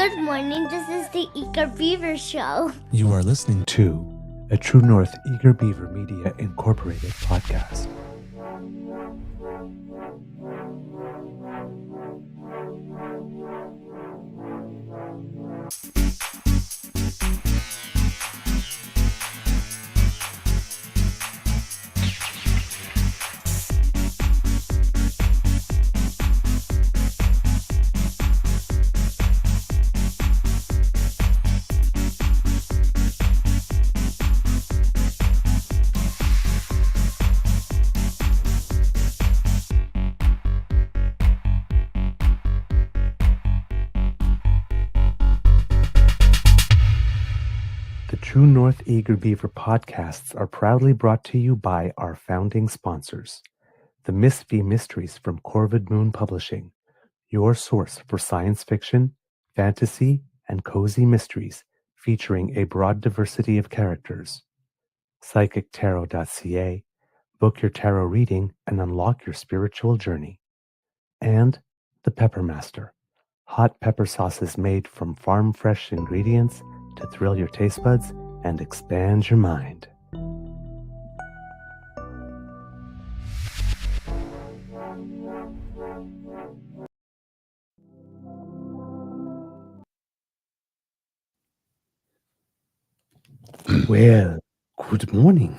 Good morning. This is the Eager Beaver Show. You are listening to a True North Eager Beaver Media Incorporated podcast. The True North Eager Beaver podcasts are proudly brought to you by our founding sponsors, the Miss V Mysteries from Corvid Moon Publishing, your source for science fiction, fantasy, and cozy mysteries featuring a broad diversity of characters. PsychicTarot.ca, book your tarot reading and unlock your spiritual journey. And the Pepper Master, hot pepper sauces made from farm fresh ingredients to thrill your taste buds and expand your mind. Well, good morning.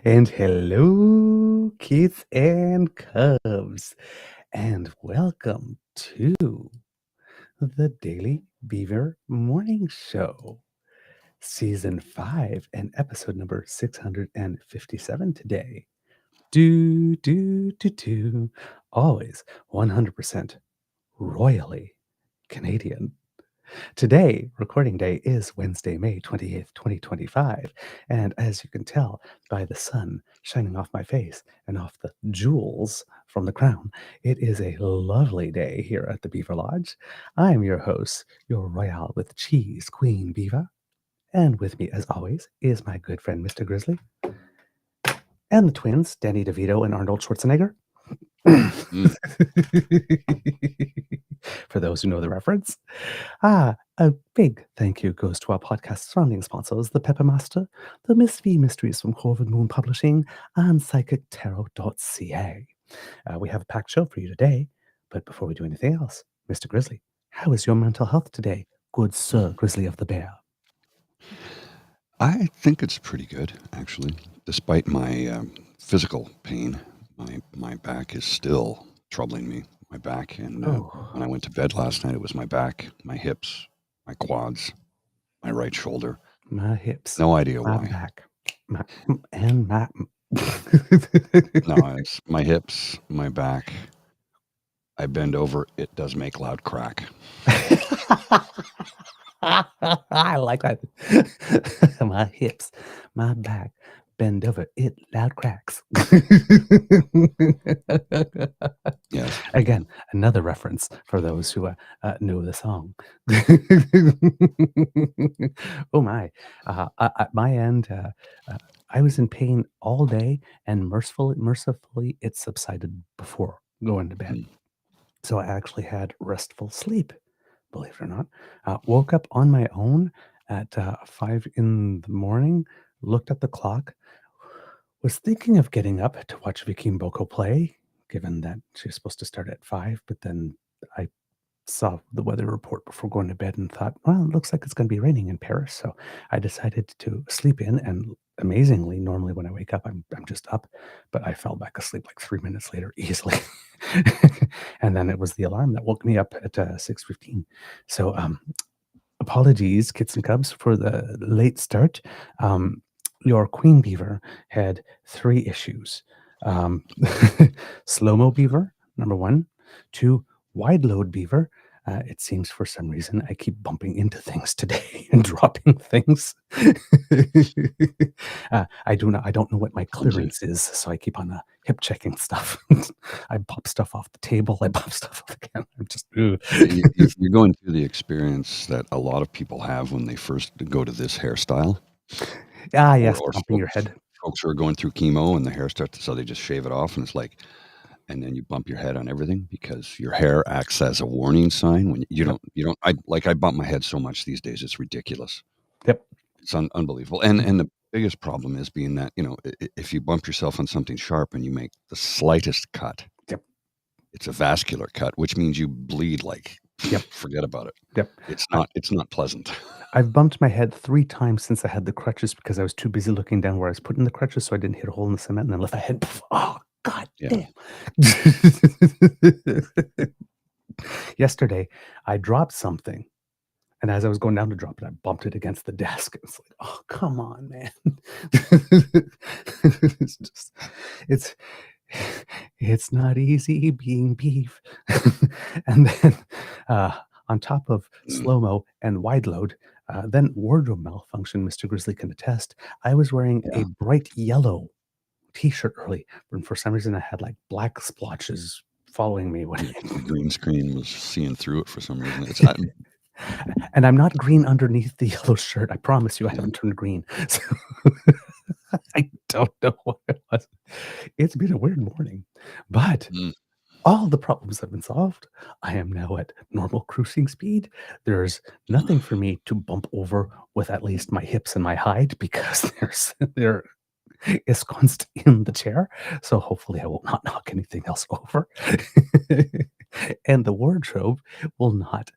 And hello, kids and cubs. And welcome to the Daily Beaver Morning Show, Season 5 and episode number 657 today. Always 100% royally Canadian. Today, recording day is Wednesday, May 28th, 2025. And as you can tell by the sun shining off my face and off the jewels from the crown, it is a lovely day here at the Beaver Lodge. I'm your host, your Royale with Cheese, Queen Beaver. And with me, as always, is my good friend, Mr. Grizzly. And the twins, Danny DeVito and Arnold Schwarzenegger. For those who know the reference. A big thank you goes to our podcast founding sponsors, the Pepper Master, the Miss V Mysteries from Corvid Moon Publishing, and PsychicTarot.ca. We have a packed show for you today, but before we do anything else, Mr. Grizzly, how is your mental health today, good Sir Grizzly of the Bear? I think it's pretty good, actually. Despite my physical pain, my back is still troubling me. My back, and when I went to bed last night, it was my back, my hips, my quads, my right shoulder. My hips. No idea my why. Back. My. No, it's my hips, my back. I bend over, it does make loud crack. I like that. My hips, my back, bend over, it loud cracks. Yes. Again, another reference for those who know the song. Oh my! At my end, I was in pain all day, and mercifully, it subsided before going to bed. So I actually had restful sleep, believe it or not. Woke up on my own at 5 in the morning, looked at the clock, was thinking of getting up to watch Vicky Mboko play, given that she was supposed to start at 5, but then I saw the weather report before going to bed and thought, well, it looks like it's going to be raining in Paris. So I decided to sleep in, and amazingly, normally when I wake up, I'm just up, but I fell back asleep like 3 minutes later easily. And then it was the alarm that woke me up at 6:15. So apologies, kits and cubs, for the late start. Your Queen Beaver had 3 issues. Slow-mo Beaver, number 1. 2, Wide Load Beaver. It seems for some reason I keep bumping into things today and dropping things. I don't know what my clearance is, so I keep on hip checking stuff. I pop stuff off the table. I pop stuff off the camera. I'm just You're going through the experience that a lot of people have when they first go to this hairstyle. Yes, or bumping your head. folks who are going through chemo and the hair starts, so they just shave it off, and it's like, and then you bump your head on everything because your hair acts as a warning sign when you don't. I bump my head so much these days, it's ridiculous. Yep. It's unbelievable. And the biggest problem is being that, if you bump yourself on something sharp and you make the slightest cut, Yep. it's a vascular cut, which means you bleed like, Yep. forget about it. Yep. It's not pleasant. I've bumped my head 3 times since I had the crutches because I was too busy looking down where I was putting the crutches so I didn't hit a hole in the cement and then lift my head. Oh, god Yeah. damn. Yesterday, I dropped something, and as I was going down to drop it, I bumped it against the desk. It's like, oh, come on, man. It's just, it's, it's not easy being beef. And then on top of slow-mo and wide load, then wardrobe malfunction, Mr. Grizzly can attest. I was wearing Yeah. a bright yellow t-shirt early, and for some reason I had like black splotches following me when The green screen was seeing through it for some reason. It's and I'm not green underneath the yellow shirt. I promise you I haven't turned green. So I don't know what it was. It's been a weird morning, but all the problems have been solved. I am now at normal cruising speed. There's nothing for me to bump over with at least my hips and my hide because there is constant in the chair. So hopefully I will not knock anything else over. And the wardrobe will not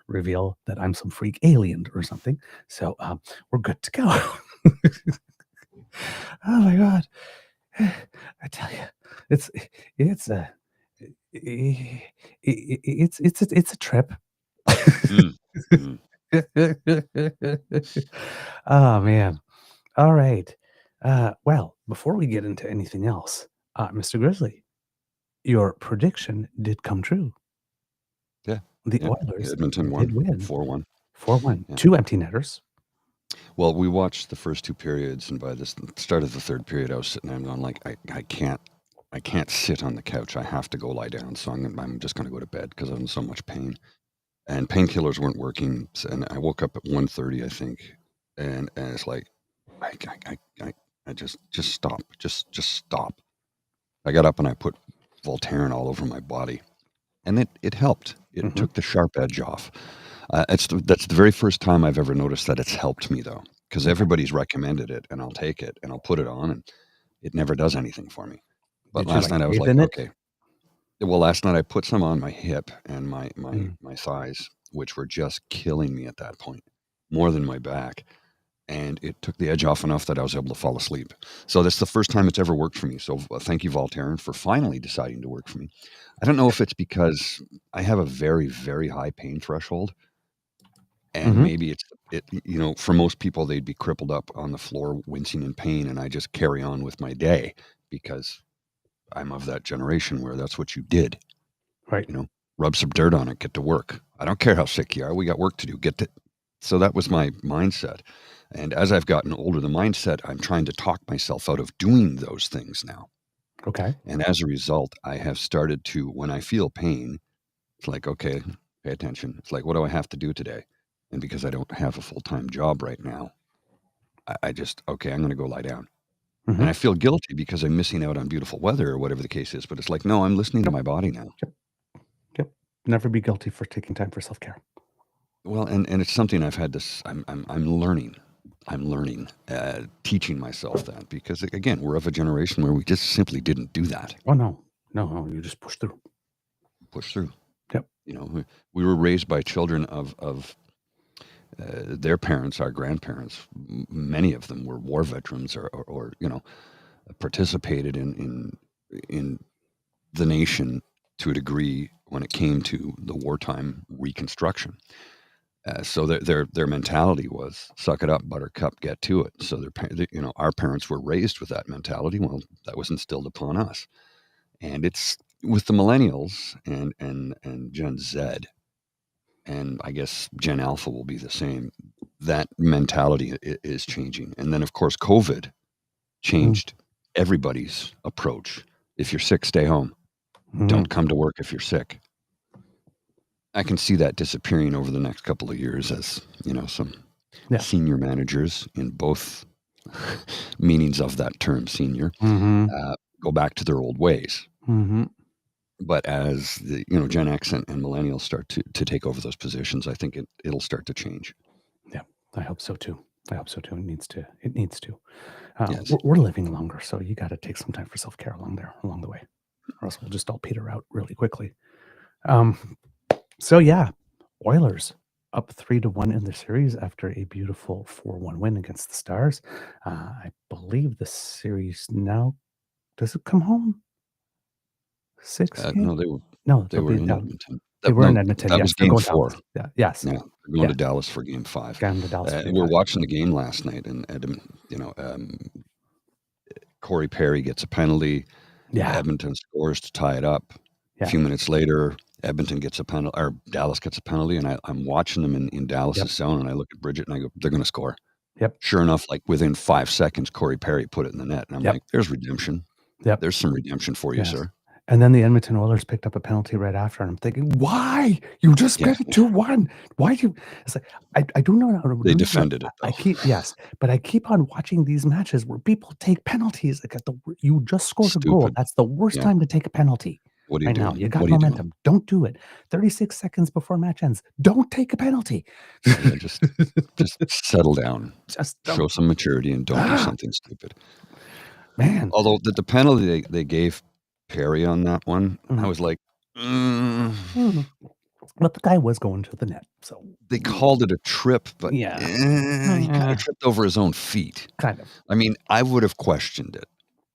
reveal that I'm some freak alien or something. So we're good to go. Oh my God. I tell you, it's a trip. Oh man. All right. Well, before we get into anything else, Mr. Grizzly, your prediction did come true. Yeah. The Yeah. Oilers Edmonton won did win 4-1. 4-1. Yeah. 2 empty netters. Well, we watched the first 2 periods, and by the start of the third period, I was sitting there and going like, I can't sit on the couch. I have to go lie down. So I'm just going to go to bed because I'm in so much pain. And painkillers weren't working. And I woke up at 1:30, I think, and it's like, I just stop, just stop. I got up and I put Voltaren all over my body, and it helped. It took the sharp edge off. That's the very first time I've ever noticed that it's helped me though, because everybody's recommended it, and I'll take it and I'll put it on, and it never does anything for me. But Did you last night I was bathe like, in it? okay. Well, last night I put some on my hip and my thighs, which were just killing me at that point, more than my back. And it took the edge off enough that I was able to fall asleep. So that's the first time it's ever worked for me. So thank you, Voltaren, for finally deciding to work for me. I don't know if it's because I have a very, very high pain threshold. And maybe for most people, they'd be crippled up on the floor, wincing in pain. And I just carry on with my day because I'm of that generation where that's what you did. Right. Rub some dirt on it, get to work. I don't care how sick you are. We got work to do. So that was my mindset. And as I've gotten older, the mindset, I'm trying to talk myself out of doing those things now. Okay. And as a result, I have started to, when I feel pain, it's like, okay, pay attention. It's like, what do I have to do today? And because I don't have a full-time job right now, I just, okay, I'm going to go lie down. And I feel guilty because I'm missing out on beautiful weather or whatever the case is. But it's like, no, I'm listening to my body now. Yep. Never be guilty for taking time for self-care. Well, and it's something I've had this, I'm learning. I'm learning, teaching myself that because, again, we're of a generation where we just simply didn't do that. Oh, no. No, you just push through. Push through. Yep. We were raised by children of their parents, our grandparents. Many of them were war veterans or participated in the nation to a degree when it came to the wartime reconstruction. So their mentality was suck it up, buttercup, get to it. So our parents were raised with that mentality. Well, that was instilled upon us, and it's with the millennials and Gen Z, and I guess Gen Alpha will be the same. That mentality is changing, and then of course COVID changed everybody's approach. If you're sick, stay home. Don't come to work if you're sick. I can see that disappearing over the next couple of years as, some senior managers in both meanings of that term, senior, go back to their old ways. Mm-hmm. But as the Gen X and millennials start to take over those positions, I think it'll start to change. Yeah, I hope so too. It needs to. Yes. We're living longer, so you got to take some time for self-care along the way, or else we'll just all peter out really quickly. So yeah, Oilers up 3-1 in the series after a beautiful 4-1 win against the Stars. I believe the series now, does it come home? 6 games? No, No, they they'll were be in down. Edmonton. They were in Edmonton. That was Yes, they're game going 4. Dallas. Yeah, yes, Yeah, they're going to Dallas for game 5. going to Dallas. We were watching the game last night, and Corey Perry gets a penalty. Yeah, Edmonton scores to tie it up. yeah, A few minutes later, Edmonton gets a penalty, or Dallas gets a penalty, and I'm watching them in Dallas' zone, and I look at Bridget and I go, they're going to score. Yep. Sure enough, like within 5 seconds, Corey Perry put it in the net, and I'm like, there's redemption. Yep. There's some redemption for you, sir. And then the Edmonton Oilers picked up a penalty right after, and I'm thinking, why? You just made it 2-1. Why do you? It's like I don't know. They defended it, though. But I keep on watching these matches where people take penalties. Like you just scored Stupid. a goal. That's the worst time to take a penalty. What are you doing? Now you got momentum. Don't do it. 36 seconds before match ends. Don't take a penalty. Yeah, just settle down. Just show some maturity and don't do something stupid. Man. Although the penalty they gave Perry on that one, I was like, But the guy was going to the net, so they called it a trip, but he kind of tripped over his own feet. Kind of. I mean, I would have questioned it.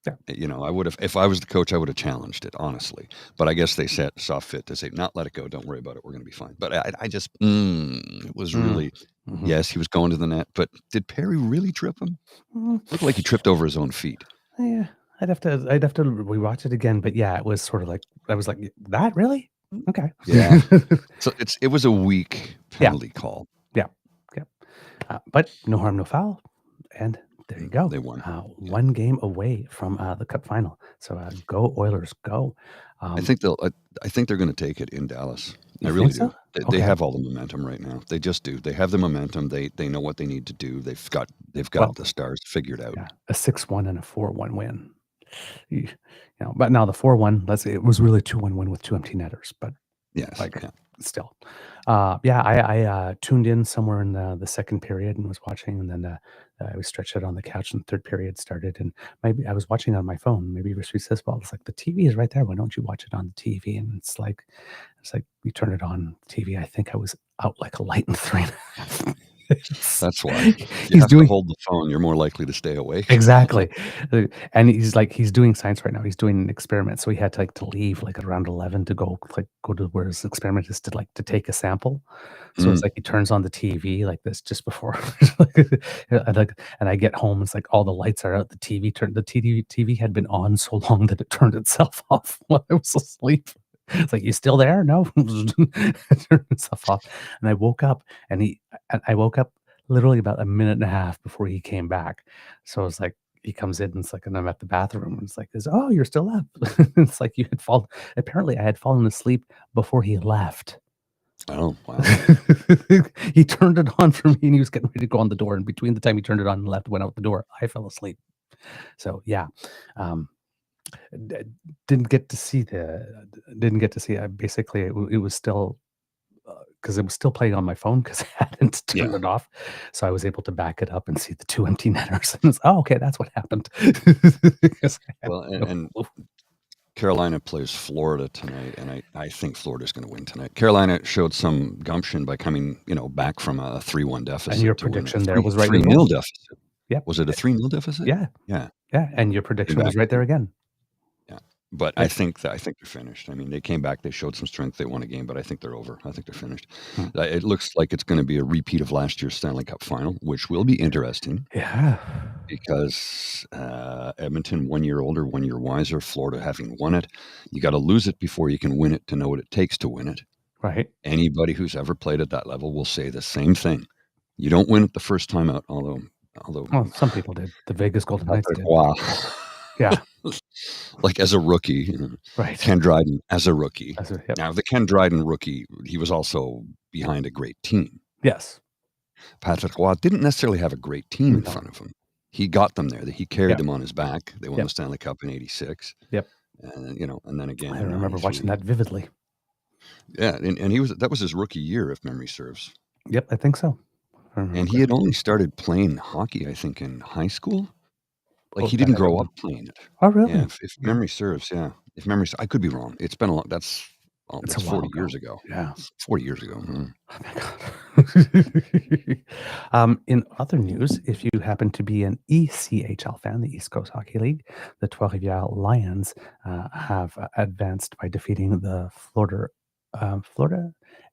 Yeah. I would have, if I was the coach, I would have challenged it, honestly. But I guess they saw fit to say, not let it go. Don't worry about it. We're going to be fine. But I just, it was really, yes, he was going to the net. But did Perry really trip him? Looked like he tripped over his own feet. Yeah, I'd have to rewatch it again. But yeah, it was sort of like, I was like, that really? Okay. Yeah. So it was a weak penalty call. Yeah. But no harm, no foul. And there you go. They won. 1 game away from the Cup final. So go Oilers, go! I think they're going to take it in Dallas. I really do. They have all the momentum right now. They just do. They have the momentum. They know what they need to do. They've got the Stars figured out. Yeah, a 6-1 and a 4-1 win. But now the 4-1. It was really 2-1 win with 2 empty netters. But still. I tuned in somewhere in the second period and was watching, and then I was stretched out on the couch, and the third period started, and maybe I was watching on my phone. Maybe Sweet says, "Well, it's like the TV is right there. Why don't you watch it on the TV?" And it's like you turn it on TV. I think I was out like a light in 3.5 minutes. That's why you have to hold the phone. You're more likely to stay awake. Exactly. And he's doing science right now. He's doing an experiment, so he had to leave like at around 11 to go to where his experiment is to take a sample. So it's like he turns on the TV like this just before, and I get home. It's like all the lights are out. The TV had been on so long that it turned itself off while I was asleep. It's like, you still there? No. Turned itself off. And I woke up, I woke up literally about a minute and a half before he came back. So it's like, he comes in and it's like, and I'm at the bathroom, and it's like, oh, you're still up. It's like apparently I had fallen asleep before he left. Oh, wow. He turned it on for me, and he was getting ready to go on the door. And between the time he turned it on and left, went out the door, I fell asleep. So yeah. Didn't get to see basically it was still because it was still playing on my phone because I hadn't turned it off, so I was able to back it up and see the 2 empty netters, and it's, okay, that's what happened. Well, and Carolina plays Florida tonight, and I think Florida's going to win tonight. Carolina showed some gumption by coming back from a 3-1 deficit. And your prediction there was right. 3-0 deficit. Yeah. Was it a 3-0 deficit? Yeah. And your prediction was right there again. But I think they're finished. I mean, they came back, they showed some strength, they won a game, but I think they're over. I think they're finished. It looks like it's going to be a repeat of last year's Stanley Cup final, which will be interesting. Yeah. Because Edmonton 1 year older, 1 year wiser, Florida having won it. You got to lose it before you can win it to know what it takes to win it. Right. Anybody who's ever played at that level will say the same thing. You don't win it the first time out, although well, some people did. The Vegas Golden Knights did. Wow. Yeah. Like as a rookie, right? Ken Dryden as a rookie. Yep. Now the Ken Dryden rookie, he was also behind a great team. Yes. Patrick Roy didn't necessarily have a great team in front of him. He got them there. He carried them on his back. They won the Stanley Cup in '86. Yep. and and then again I in remember watching '93. that vividly. Yeah, and that was his rookie year, if memory serves. Yep, I think so. If I remember And he had correctly. only started playing hockey, I think, in high school. Like, Oh, he that didn't I don't grow know. up playing it. Oh, Yeah, really? if memory serves, yeah. If memory I could be wrong. It's been a long It's a that's while 40 ago. years ago. Yeah. It's 40 years ago. Mm. Oh my god. In other news, if you happen to be an ECHL fan, the East Coast Hockey League, the Trois-Rivières Lions have advanced by defeating the Florida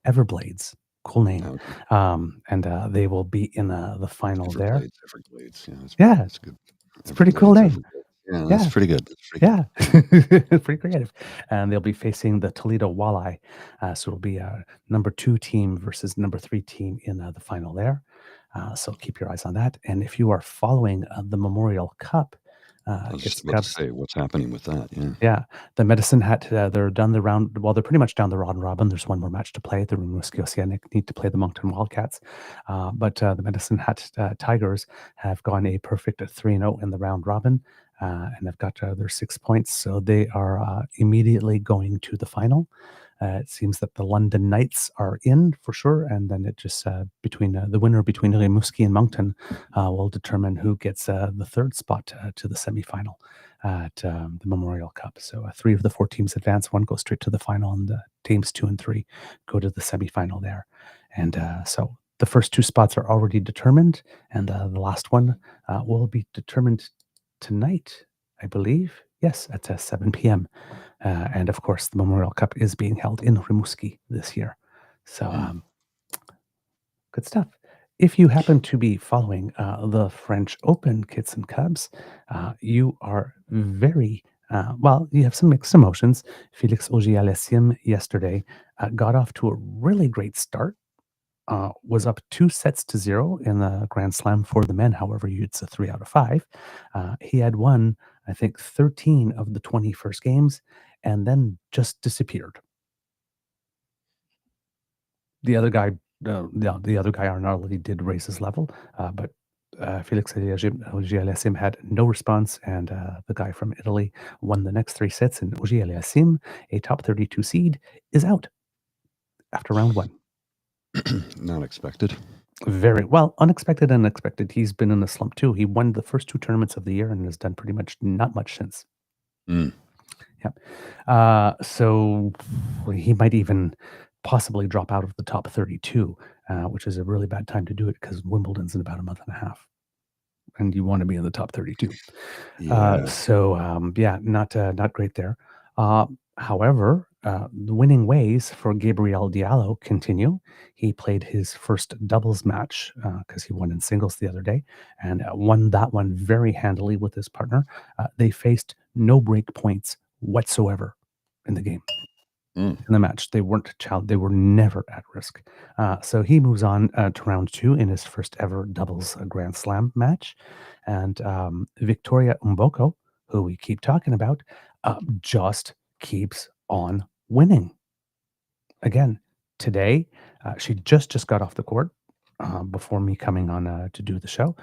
Everblades. Cool name. Okay. And they will be in the final there. Everglades. Yeah, Yeah, that's good. it's a pretty cool name. Everglades. Yeah, that's Yeah. pretty good. That's pretty good. Yeah, pretty creative. And they'll be facing the Toledo Walleye. So it'll be a number 2 team versus number 3 team in the final there. So keep your eyes on that. And if you are following the Memorial Cup, I was it's just about to Cubs. say what's happening with that. Yeah. Yeah, the Medicine Hat, they're done the round. Well, they're pretty much down the round robin. There's one more match to play. The Rimouski Oceanic need to play the Moncton Wildcats. But the Medicine Hat Tigers have gone a perfect 3-0 in the round robin. And they've got their 6 points. So they are immediately going to the final. It seems that the London Knights are in for sure. And then it just between the winner between Rimouski and Moncton will determine who gets the third spot to the semifinal at the Memorial Cup. So 3 of the 4 teams advance. 1 goes straight to the final, and the teams 2 and 3 go to the semifinal there. And so the first 2 spots are already determined, and the last one will be determined tonight, I believe. Yes, at 7 p.m. And of course, the Memorial Cup is being held in Rimouski this year. So good stuff. If you happen to be following the French Open, Kits and Cubs, you are very well. You have some mixed emotions. Felix Auger-Aliassime yesterday got off to a really great start. Was up 2-0 in the Grand Slam for the men. However, it's a 3 out of 5. He had won, I think, 13 of the 20 first games, and then just disappeared. The other guy, the other guy, Arnaldi, did raise his level, but Felix Auger-Aliassime had no response, and the guy from Italy won the next 3 sets. And Auger-Aliassime, a top 32 seed, is out after round 1. Not expected. Very well, unexpected and expected. He's been in a slump too. He won the first 2 tournaments of the year and has done pretty much not much since. Mm. Yeah. So he might even possibly drop out of the top 32, which is a really bad time to do it because Wimbledon's in about a month and a half, and you want to be in the top 32. Yeah. Yeah, not great there. However, the winning ways for Gabriel Diallo continue. He played his first doubles match because he won in singles the other day and won that one very handily with his partner. They faced no break points whatsoever in the game. Mm. In the match, they were never at risk. So he moves on to round 2 in his first ever doubles Grand Slam match, and Victoria Mboko, who we keep talking about, just keeps on winning. Again, today, she just got off the court before me coming on to do the show.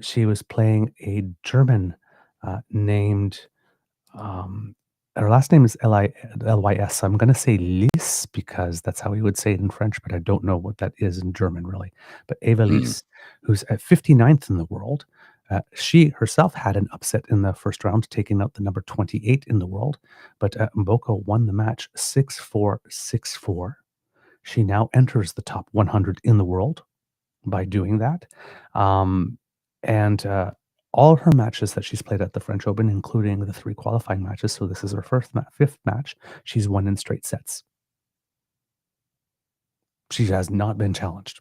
She was playing a German named. Her last name is Lys. So I'm going to say Lys because that's how we would say it in French, but I don't know what that is in German really. But Eva Lys, who's at 59th in the world, she herself had an upset in the first round, taking out the number 28 in the world. But Mboko won the match 6-4, 6-4. She now enters the top 100 in the world by doing that. And all her matches that she's played at the French Open, including the 3 qualifying matches, so this is her fifth match, she's won in straight sets. She has not been challenged.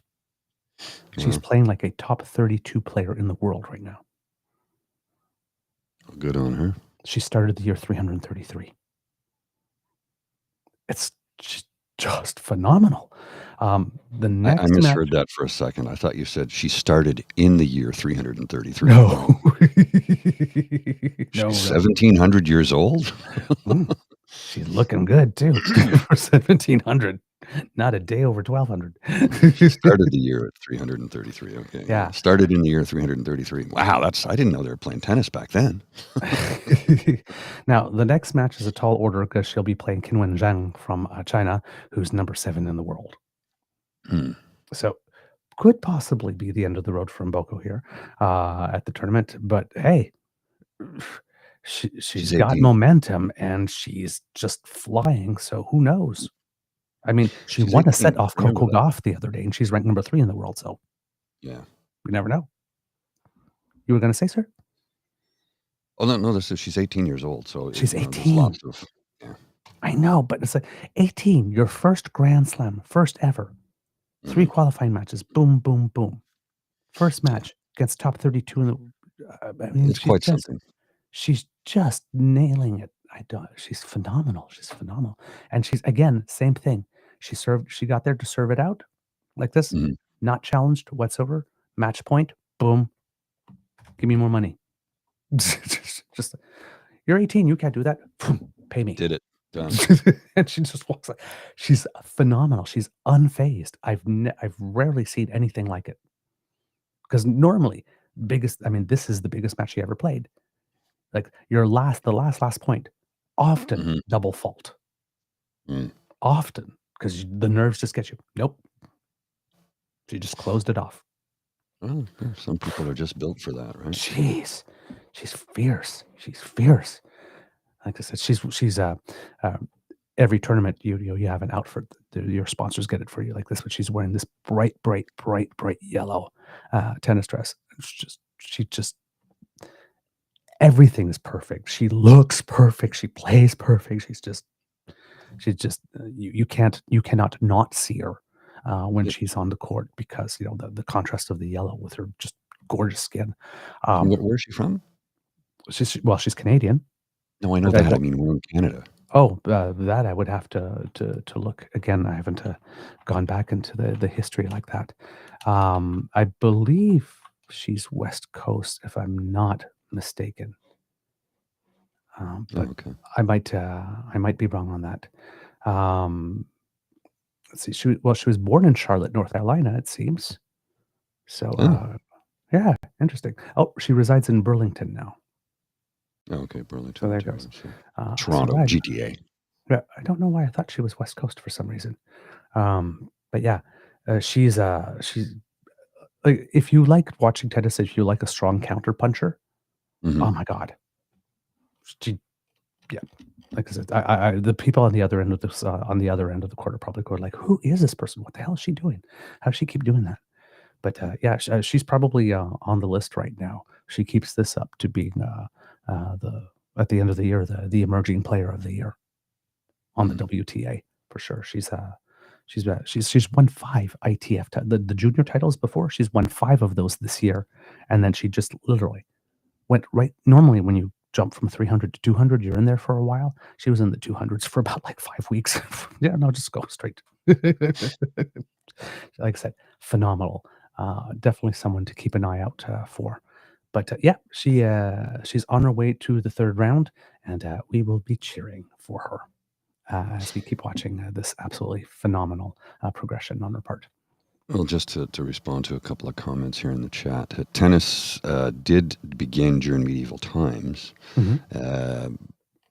She's playing like a top 32 player in the world right now. Good on her. She started the year 333. It's just phenomenal. The next I match. misheard that for a second. I thought you said she started in the year 333. No. She's 1,700 years old? She's looking good too for 1,700. Not a day over 1,200. She started the year at 333. Okay. Yeah. Started in the year 333. Wow, I didn't know they were playing tennis back then. Now, the next match is a tall order because she'll be playing Qinwen Zhang from China, who's number 7 in the world. So could possibly be the end of the road for Mboko here at the tournament. But hey, she's got 18. momentum and she's just flying. So who knows? I mean, she She's won a 18. set off Remember Coco that. Gauff the other day, and she's ranked number 3 in the world. So Yeah. we never know. You were going to say, sir? Oh, no, she's 18 years old. So She's there's 18. lots of, yeah. I know, but it's like 18, your first Grand Slam, first ever. 3 qualifying matches. Boom, boom, boom. First match against top 32 in the. I mean, It's quite something. She's just nailing it. She's phenomenal. She's phenomenal. And she's, again, same thing. She got there to serve it out like this, not challenged whatsoever. Match point, boom. Give me more money. just you're 18, you can't do that. Pay me. Did it. Done. And she just walks like she's phenomenal. She's unfazed. I've rarely seen anything like it. Because normally, this is the biggest match she ever played. Like the last point, often double fault. Often, because the nerves just get you. Nope. She just closed it off. Well, some people are just built for that, right? Jeez, she's fierce. She's fierce. Like I said, she's every tournament you have an outfit. Your sponsors get it for you like this. But she's wearing this bright yellow tennis dress. She just everything is perfect. She looks perfect. She plays perfect. She's just you cannot not see her when she's on the court because the contrast of the yellow with her just gorgeous skin. Where is she from? She's Canadian. No, I know that. I mean, we're in Canada. Oh, that I would have to look again. I haven't gone back into the history like that. I believe she's West Coast, if I'm not mistaken. But okay. I might be wrong on that. Let's see. She was born in Charlotte, North Carolina, it seems. So yeah, interesting. Oh, she resides in Burlington now. Okay, Burlington. So there goes. Toronto, GTA. Yeah, I don't know why I thought she was West Coast for some reason. But yeah, she's like, if you like watching tennis, if you like a strong counter puncher, oh my God. Yeah. Like I said, I the people on the other end of this, on the other end of the court are probably going like, who is this person? What the hell is she doing? How does she keep doing that? But yeah, she's probably on the list right now. She keeps this up to being at the end of the year, the emerging player of the year on the WTA for sure. She's won 5 ITF the junior titles before. She's won 5 of those this year, and then she just literally went right. Normally, when you jump from 300 to 200, you're in there for a while. She was in the 200s for about like 5 weeks. Yeah, no, just go straight. Like I said, phenomenal. Definitely someone to keep an eye out for. But yeah, she's on her way to the 3rd round, and we will be cheering for her as we keep watching this absolutely phenomenal progression on her part. Well, just to respond to a couple of comments here in the chat, tennis did begin during medieval times. I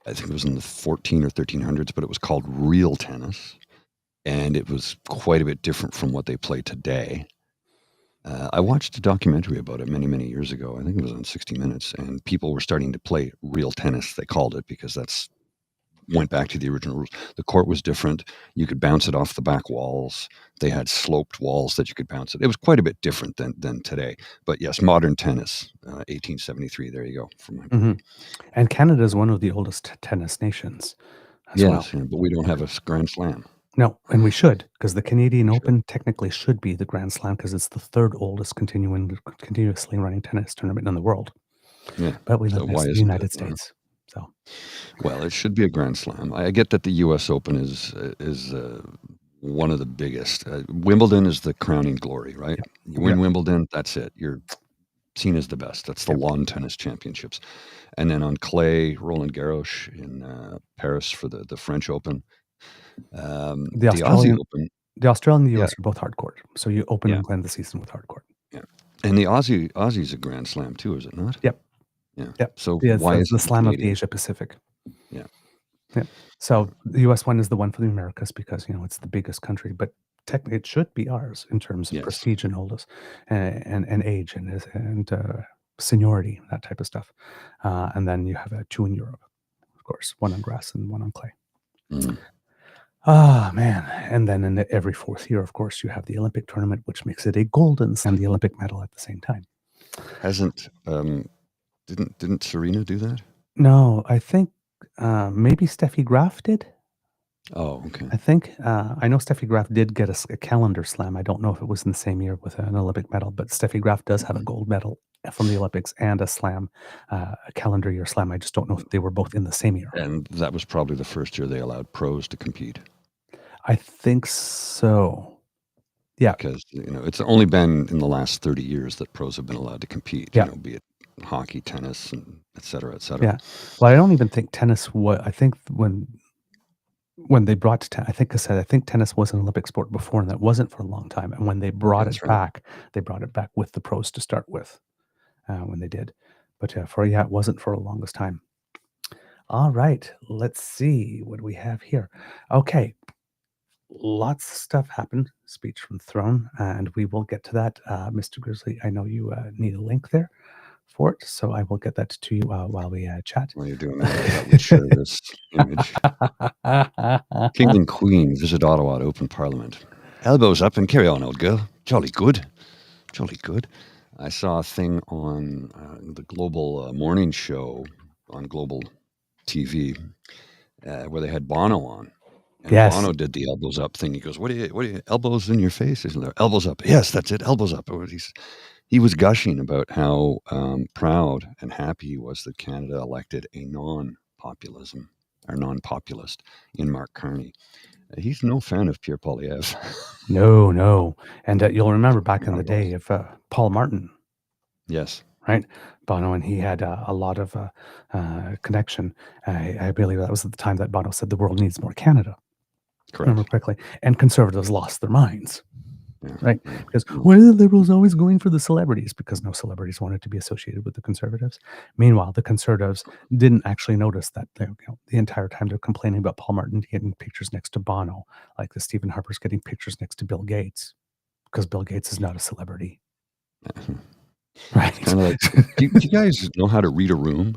think it was in the 14 or 1300s, but it was called real tennis, and it was quite a bit different from what they play today. I watched a documentary about it many years ago. I think it was on 60 Minutes, and people were starting to play real tennis. They called it because went back to the original rules. The court was different. You could bounce it off the back walls. They had sloped walls that you could bounce it. It was quite a bit different than today. But yes, modern tennis, 1873. There you go. From my And Canada is one of the oldest tennis nations as well. Yes, but we don't have a Grand Slam. No, and we should, because the Canadian Open technically should be the Grand Slam because it's the 3rd oldest continuously running tennis tournament in the world. Yeah, but we live in the United States. So, well, it should be a Grand Slam. I get that the U.S. Open is one of the biggest. Wimbledon is the crowning glory, right? Yeah. You win Wimbledon, that's it. You're seen as the best. That's the lawn tennis championships. And then on clay, Roland Garros in Paris for the French Open. The The Aussie Australian, Open, the Australian and the yeah, US are both hard court. So you open yeah, and end the season with hard court. yeah. And the Aussie's a Grand Slam too, is it not? Yep. Yeah. Yep. So Yeah, why it's is the it the slam of the Canadian? Asia Pacific. Yeah. Yep. So the US one is the one for the Americas because, it's the biggest country, but technically it should be ours in terms of Yes. prestige and oldest and age and seniority, that type of stuff. And then you have two in Europe, of course, one on grass and one on clay. Mm. Ah, man. And then in every fourth year, of course, you have the Olympic tournament, which makes it a golden slam, the Olympic medal at the same time. Hasn't didn't Serena do that? No, I think maybe Steffi Graf did. Oh, okay. I think I know Steffi Graf did get a calendar slam. I don't know if it was in the same year with an Olympic medal, but Steffi Graf does have a gold medal from the Olympics and a slam, a calendar year slam. I just don't know if they were both in the same year. And that was probably the first year they allowed pros to compete. I think so. Yeah. Because it's only been in the last 30 years that pros have been allowed to compete. Yeah. Be it hockey, tennis, and et cetera, et cetera. Yeah. Well, I don't even think tennis was. I think when they brought I think tennis was an Olympic sport before, and that wasn't for a long time. And when they brought That's it right. back, they brought it back with the pros to start with when they did. But it wasn't for the longest time. All right, let's see what we have here. Okay, lots of stuff happened. Speech from Throne, and we will get to that. Mr. Grizzly, I know you need a link there for it, so I will get that to you while we chat. While you're doing that, I thought we'd share this image. King and Queen visit Ottawa to open Parliament. Elbows up and carry on, old girl. Jolly good. Jolly good. I saw a thing on the Global Morning Show on Global TV where they had Bono on. And Yes. Bono did the elbows up thing. He goes, what do you, elbows in your face? Isn't there? Elbows up. Yes, that's it. Elbows up. He was gushing about how proud and happy he was that Canada elected a non-populist in Mark Carney. He's no fan of Pierre Poilievre. No. And you'll remember back in the day of Paul Martin. Yes. Right? Bono, and he had a lot of connection. I believe that was at the time that Bono said the world needs more Canada. Correct. Remember correctly. And conservatives lost their minds. Yeah. Right? Because why are the liberals always going for the celebrities? Because no celebrities wanted to be associated with the conservatives. Meanwhile, the conservatives didn't actually notice that the entire time they're complaining about Paul Martin getting pictures next to Bono, like the Stephen Harper's getting pictures next to Bill Gates, because Bill Gates is not a celebrity. Right. Kind of like, do you guys know how to read a room?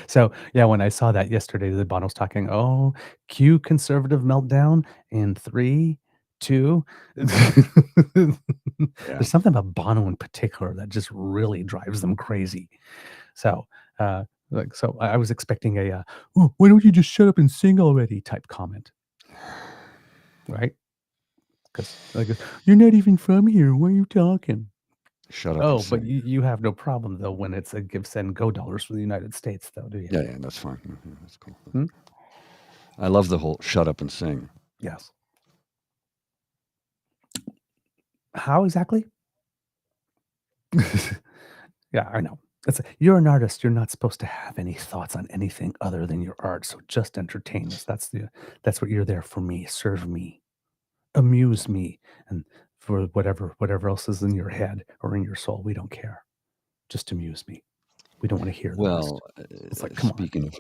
So, yeah, when I saw that yesterday, the Bono's talking, cue conservative meltdown in 3, 2. There's something about Bono in particular that just really drives them crazy. So, I was expecting a, why don't you just shut up and sing already type comment. Right? Because you're not even from here. Why are you talking? Shut up. But you have no problem, though, when it's a give, send, go dollars for the United States, though, do you? Yeah, that's fine. Yeah, that's cool. I love the whole shut up and sing. Yes. How exactly? Yeah, I know. You're an artist. You're not supposed to have any thoughts on anything other than your art. So just entertain us. That's what you're there for. Me, serve me, amuse me, and for whatever else is in your head or in your soul, we don't care. Just amuse me. We don't want to hear. Well, it's like, come speaking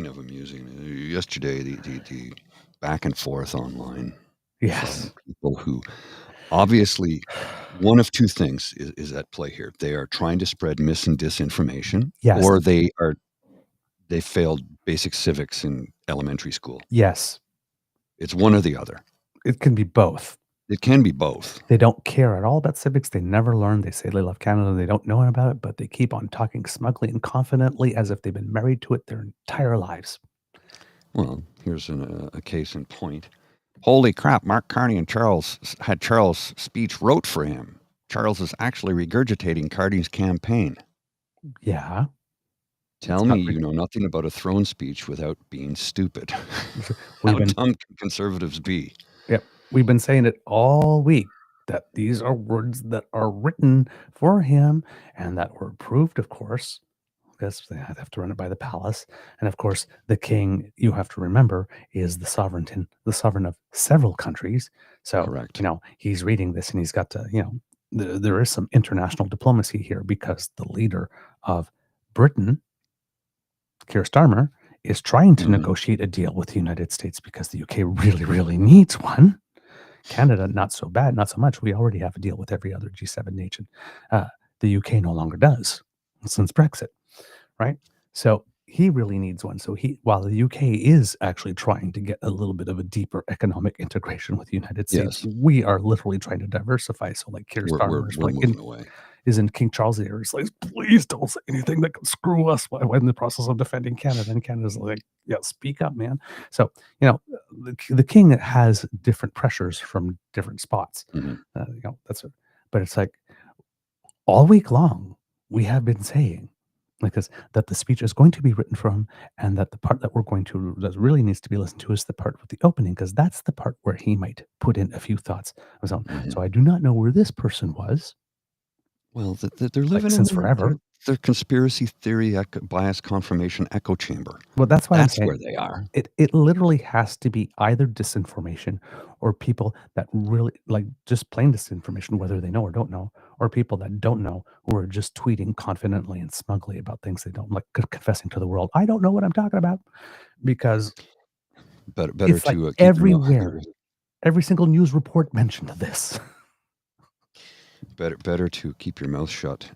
of amusing, yesterday the back and forth online. Yes. People who obviously one of two things is at play here. They are trying to spread mis and disinformation, yes, or they failed basic civics in elementary school. Yes. It's one or the other. It can be both. It can be both. They don't care at all about civics. They never learn. They say they love Canada. They don't know about it, but they keep on talking smugly and confidently as if they've been married to it their entire lives. Well, here's a case in point. Holy crap, Mark Carney and Charles had Charles' speech wrote for him. Charles is actually regurgitating Carney's campaign. Yeah. Tell me you know nothing about a throne speech without being stupid. How dumb can conservatives be? Yep. We've been saying it all week that these are words that are written for him and that were approved, of course, because they have to run it by the palace. And of course, the king, you have to remember, is the sovereign of several countries. So, Correct. he's reading this and he's got to, there is some international diplomacy here because the leader of Britain, Keir Starmer, is trying to negotiate a deal with the United States because the UK really, really needs one. Canada, not so bad, not so much. We already have a deal with every other G7 nation. The UK no longer does since Brexit, right? So he really needs one. So while the UK is actually trying to get a little bit of a deeper economic integration with the United States, Yes. we are literally trying to diversify. So like Keir Starmer We're moving away. is in King Charles' ear. He's like, please don't say anything that can screw us while in the process of defending Canada. And Canada's like, yeah, speak up, man. So, the king has different pressures from different spots. But it's like all week long, we have been saying that the speech is going to be written from, and that the part that that really needs to be listened to is the part with the opening, because that's the part where he might put in a few thoughts of his own. So I do not know where this person was. Well, they're living since in forever. Their conspiracy theory bias confirmation echo chamber. Well, that's why I'm That's saying where they are. it literally has to be either disinformation or people that really like just plain disinformation, whether they know or don't know, or people that don't know who are just tweeting confidently and smugly about things they don't like, confessing to the world, I don't know what I'm talking about, because Better it's like to keep everywhere, every single news report mentioned this. Better to keep your mouth shut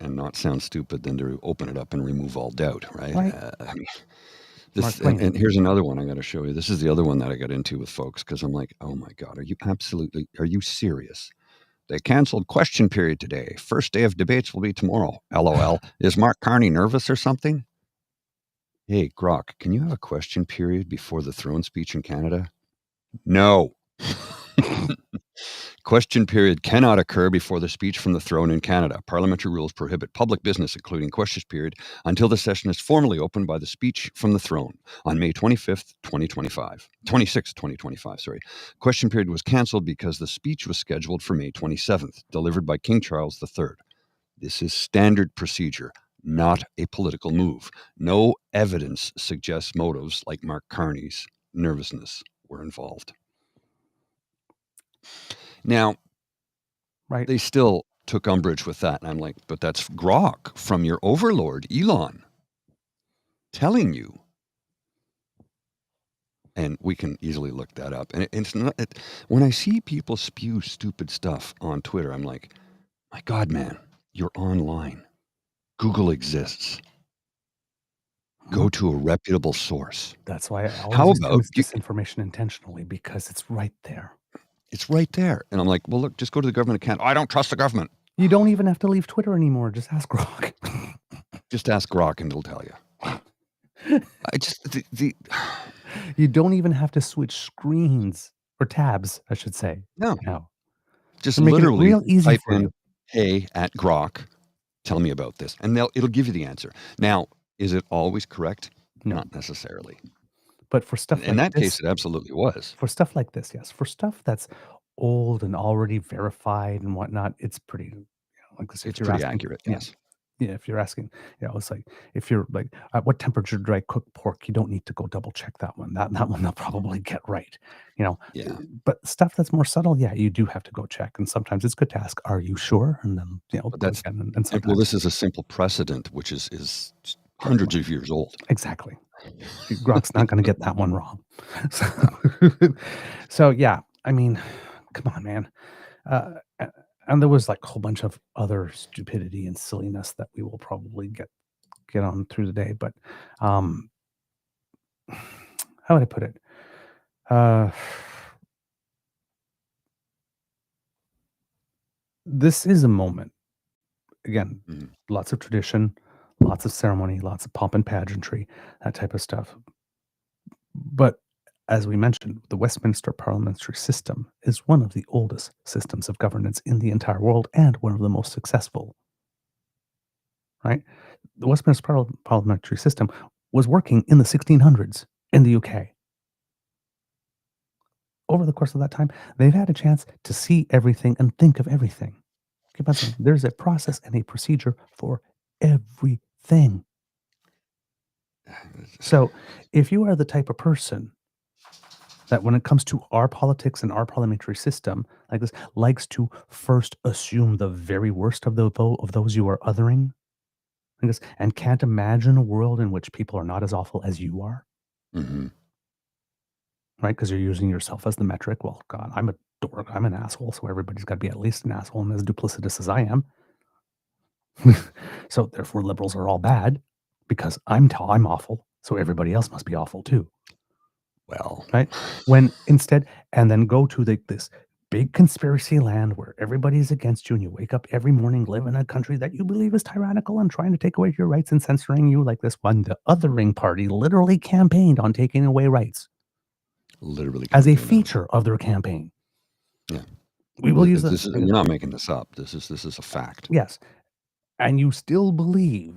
and not sound stupid than to open it up and remove all doubt, right? I mean, and here's another one I got to show you. This is the other one that I got into with folks because I'm like, oh my God, are you serious? They canceled question period today. First day of debates will be tomorrow. LOL. Is Mark Carney nervous or something? Hey, Grok, can you have a question period before the throne speech in Canada? No. Question period cannot occur before the speech from the throne in Canada. Parliamentary rules prohibit public business, including question period, until the session is formally opened by the speech from the throne on May 25th, 2025, sorry. Question period was cancelled because the speech was scheduled for May 27th, delivered by King Charles III. This is standard procedure, not a political move. No evidence suggests motives like Mark Carney's nervousness were involved. Now, right. They still took umbrage with that. And I'm like, but that's Grok from your overlord, Elon, telling you. And we can easily look that up. And it's not, when I see people spew stupid stuff on Twitter, I'm like, my God, man, you're online. Google exists. Go to a reputable source. That's why I always assume it's disinformation intentionally, because it's right there. It's right there. And I'm like, well, look, just go to the government account. I don't trust the government. You don't even have to leave Twitter anymore. Just ask Grok. Just ask Grok and it'll tell you. You don't even have to switch screens or tabs, I should say. No. Just They're making literally it real easy type for in, you. hey, at Grok, tell me about this. And it'll give you the answer. Now, is it always correct? No. Not necessarily. But for stuff in that case, it absolutely was. For stuff like this, yes. For stuff that's old and already verified and whatnot, it's pretty, like I say, it's pretty accurate, yes. Yeah, if you're asking, it's like, if you're like, at what temperature do I cook pork? You don't need to go double check that one. That one they'll probably get right, Yeah. But stuff that's more subtle, you do have to go check. And sometimes it's good to ask, are you sure? And then, and sometimes, well, this is a simple precedent, which is hundreds of years old. Exactly. Grok's not going to get that one wrong. So yeah, I mean, come on, man. And there was like a whole bunch of other stupidity and silliness that we will probably get on through the day. But how would I put it? This is a moment. Again, lots of tradition, lots of ceremony, lots of pomp and pageantry, that type of stuff. But as we mentioned, the Westminster parliamentary system is one of the oldest systems of governance in the entire world and one of the most successful. Right? The Westminster parliamentary system was working in the 1600s in the UK. Over the course of that time, they've had a chance to see everything and think of everything. Keep on saying, there's a process and a procedure for everything. thing. So if you are the type of person that when it comes to our politics and our parliamentary system like this, likes to first assume the very worst of those you are othering, like this, and can't imagine a world in which people are not as awful as you are, Hmm. right? Because you're using yourself as the metric. Well, God, I'm a dork. I'm an asshole, so everybody's got to be at least an asshole and as duplicitous as I am. So therefore, liberals are all bad because I'm awful. So everybody else must be awful too. Well, Right? When instead, and then go to this big conspiracy land where everybody's against you and you wake up every morning, live in a country that you believe is tyrannical and trying to take away your rights and censoring you like this one, the othering party literally campaigned on taking away rights literally as a campaign on it. feature of their campaign. Yeah. We will use This is, you're not making this up. This is a fact. Yes. And you still believe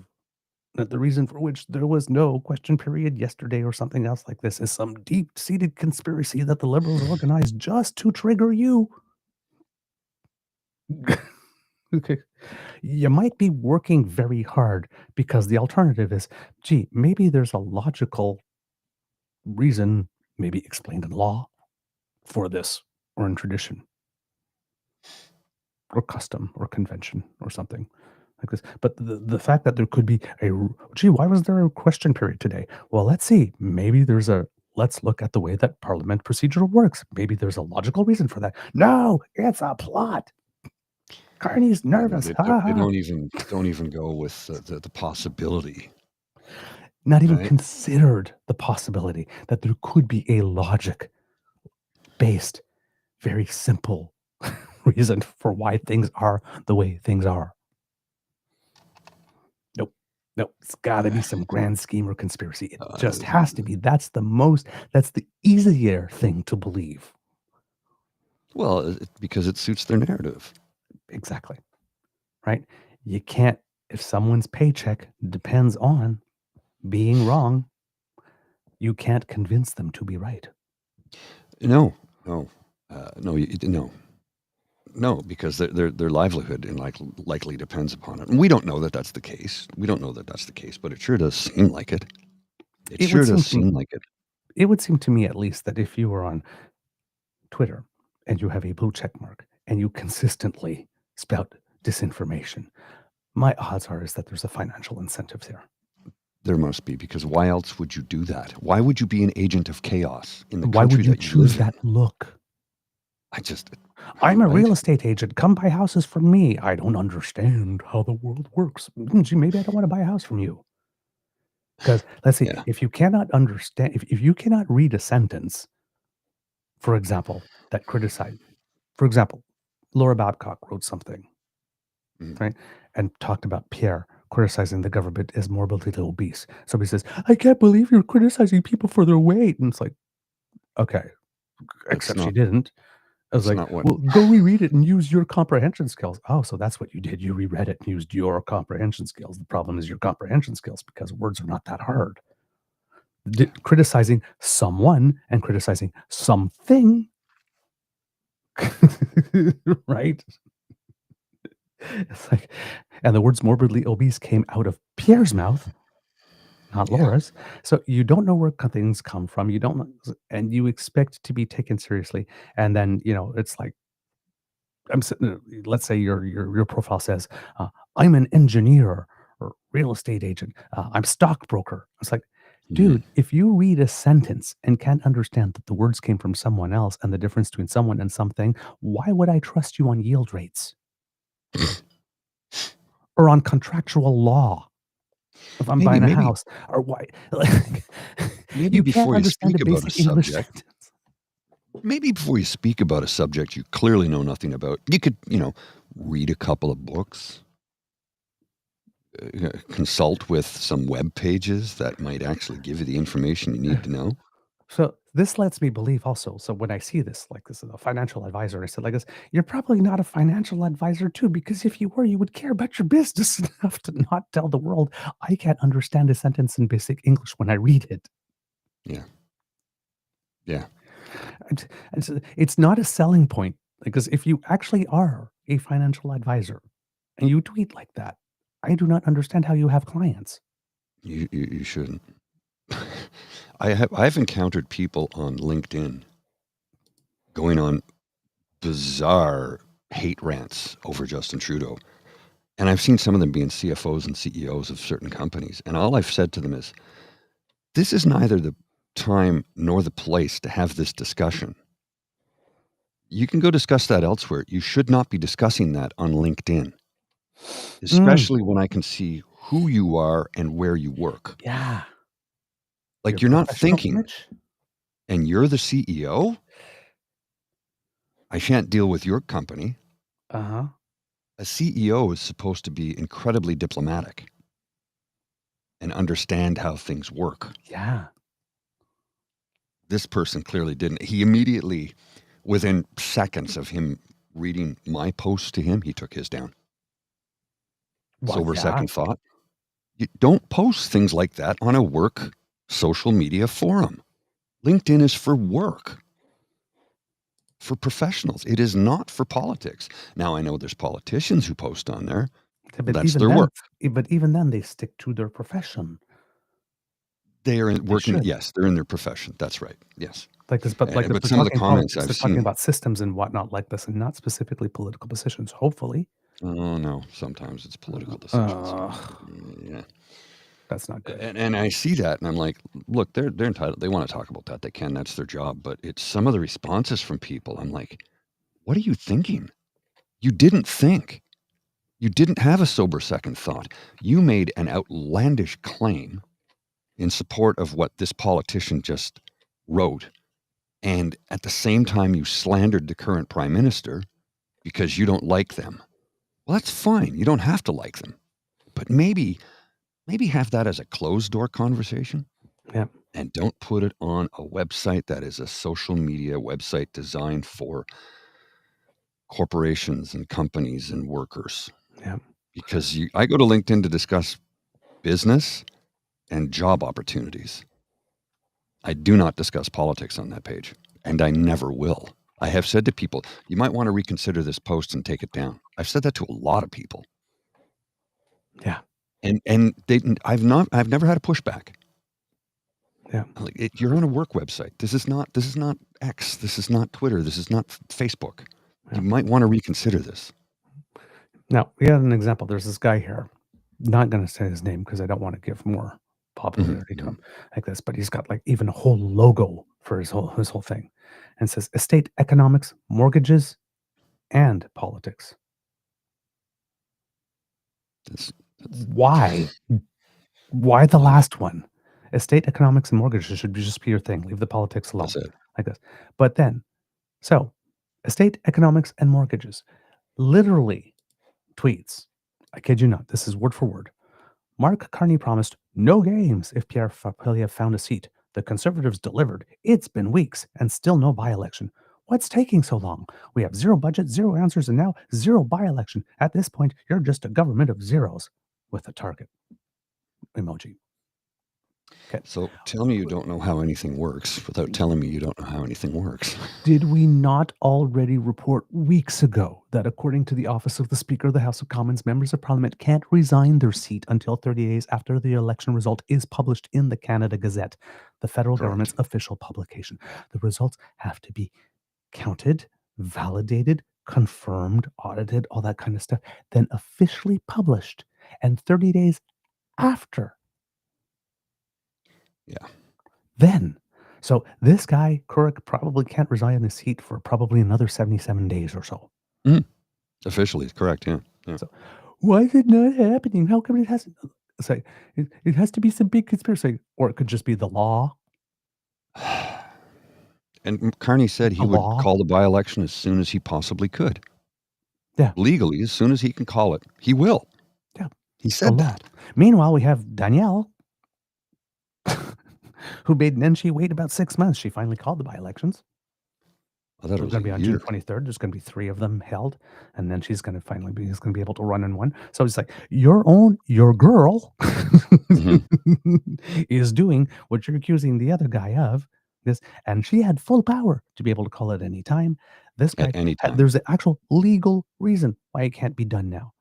that the reason for which there was no question period yesterday or something else like this is some deep-seated conspiracy that the liberals organized just to trigger you. Okay. You might be working very hard because the alternative is, gee, maybe there's a logical reason, maybe explained in law, for this, or in tradition, or custom, or convention, or something like this. But the fact that there could be gee, why was there a question period today? Well, let's see. Maybe let's look at the way that parliament procedure works. Maybe there's a logical reason for that. No, it's a plot. Carney's Yeah, no, nervous. they, Ha don't- they ha. don't even go with the possibility. Not even Right? considered the possibility that there could be a logic based, very simple reason for why things are the way things are. Nope. Nope. It's got to be some grand scheme or conspiracy. It just has to be. That's the easier thing to believe. Well, because it suits their narrative. Exactly. Right? You can't, if someone's paycheck depends on being wrong, you can't convince them to be right. No, no, no, because their livelihood and likely depends upon it. And we don't know that that's the case. We don't know that that's the case, but it sure does seem like it. It It would sure seem does to seem like it. It would seem to me at least that if you were on Twitter and you have a blue check mark and you consistently spout disinformation, my odds are is that there's a financial incentive there. There must be, because why else would you do that? Why would you be an agent of chaos in the Why country would you that you choose live in? that look? Right? I'm a real estate agent. Come buy houses from me. I don't understand how the world works. Gee, maybe I don't want to buy a house from you. Because let's see, Yeah. if you cannot understand, if you cannot read a sentence, for example, that criticize, for example, Laura Babcock wrote something, Mhm. right, and talked about Pierre criticizing the government as morbidly obese. Somebody says, "I can't believe you're criticizing people for their weight," and it's like, okay, That's except she not didn't. I was that's like, not what "Well, go reread it and use your comprehension skills." Oh, so that's what you did. You reread it and used your comprehension skills. The problem is your comprehension skills because words are not that hard. Criticizing someone and criticizing something, right? It's like, and the words morbidly obese came out of Pierre's mouth, not yeah. Laura's. So you don't know where things come from. You don't know, and you expect to be taken seriously. And then, it's like, I'm sitting there, let's say your profile says, I'm an engineer or real estate agent. I'm stockbroker. It's like, Mhm. dude, if you read a sentence and can't understand that the words came from someone else and the difference between someone and something, why would I trust you on yield rates or on contractual law if I'm Maybe buying a maybe house? Or why? Like, maybe you can't before you understand speak a about a basic English subject, sentence. maybe before you speak about a subject you clearly know nothing about, you could, read a couple of books, consult with some web pages that might actually give you the information you need to know. So this lets me believe also. So when I see this, like this is a financial advisor, I said like this, you're probably not a financial advisor too, because if you were, you would care about your business enough to not tell the world, I can't understand a sentence in basic English when I read it. Yeah. Yeah. It's not a selling point, because if you actually are a financial advisor and you tweet like that, I do not understand how you have clients. You shouldn't. I've encountered people on LinkedIn going on bizarre hate rants over Justin Trudeau. And I've seen some of them being CFOs and CEOs of certain companies. And all I've said to them is, this is neither the time nor the place to have this discussion. You can go discuss that elsewhere. You should not be discussing that on LinkedIn, especially when I can see who you are and where you work. Yeah. Like Your you're not professional thinking, image? and you're the CEO. I shan't deal with your company. Uh-huh. A CEO is supposed to be incredibly diplomatic and understand how things work. Yeah. This person clearly didn't. He immediately, within seconds of him reading my post to him, he took his down. Well, Sober yeah. second thought. You don't post things like that on a work social media forum. LinkedIn is for work, for professionals. It is not for politics. Now, I know there's politicians who post on there. But That's even their then, work. but even then, they stick to their profession. They are working. should. Yes, they're in their profession. That's right. Yes. Like this, but like But they're some of the talking comments politics, I've they're talking seen. about systems and whatnot like this, and not specifically political positions. Hopefully, Oh no, sometimes it's political decisions. Yeah. That's not good. And I see that, and I'm like, look, they're entitled. They want to talk about that. They can. That's their job. But it's some of the responses from people. I'm like, what are you thinking? You didn't think. You didn't have a sober second thought. You made an outlandish claim in support of what this politician just wrote. And at the same time, you slandered the current prime minister because you don't like them. Well, that's fine. You don't have to like them. But maybe have that as a closed door conversation. Yeah. And don't put it on a website that is a social media website designed for corporations and companies and workers. Yeah. Because I go to LinkedIn to discuss business and job opportunities. I do not discuss politics on that page, and I never will. I have said to people, you might want to reconsider this post and take it down. I've said that to a lot of people. Yeah. And I've never had a pushback. Yeah. Like you're on a work website. This is not X. This is not Twitter. This is not Facebook. Yeah. You might want to reconsider this. Now, we had an example. There's this guy here. Not going to say his name because I don't want to give more popularity to him like this, but he's got like even a whole logo for his whole thing, and says estate economics, mortgages, and politics. Why? Why the last one? Estate economics and mortgages should just be your thing. Leave the politics alone. That's it. Like this. But then, so estate economics and mortgages literally tweets. I kid you not. This is word for word. Mark Carney promised no games if Pierre Poilievre found a seat. The Conservatives delivered. It's been weeks and still no by-election. What's taking so long? We have zero budget, zero answers, and now zero by-election. At this point, you're just a government of zeros with a target emoji. Okay. So tell me you don't know how anything works without telling me you don't know how anything works. Did we not already report weeks ago that according to the Office of the Speaker of the House of Commons, members of Parliament can't resign their seat until 30 days after the election result is published in the Canada Gazette, the federal government's official publication? The results have to be counted, validated, confirmed, audited, all that kind of stuff, then officially published. And 30 days after. Yeah. Then. So this guy, Kurek, probably can't resign his seat for probably another 77 days or so. Officially, correct, yeah. So why is it not happening? How come it hasn't? Say it has to be some big conspiracy, or it could just be the law. And Carney said he would call the by-election as soon as he possibly could. Yeah. Legally, as soon as he can call it, he will. Yeah. He said that. Meanwhile, we have Danielle, who made Nenshi wait about 6 months. She finally called the by-elections. I thought it was going to be on June year. 23rd. There's going to be 3 of them held, and then she's going to finally be able to run in one. So it's like your girl is doing what you're accusing the other guy of. This, and she had full power to be able to call it any time. This guy, at any time. There's an actual legal reason why it can't be done now.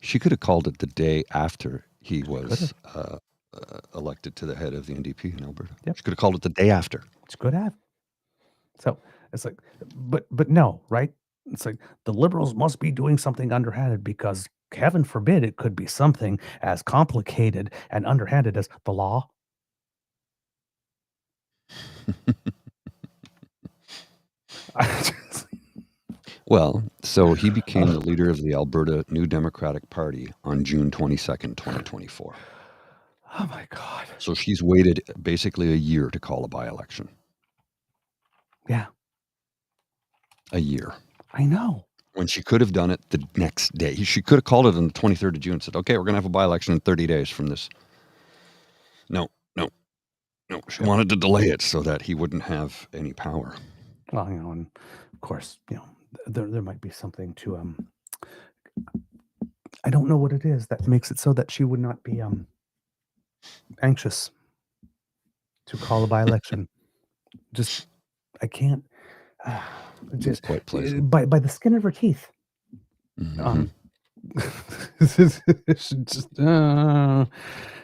She could have called it the day after he She could was have. elected to the head of the NDP in Alberta. Yep. She could have called it the day after. She could have. So it's like, but no, right? It's like the Liberals must be doing something underhanded because heaven forbid it could be something as complicated and underhanded as the law. Well, so he became the leader of the Alberta New Democratic Party on June 22nd, 2024. Oh my God. So she's waited basically a year to call a by-election. Yeah. A year. I know. When she could have done it the next day. She could have called it on the 23rd of June and said, okay, we're going to have a by-election in 30 days from this. No. She wanted to delay it so that he wouldn't have any power. Well, and of course, there might be something to I don't know what it is that makes it so that she would not be anxious to call a by-election. Just I can't just quite pleasant. by the skin of her teeth. Mm-hmm.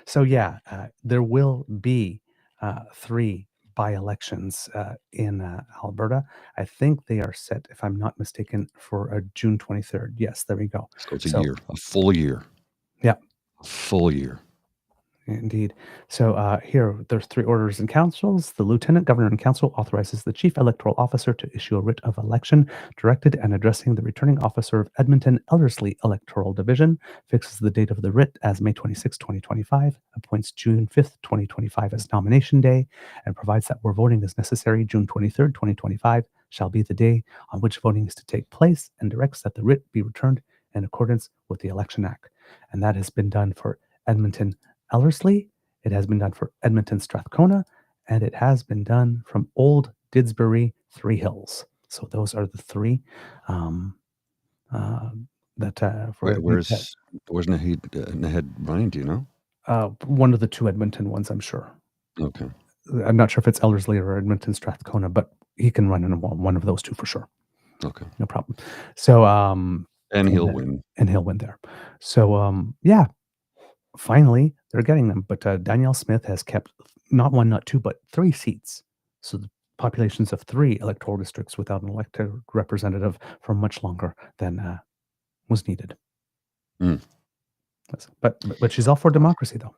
So yeah, there will be 3 by-elections in Alberta. I think they are set, if I'm not mistaken, for June 23rd. Yes, there we go. So it's a year, a full year. Yeah. A full year. Indeed. So here, there's 3 orders and councils. The Lieutenant Governor and Council authorizes the Chief Electoral Officer to issue a writ of election directed and addressing the returning officer of Edmonton Ellerslie Electoral Division, fixes the date of the writ as May 26, 2025, appoints June 5th, 2025 as nomination day, and provides that where voting is necessary, June 23rd, 2025 shall be the day on which voting is to take place, and directs that the writ be returned in accordance with the Election Act. And that has been done for Edmonton Ellerslie, it has been done for Edmonton Strathcona, and it has been done from Old Didsbury, Three Hills. So those are the 3 that Where's Naheed running? Do you know? one of the 2 Edmonton ones, I'm sure. Okay. I'm not sure if it's Ellerslie or Edmonton Strathcona, but he can run in one of those 2 for sure. Okay. No problem. So and he'll win. And he'll win there. So yeah. Finally, they're getting them, but Danielle Smith has kept not 1, not 2, but 3 seats. So the populations of 3 electoral districts without an elected representative for much longer than was needed. Mm. But she's all for democracy, though.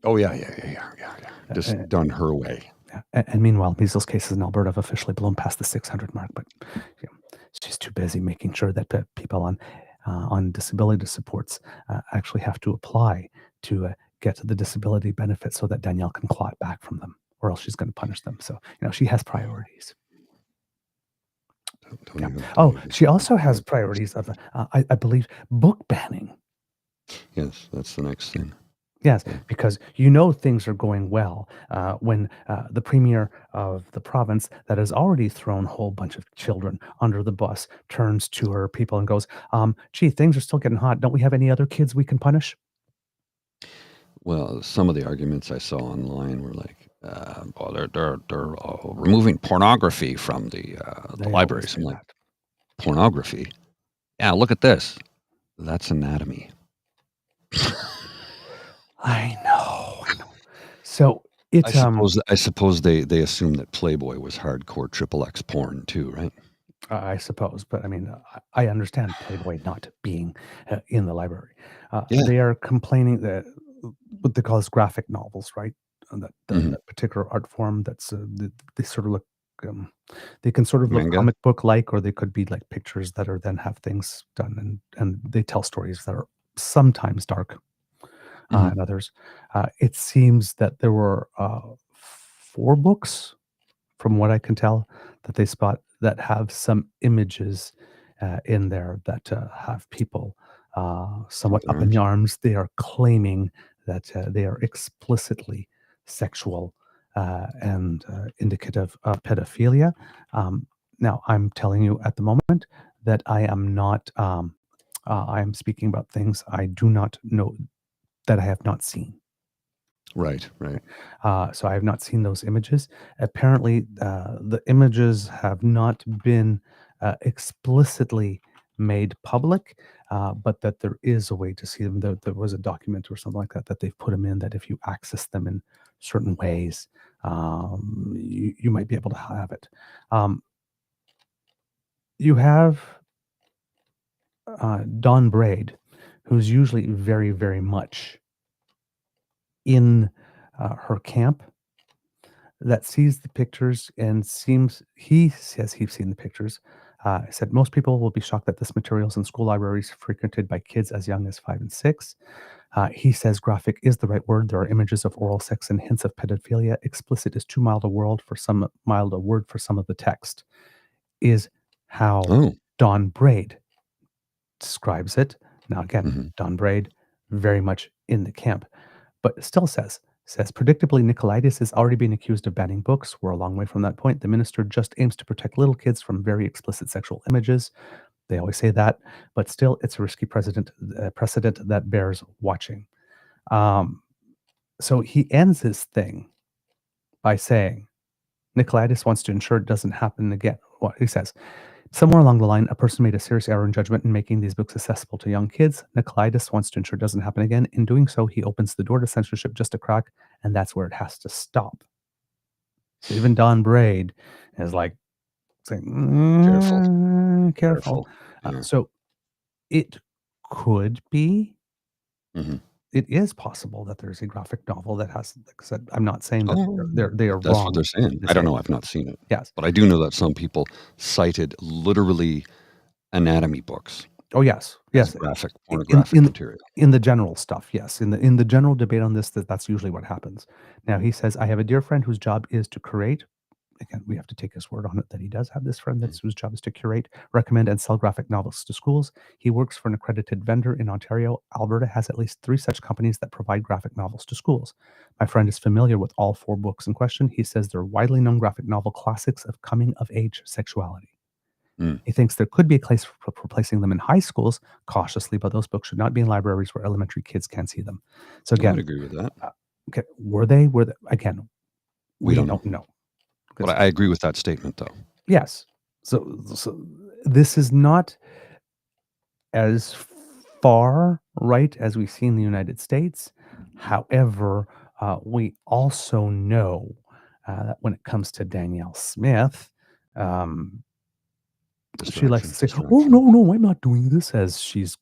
Oh yeah. Just done her way. Yeah. And meanwhile, measles cases in Alberta have officially blown past the 600 mark, but she's too busy making sure that people on disability supports actually have to apply to get the disability benefit so that Danielle can claw it back from them, or else she's going to punish them. So, she has priorities. She also has priorities of, I believe, book banning. Yes, that's the next thing. Yes, because things are going well when the premier of the province that has already thrown a whole bunch of children under the bus turns to her people and goes, gee, things are still getting hot. Don't we have any other kids we can punish? Well, some of the arguments I saw online were like, they're removing pornography from the libraries. I'm like, pornography? Yeah, look at this. That's anatomy. I know. So I suppose they assume that Playboy was hardcore XXX porn too, right? I suppose, but I mean, I understand Playboy not being in the library. They are complaining that what they call as graphic novels, right? That particular art form that's they sort of look. They can sort of look comic book-like, or they could be like pictures that are then have things done, and they tell stories that are sometimes dark. And others. It seems that there were 4 books, from what I can tell, that they spot that have some images in there that have people somewhat up in the arms. They are claiming that they are explicitly sexual and indicative of pedophilia. Now, I'm telling you at the moment that I am not. I am speaking about things I do not know, that I have not seen. Right. So I have not seen those images. Apparently, the images have not been explicitly made public, but that there is a way to see them. There was a document or something like that they've put them in, that if you access them in certain ways, you might be able to have it. You have Dawn Braid, who's usually very, very much in her camp, that sees the pictures and he says he's seen the pictures. Said most people will be shocked that this material is in school libraries frequented by kids as young as 5 and 6. He says graphic is the right word. There are images of oral sex and hints of pedophilia. Explicit is too mild a word for some of the text, is how Oh. Dawn Braid describes it. Now again, Mm-hmm. Dawn Braid very much in the camp, but still says predictably Nicolaitis is already being accused of banning books. We're a long way from that point. The minister just aims to protect little kids from very explicit sexual images. They always say that, but still, it's a risky precedent that bears watching. So he ends his thing by saying, Nicolaitis wants to ensure it doesn't happen again. Well, he says, somewhere along the line, a person made a serious error in judgment in making these books accessible to young kids. Nicolaitis wants to ensure it doesn't happen again. In doing so, he opens the door to censorship just a crack, and that's where it has to stop. So even Dawn Braid is like saying, careful. Yeah. So it could be, Mm-hmm. it is possible that there's a graphic novel that has, like I said, I'm not saying that they are That's wrong. what they're saying. I don't know. I've not seen it. Yes. But I do know that some people cited literally anatomy books. Oh, yes. Yes. Pornographic material. In the general stuff, yes. In the general debate on this, that's usually what happens. Now, he says, I have a dear friend whose job is to curate. Again, we have to take his word on it that he does have this friend whose job is to curate, recommend, and sell graphic novels to schools. He works for an accredited vendor in Ontario. Alberta has at least 3 such companies that provide graphic novels to schools. My friend is familiar with all 4 books in question. He says they're widely known graphic novel classics of coming-of-age sexuality. He thinks there could be a place for placing them in high schools cautiously, but those books should not be in libraries where elementary kids can't see them. So again, I would agree with that. Okay, were they? Again, we don't know. But I agree with that statement, though. Yes. So this is not as far right as we see in the United States. However, we also know that when it comes to Danielle Smith, she likes to say, "Oh no, I'm not doing this," as she's,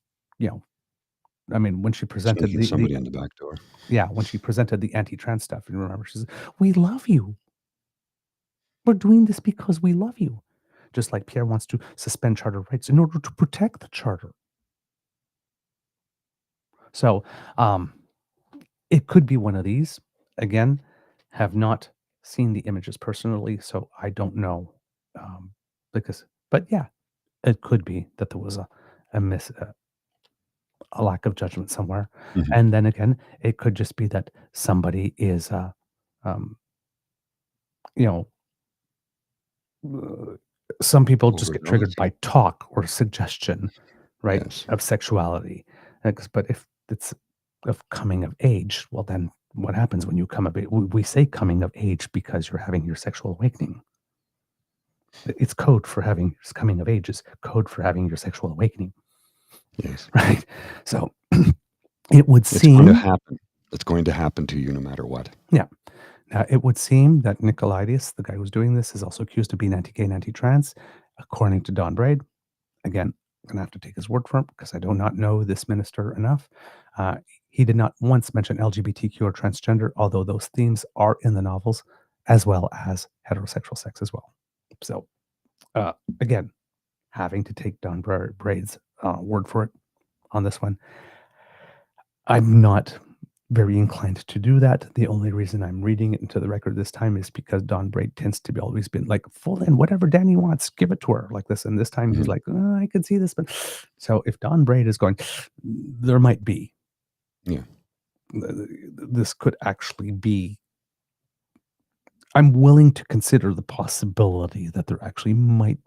I mean, when she presented somebody on the back door. Yeah, when she presented the anti-trans stuff, you remember, she says, "We love you. We're doing this because we love you." Just like Pierre wants to suspend charter rights in order to protect the charter. So it could be one of these. Again, have not seen the images personally, so I don't know. But yeah, it could be that there was a lack of judgment somewhere. Mm-hmm. And then again, it could just be that somebody is, some people just get triggered by talk or suggestion, right, Yes. of sexuality. But if it's of coming of age, well, then what happens when you come of age? We say coming of age because you're having your sexual awakening. It's code for having coming of age is code for having your sexual awakening. Yes. Right. So it would seem going to happen. It's going to happen to you no matter what. Yeah. Now, it would seem that Nicolaitis, the guy who's doing this, is also accused of being anti-gay and anti-trans, according to Dawn Braid. Again, I'm going to have to take his word for it because I do not know this minister enough. He did not once mention LGBTQ or transgender, although those themes are in the novels, as well as heterosexual sex as well. So, again, having to take Dawn Braid's word for it on this one. I'm not very inclined to do that. The only reason I'm reading it into the record this time is because Dawn Braid tends to be always been like, full in whatever Danny wants, give it to her like this. And this time he's like, I could see this, but so if Dawn Braid is going, there might be. Yeah. This could actually be. I'm willing to consider the possibility that there actually might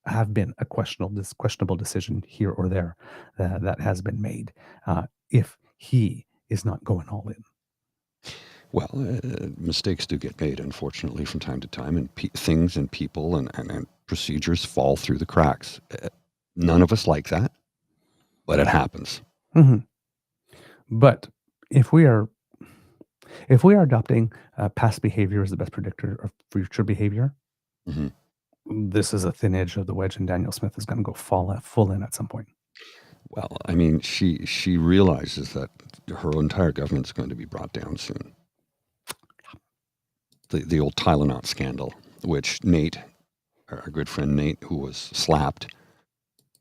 have been a questionable decision here or there that has been made if he is not going all in. Well, mistakes do get made, unfortunately, from time to time, and things and people and procedures fall through the cracks. None of us like that, but it happens. Mhm. But if we are adopting past behavior as the best predictor of future behavior, Mhm. this is a thin edge of the wedge, and Danielle Smith is going to go full in at some point. Well, I mean, she realizes that her entire government's going to be brought down soon. The old Tylenol scandal, which Nate, our good friend Nate, who was slapped,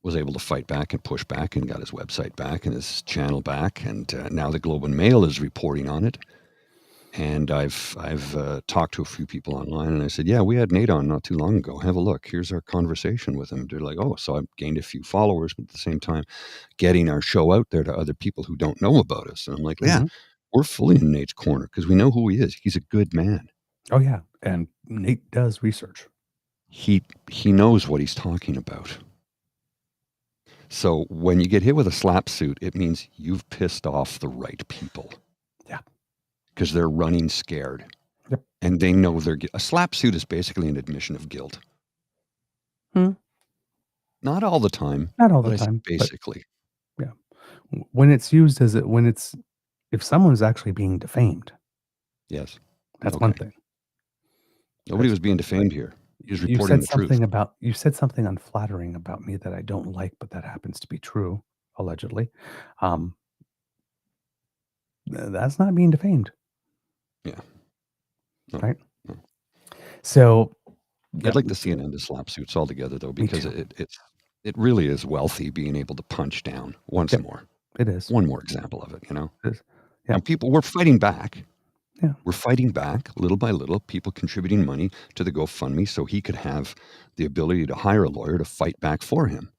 was able to fight back and push back and got his website back and his channel back, and now the Globe and Mail is reporting on it. And I've talked to a few people online, and I said, "Yeah, we had Nate on not too long ago. Have a look. Here's our conversation with him." They're like, "Oh, so I've gained a few followers, but at the same time, getting our show out there to other people who don't know about us." And I'm like, "Yeah, Mhm. we're fully in Nate's corner because we know who he is. He's a good man. Oh yeah, and Nate does research. He knows what he's talking about." So when you get hit with a slap suit, it means you've pissed off the right people. Yeah. Because they're running scared. Yep. And they know a slap suit is basically an admission of guilt. Not all the time. Not all but the I say time, but basically. yeah. When it's used as if someone's actually being defamed, Yes. that's Okay. one thing. Nobody was being defamed here. He was You reporting said the truth. something unflattering about me that I don't like, but that happens to be true, allegedly. That's not being defamed. Yeah. No, right? no. So, yeah, I'd like to see an end to slap suits altogether, though, because too. it really is wealthy being able to punch down once Yep. more. It is. One more example of it, you know? It is. Yeah. And people, we're fighting back. Yeah. We're fighting back little by little, people contributing money to the GoFundMe so he could have the ability to hire a lawyer to fight back for him.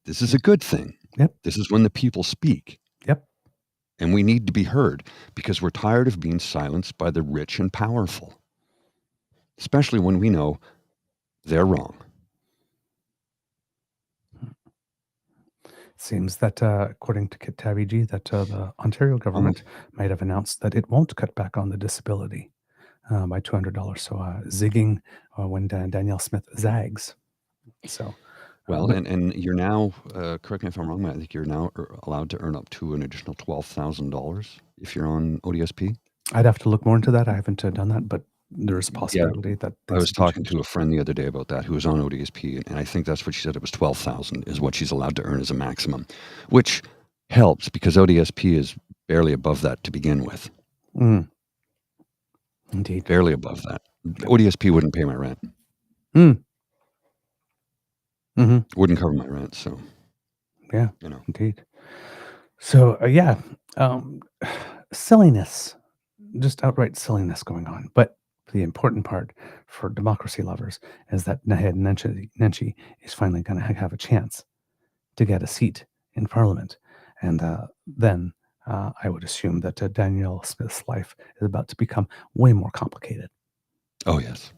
This is a good thing. Yep. This is when the people speak. Yep. And we need to be heard because we're tired of being silenced by the rich and powerful, especially when we know they're wrong. Seems that, according to Kit Tabby G, that the Ontario government might have announced that it won't cut back on the disability by $200. So zigging when Danielle Smith zags. So, well, and you're now, correct me if I'm wrong, I think you're now allowed to earn up to an additional $12,000 if you're on ODSP. I'd have to look more into that. I haven't done that, but there's a possibility that I was things can talking change. to a friend the other day about that who was on ODSP, and I think that's what she said. It was 12,000 is what she's allowed to earn as a maximum, which helps because ODSP is barely above that to begin with. Indeed. Barely above that. ODSP wouldn't pay my rent. Wouldn't cover my rent, so. Yeah, you know. indeed. So, silliness, just outright silliness going on. But the important part for democracy lovers is that Naheed Nenshi is finally going to have a chance to get a seat in Parliament. And then I would assume that Danielle Smith's life is about to become way more complicated. Oh, yes.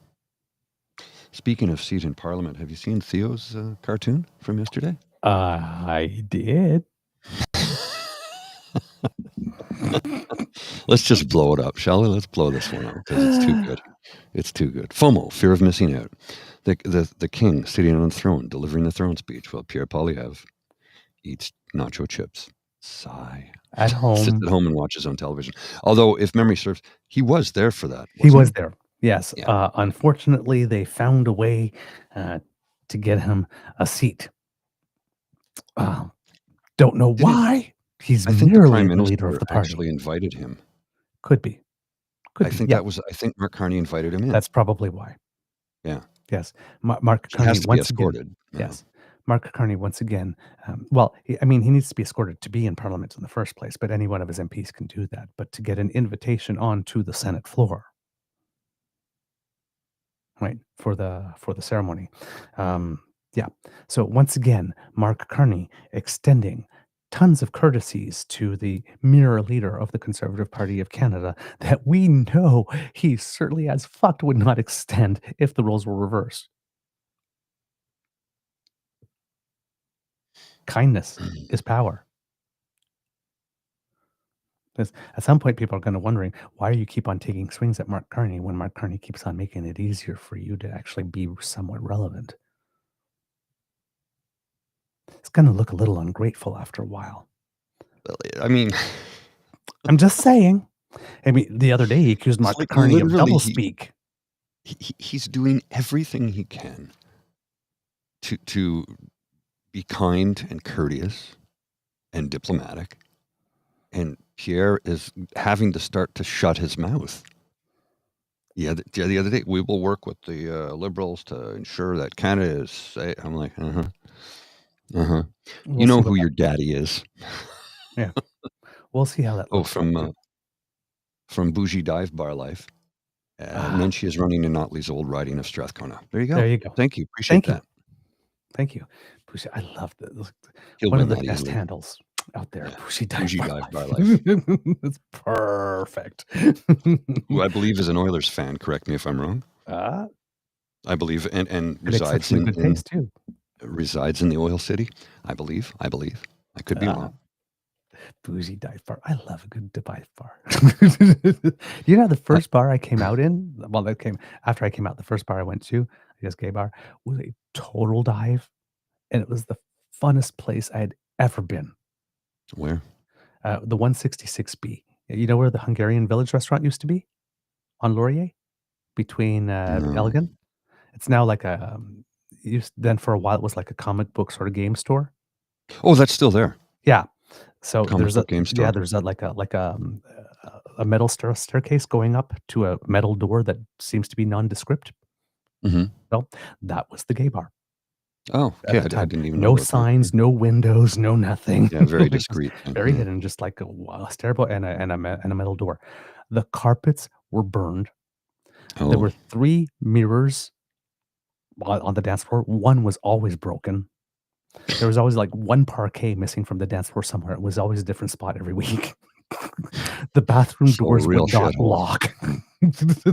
Speaking of seat in Parliament, have you seen Theo's cartoon from yesterday? I did. Let's just blow it up, shall we? Let's blow this one up because it's too good. It's too good. FOMO, fear of missing out. The king sitting on the throne, delivering the throne speech while Pierre Poilievre eats nacho chips. Sigh. At home. Sits at home and watches on television. Although, if memory serves, he was there for that. He was there. Yes. Yeah. Unfortunately, they found a way to get him a seat. Don't know why. He's I think the merely Prime the leader of Minister the party. actually invited him. Could be. I think Mark Carney invited him in. That's probably why. Yeah. Yes. Mark He Carney has to be escorted. Yes. Mark Carney once again. He needs to be escorted to be in Parliament in the first place, but any one of his MPs can do that. But to get an invitation onto the Senate floor, right, for the ceremony. Yeah. So once again, Mark Carney extending tons of courtesies to the mirror leader of the Conservative Party of Canada that we know he certainly as fucked would not extend if the roles were reversed. Kindness is power. Because at some point, people are going to wondering, why do you keep on taking swings at Mark Carney when Mark Carney keeps on making it easier for you to actually be somewhat relevant? gonna look a little ungrateful after a while. I mean, I'm just saying. I mean, the other day he accused it's Mark like Carney of literally doublespeak. he's doing everything he can to be kind and courteous and diplomatic, and Pierre is having to start to shut his mouth. Yeah, the other day, we will work with the Liberals to ensure that Canada is safe. I'm like, uh-huh, uh-huh. We'll You know see who what your daddy is. Yeah. We'll see how that Oh, looks like too. from Bougie Dive Bar Life. And then she is running to Notley's old riding of Strathcona. There you go. There you go. Thank you. Appreciate Thank you. that. Thank you. Bushy, I love that. He'll One win of the that best easily. handles out there. Yeah. Bushy Bougie Dive Dive Bar Bar Life. Life. It's perfect. Who I believe is an Oilers fan. Correct me if I'm wrong. Uh, I believe and good resides exceptionally good taste too. resides in the oil city. I believe. I could be wrong. Bougie Dive Bar. I love a good dive bar. You know, the first bar I came out in, well, that came after I came out, the first bar I went to, I guess gay bar, was a total dive. And it was the funnest place I had ever been. Where? The 166B. You know where the Hungarian Village restaurant used to be? On Laurier? Between No. Elgin? It's now like a, then for a while it was like a comic book sort of game store. Oh, that's still there. Yeah. So Comic there's a book game store. yeah, there's a a metal staircase going up to a metal door that seems to be nondescript. Mm-hmm. So that was the gay bar. Oh, At okay. the I time. didn't even know No about signs, that. no windows, no nothing. Yeah, very It was just discreet. very hidden, just like a stairwell and a metal door. The carpets were burned. There Oh, were 3 mirrors on the dance floor. One was always broken. There was always like one parquet missing from the dance floor somewhere. It was always a different spot every week. The bathroom so a doors real would not shithole. lock.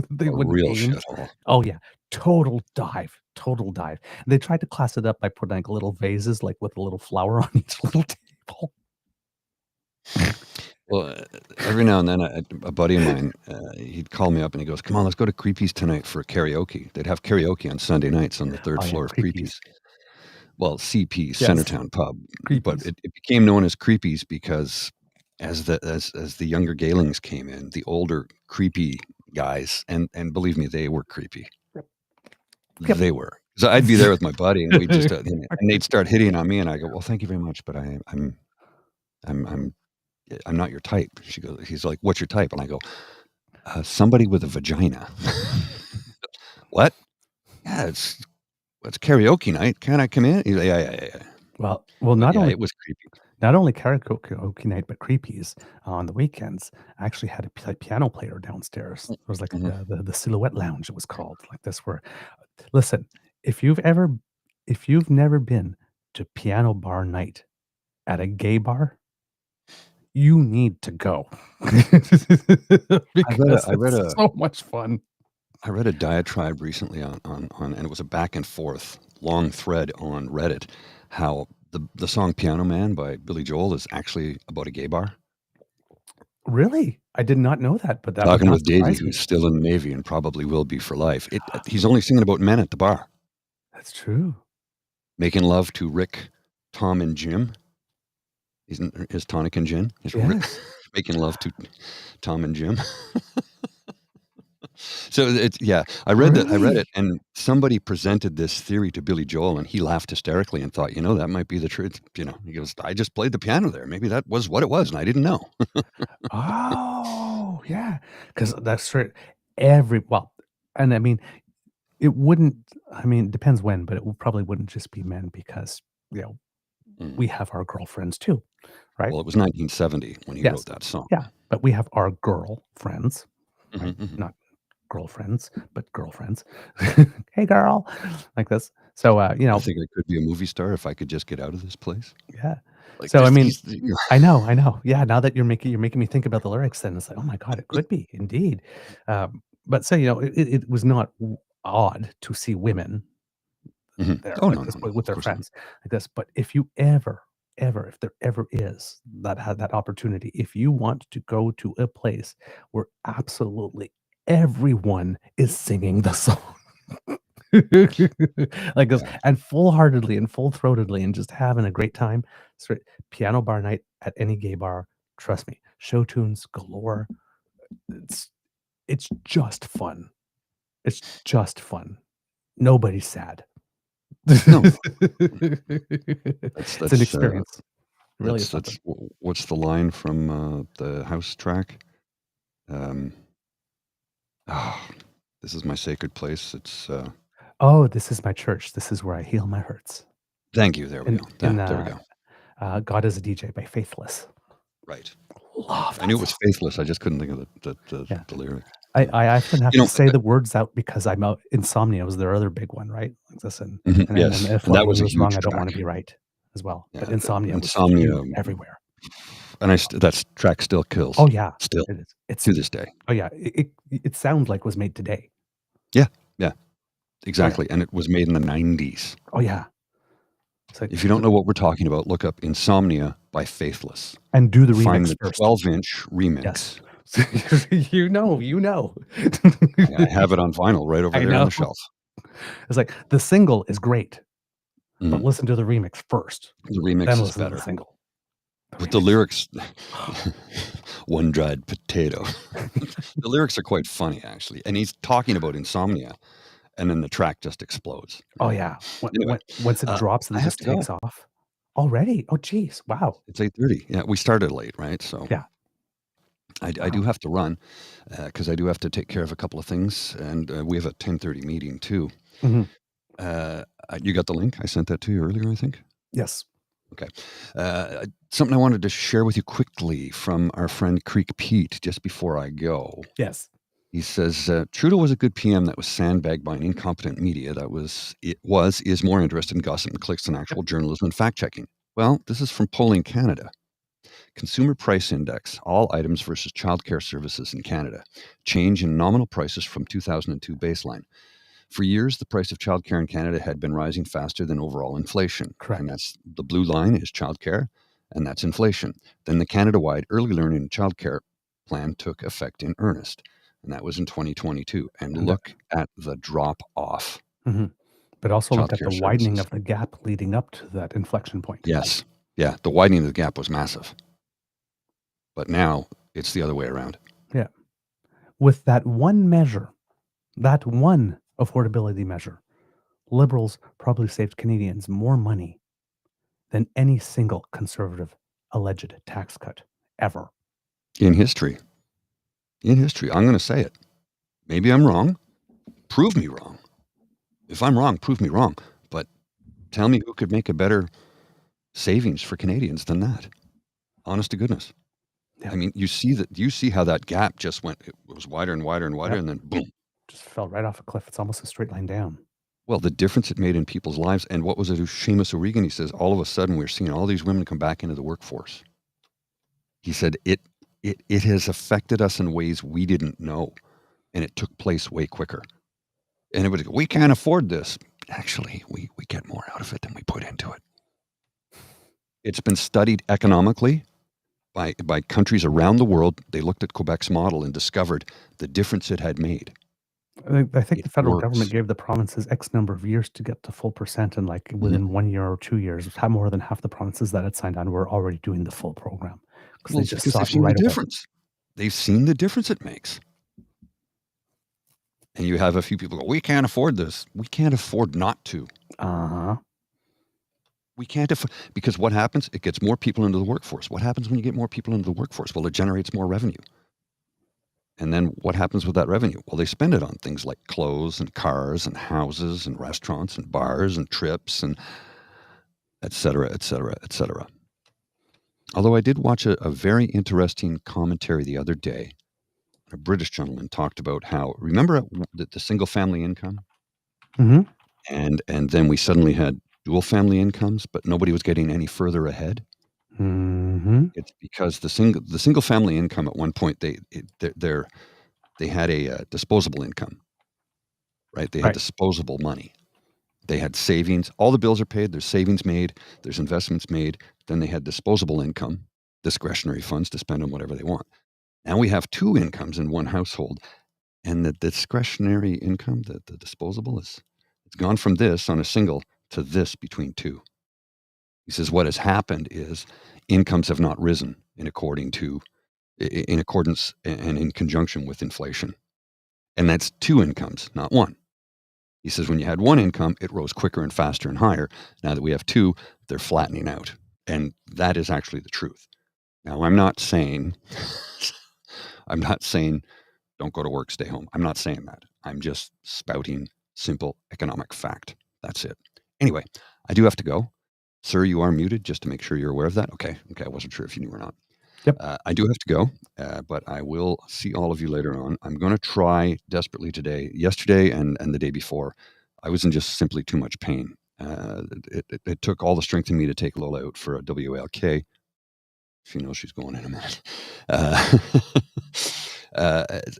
They A wouldn't real aim. shithole. Oh yeah, total dive, total dive. They tried to class it up by putting like little vases, like with a little flower on each little table. Well, every now and then, a buddy of mine, he'd call me up and he goes, "Come on, let's go to Creepy's tonight for karaoke." They'd have karaoke on Sunday nights on the third Oh yeah, floor of Creepy's. Creepy's. Well, CP, Yes, Centertown Pub, but Creepy's. it became known as Creepy's because as the younger Gaylings came in, the older creepy guys, and believe me, they were creepy. Yep. They were. So I'd be there with my buddy, and we'd just and they'd start hitting on me, and I go, "Well, thank you very much, but I'm not your type." He's like, "What's your type?" And I go, "Somebody with a vagina." What? Yeah, it's karaoke night. Can I come in? He's like, yeah. Well, But yeah, it was creepy. not only karaoke night, but Creepy's on the weekends actually had a piano player downstairs. It was like the Silhouette Lounge, it was called. Like this, where listen, if you've never been to piano bar night at a gay bar, you need to go. Because it's so much fun. I read a diatribe recently on and it was a back and forth long thread on Reddit how the song Piano Man by Billy Joel is actually about a gay bar. Really? I did not know that, but that would Talking not with Davey, surprise me. who's still in the Navy and probably will be for life. He's only singing about men at the bar. That's true. Making love to Rick, Tom, and Jim. His tonic and gin. Yes. Making love to Tom and Jim. So it's I read it, and somebody presented this theory to Billy Joel, and he laughed hysterically and thought, that might be the truth. He goes, "I just played the piano there. Maybe that was what it was, and I didn't know." Oh, yeah, because that's true. And I mean, it depends when, but it probably wouldn't just be men because, we have our girlfriends too, right? Well, it was 1970 when he wrote that song. Yeah, but we have our girlfriends, Mhm, right? mhm. Not girlfriends, but girlfriends. Hey, girl, like this. So, I think I could be a movie star if I could just get out of this place. yeah. Like, So, I mean, these I know. Yeah, now that you're making me think about the lyrics, then it's like, oh my god, it could be indeed. But so it was not odd to see women Mhm. there Oh, like no, this no, with of their course not. friends like this. But if you ever, if there ever is that opportunity, if you want to go to a place where absolutely everyone is singing the song, Like goes Yeah. and full-heartedly and full-throatedly and just having a great time. Straight piano bar night at any gay bar. Trust me, show tunes galore. It's it's just fun. It's just fun. Nobody's sad. No, It's an experience. It really is something. what's the line from the house track? Um, oh, this is my sacred place. It's Oh, this is my church. This is where I heal my hurts. thank you. There we In go. in There we go. God is a DJ by Faithless. Right. Love I that knew it was song. faithless. I just couldn't think of Yeah. the lyric. I often have You to know, say the words out because I'm out. Insomnia was their other big one, right? Like, listen, and then yes, if and what that we was a was wrong, huge I don't want to track. be right as well. But Yeah, Insomnia was Insomnia, huge everywhere. and that track still kills. Oh yeah, Still it is. It's to this day. oh yeah. It sounds like it was made today. Yeah, Oh yeah. exactly. And it was made in the 90s. Oh yeah. It's like, If you don't know what we're talking about, look up Insomnia by Faithless. and do the Find remix the first. 12-inch remix. Yes. you know. I have it on vinyl right over I there on know. the shelf. It's like the single is great, but Mhm. listen to the remix first. The remix Then is listen to better. the single. But the lyrics, one dried potato. The lyrics are quite funny, actually. And he's talking about insomnia, and then the track just explodes. Oh yeah. Anyway, Once it drops and I it have just to go. takes off. Already? Oh geez. Wow. It's 8:30. Yeah, we started late, right? So Yeah. I do have to run because I do have to take care of a couple of things, and we have a 10:30 meeting too. Mhm. You got the link? I sent that to you earlier, I think. Yes. Okay. Something I wanted to share with you quickly from our friend Creek Pete just before I go. Yes. He says Trudeau was a good PM that was sandbagged by an incompetent media that is more interested in gossip and clicks than actual journalism and fact checking. Well, this is from Polling Canada. Consumer Price Index, all items versus childcare services in Canada. Change in nominal prices from 2002 baseline. For years, the price of childcare in Canada had been rising faster than overall inflation. Correct. And that's the blue line is childcare, and that's inflation. Then the Canada-wide early learning and childcare plan took effect in earnest, and that was in 2022. And look at the drop off. Mhm. But also look at Childcare the widening services. of the gap leading up to that inflection point. Yes. Yeah, the widening of the gap was massive. But now it's the other way around. Yeah. With that one measure, that one affordability measure, Liberals probably saved Canadians more money than any single Conservative alleged tax cut ever. In history. I'm going to say it. Maybe I'm wrong. Prove me wrong. If I'm wrong, prove me wrong. But tell me who could make a better savings for Canadians than that. Honest to goodness. Yeah. I mean, you see how that gap just went. It was wider and wider and wider, and then boom. Just fell right off a cliff. It's almost a straight line down. Well, the difference it made in people's lives, and what was it? Seamus O'Regan, he says, all of a sudden we're seeing all these women come back into the workforce. He said it has affected us in ways we didn't know, and it took place way quicker. And everybody go, we can't afford this. Actually, we get more out of it than we put into it. It's been studied economically by countries around the world. They looked at Quebec's model and discovered the difference it had made. I think It the federal works. government gave the provinces X number of years to get to full percent, and like within 1 year or 2 years, more than half the provinces that had signed on were already doing the full program because they just saw they've it seen right the away. difference. They've seen the difference it makes. And you have a few people go, we can't afford this. We can't afford not to. Uh-huh. We can't afford, because what happens? It gets more people into the workforce. What happens when you get more people into the workforce? Well, it generates more revenue. And then what happens with that revenue? Well, they spend it on things like clothes and cars and houses and restaurants and bars and trips and et cetera, et cetera, et cetera. Although I did watch a very interesting commentary the other day. A British gentleman talked about how, remember the single family income? Mm-hmm. And then we suddenly had dual family incomes, but nobody was getting any further ahead. Mm-hmm. It's because the single family income at one point they had a disposable income, right? They had Right. disposable money. They had savings. All the bills are paid. There's savings made. There's investments made. Then they had disposable income, discretionary funds to spend on whatever they want. Now we have two incomes in one household, and the discretionary income, the disposable, it's It's gone from this on a single to this between two. He says what has happened is incomes have not risen in accordance and in conjunction with inflation. And that's two incomes, not one. He says when you had one income, it rose quicker and faster and higher. Now that we have two, they're flattening out. And that is actually the truth. Now, I'm not saying don't go to work, stay home. I'm not saying that. I'm just spouting simple economic fact. That's it. Anyway, I do have to go. Sir, you are muted, just to make sure you're aware of that. Okay. I wasn't sure if you knew or not. Yep. I do have to go, but I will see all of you later on. I'm going to try desperately today. Yesterday and the day before, I was in just simply too much pain. It took all the strength in me to take Lola out for a WLK. She knows she's going in a minute.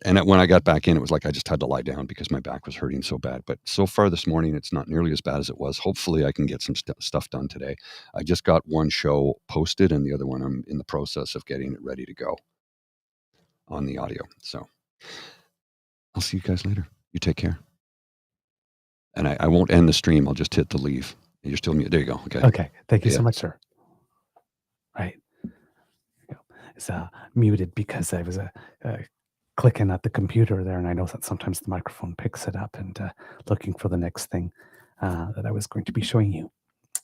And when I got back in, it was like I just had to lie down because my back was hurting so bad. But so far this morning, it's not nearly as bad as it was. Hopefully, I can get some stuff done today. I just got one show posted, and the other one I'm in the process of getting it ready to go on the audio. So I'll see you guys later. You take care. And I won't end the stream. I'll just hit the leave. You're still mute. There you go. Okay. Thank you so much, sir. Right. It's muted because I was clicking at the computer there, and I know that sometimes the microphone picks it up, and looking for the next thing that I was going to be showing you.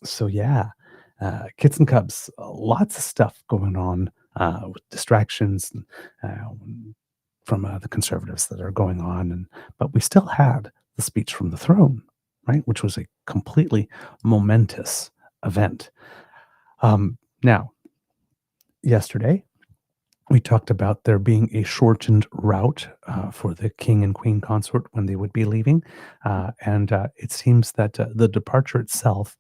So yeah, Kits and Cubs, lots of stuff going on with distractions from the conservatives that are going on, but we still had the speech from the throne, right, which was a completely momentous event. Now, yesterday, we talked about there being a shortened route for the king and queen consort when they would be leaving. And it seems that the departure itself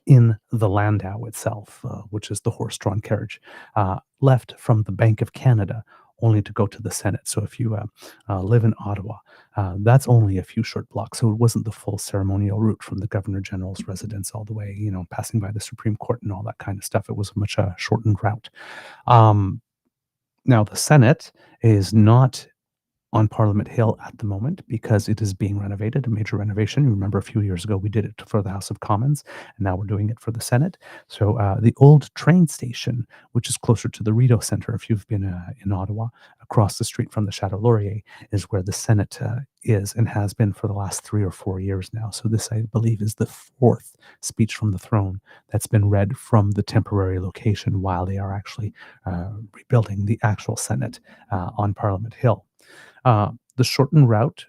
in the landau itself, which is the horse-drawn carriage, left from the Bank of Canada only to go to the Senate. So if you live in Ottawa, that's only a few short blocks. So it wasn't the full ceremonial route from the Governor General's residence all the way, passing by the Supreme Court and all that kind of stuff. It was a much shortened route. Now, the Senate is not on Parliament Hill at the moment because it is being renovated, a major renovation. You remember a few years ago we did it for the House of Commons, and now we're doing it for the Senate. So the old train station, which is closer to the Rideau Centre, if you've been in Ottawa, across the street from the Chateau Laurier, is where the Senate is and has been for the last 3 or 4 years now. So this, I believe, is the fourth speech from the throne that's been read from the temporary location while they are actually rebuilding the actual Senate on Parliament Hill. The shortened route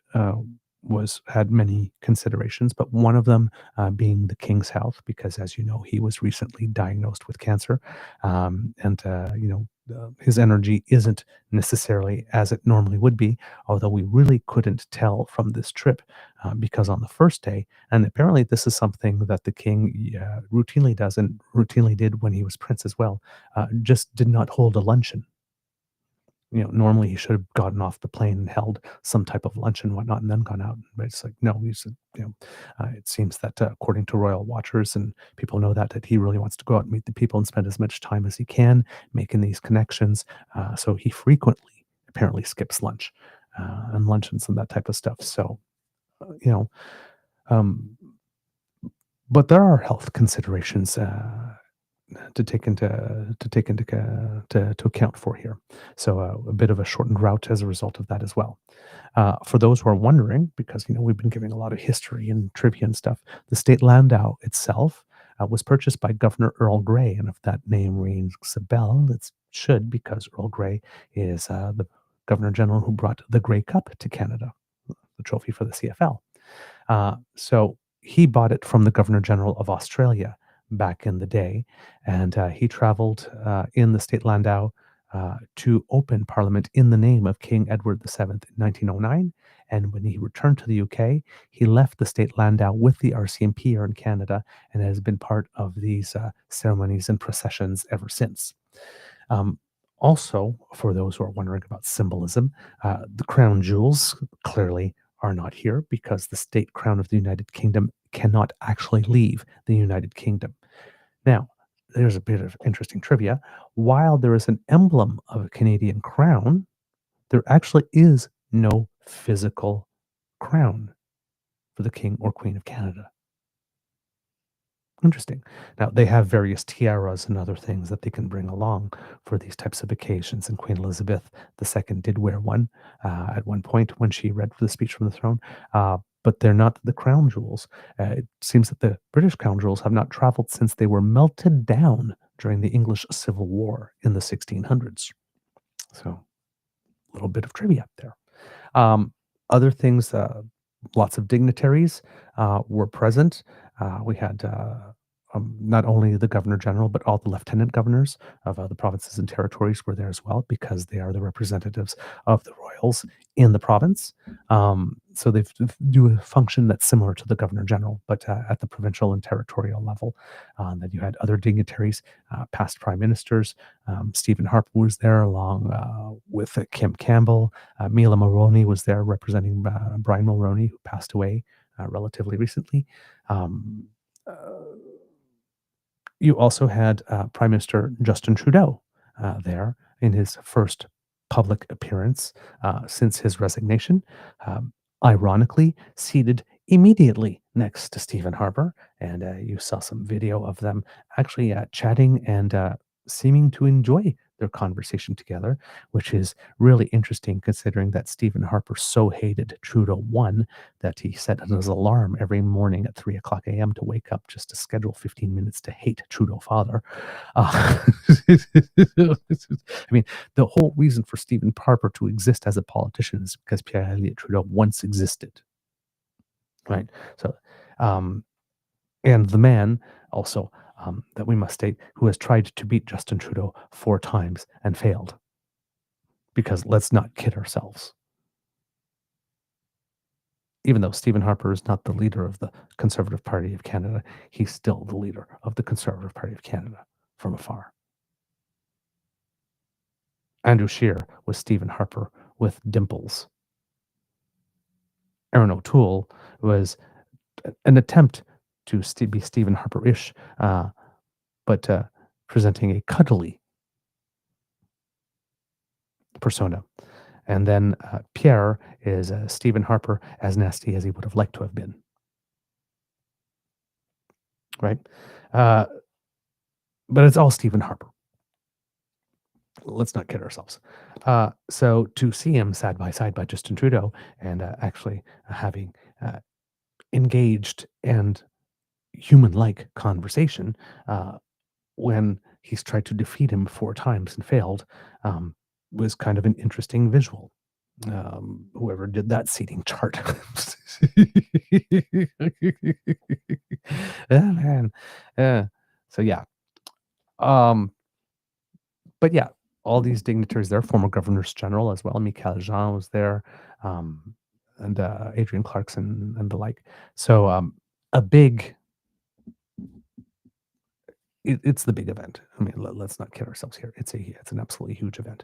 had many considerations, but one of them being the king's health, because as you know, he was recently diagnosed with cancer, and his energy isn't necessarily as it normally would be, although we really couldn't tell from this trip because on the first day, and apparently this is something that the king routinely does and routinely did when he was prince as well, just did not hold a luncheon. Normally he should have gotten off the plane and held some type of lunch and whatnot and then gone out. But it's like, no, it seems that according to royal watchers and people know that he really wants to go out and meet the people and spend as much time as he can making these connections. So he frequently apparently skips lunch and luncheons and that type of stuff. So, but there are health considerations to take into account for here. So a bit of a shortened route as a result of that as well. For those who are wondering, because we've been giving a lot of history and trivia and stuff, the state landau itself was purchased by Governor Earl Grey, and if that name rings a bell, it should, because Earl Grey is the Governor General who brought the Grey Cup to Canada, the trophy for the CFL. So he bought it from the Governor General of Australia back in the day, and he traveled in the state landau to open Parliament in the name of King Edward VII in 1909. And when he returned to the UK, he left the state landau with the RCMP here in Canada and has been part of these ceremonies and processions ever since. Also, for those who are wondering about symbolism, the crown jewels clearly are not here because the state crown of the United Kingdom cannot actually leave the United Kingdom. Now, there's a bit of interesting trivia. While there is an emblem of a Canadian crown, there actually is no physical crown. for the King or Queen of Canada. Interesting. Now, they have various tiaras and other things that they can bring along for these types of occasions, and Queen Elizabeth II did wear one at one point when she read the speech from the throne, but they're not the crown jewels. It seems that the British crown jewels have not traveled since they were melted down during the English Civil War in the 1600s. So, a little bit of trivia there. Other things, lots of dignitaries were present. We had not only the governor general, but all the lieutenant governors of the provinces and territories were there as well, because they are the representatives of the royals in the province. So they do a function that's similar to the governor general, but at the provincial and territorial level. Then you had other dignitaries, past prime ministers. Stephen Harper was there along with Kim Campbell. Mila Mulroney was there representing Brian Mulroney, who passed away relatively recently. You also had Prime Minister Justin Trudeau there in his first public appearance since his resignation, ironically seated immediately next to Stephen Harper. And you saw some video of them actually chatting and seeming to enjoy their conversation together, which is really interesting considering that Stephen Harper so hated Trudeau 1 that he set his alarm every morning at 3 o'clock a.m. to wake up just to schedule 15 minutes to hate Trudeau father. I mean, the whole reason for Stephen Harper to exist as a politician is because Pierre Elliott Trudeau once existed. Right? So, and the man also that we must state, who has tried to beat Justin Trudeau 4 times and failed. Because let's not kid ourselves. Even though Stephen Harper is not the leader of the Conservative Party of Canada, he's still the leader of the Conservative Party of Canada from afar. Andrew Scheer was Stephen Harper with dimples. Aaron O'Toole was an attempt to be Stephen Harper-ish, but presenting a cuddly persona. And then Pierre is Stephen Harper, as nasty as he would have liked to have been. Right? But it's all Stephen Harper. Let's not kid ourselves. So to see him side by Justin Trudeau and actually having engaged and human-like conversation when he's tried to defeat him 4 times and failed was kind of an interesting visual. Whoever did that seating chart. Man. So yeah. But yeah, all these dignitaries there, former governors general as well. Michael Jean was there, and Adrian Clarkson and the like. So a big. It's the big event. I mean, let's not kid ourselves here. It's an absolutely huge event.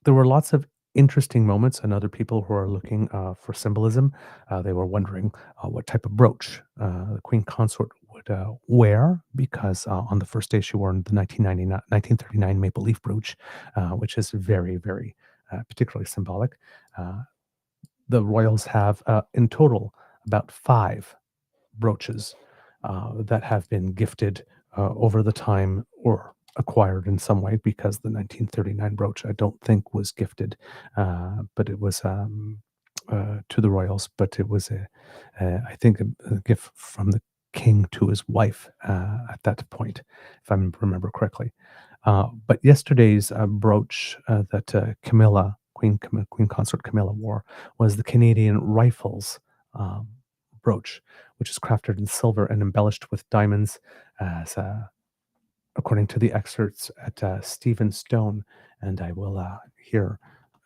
There were lots of interesting moments, and other people who are looking for symbolism. They were wondering what type of brooch the Queen Consort would wear, because on the first day she wore the 1939 maple leaf brooch, which is very, very particularly symbolic. The royals have in total about 5 brooches that have been gifted over the time or acquired in some way, because the 1939 brooch I don't think was gifted, but it was to the royals, but it was I think a gift from the king to his wife at that point, if I remember correctly. But yesterday's brooch that Queen Consort Camilla wore was the Canadian Rifles brooch, which is crafted in silver and embellished with diamonds, as according to the excerpts at Stephen Stone. And I will here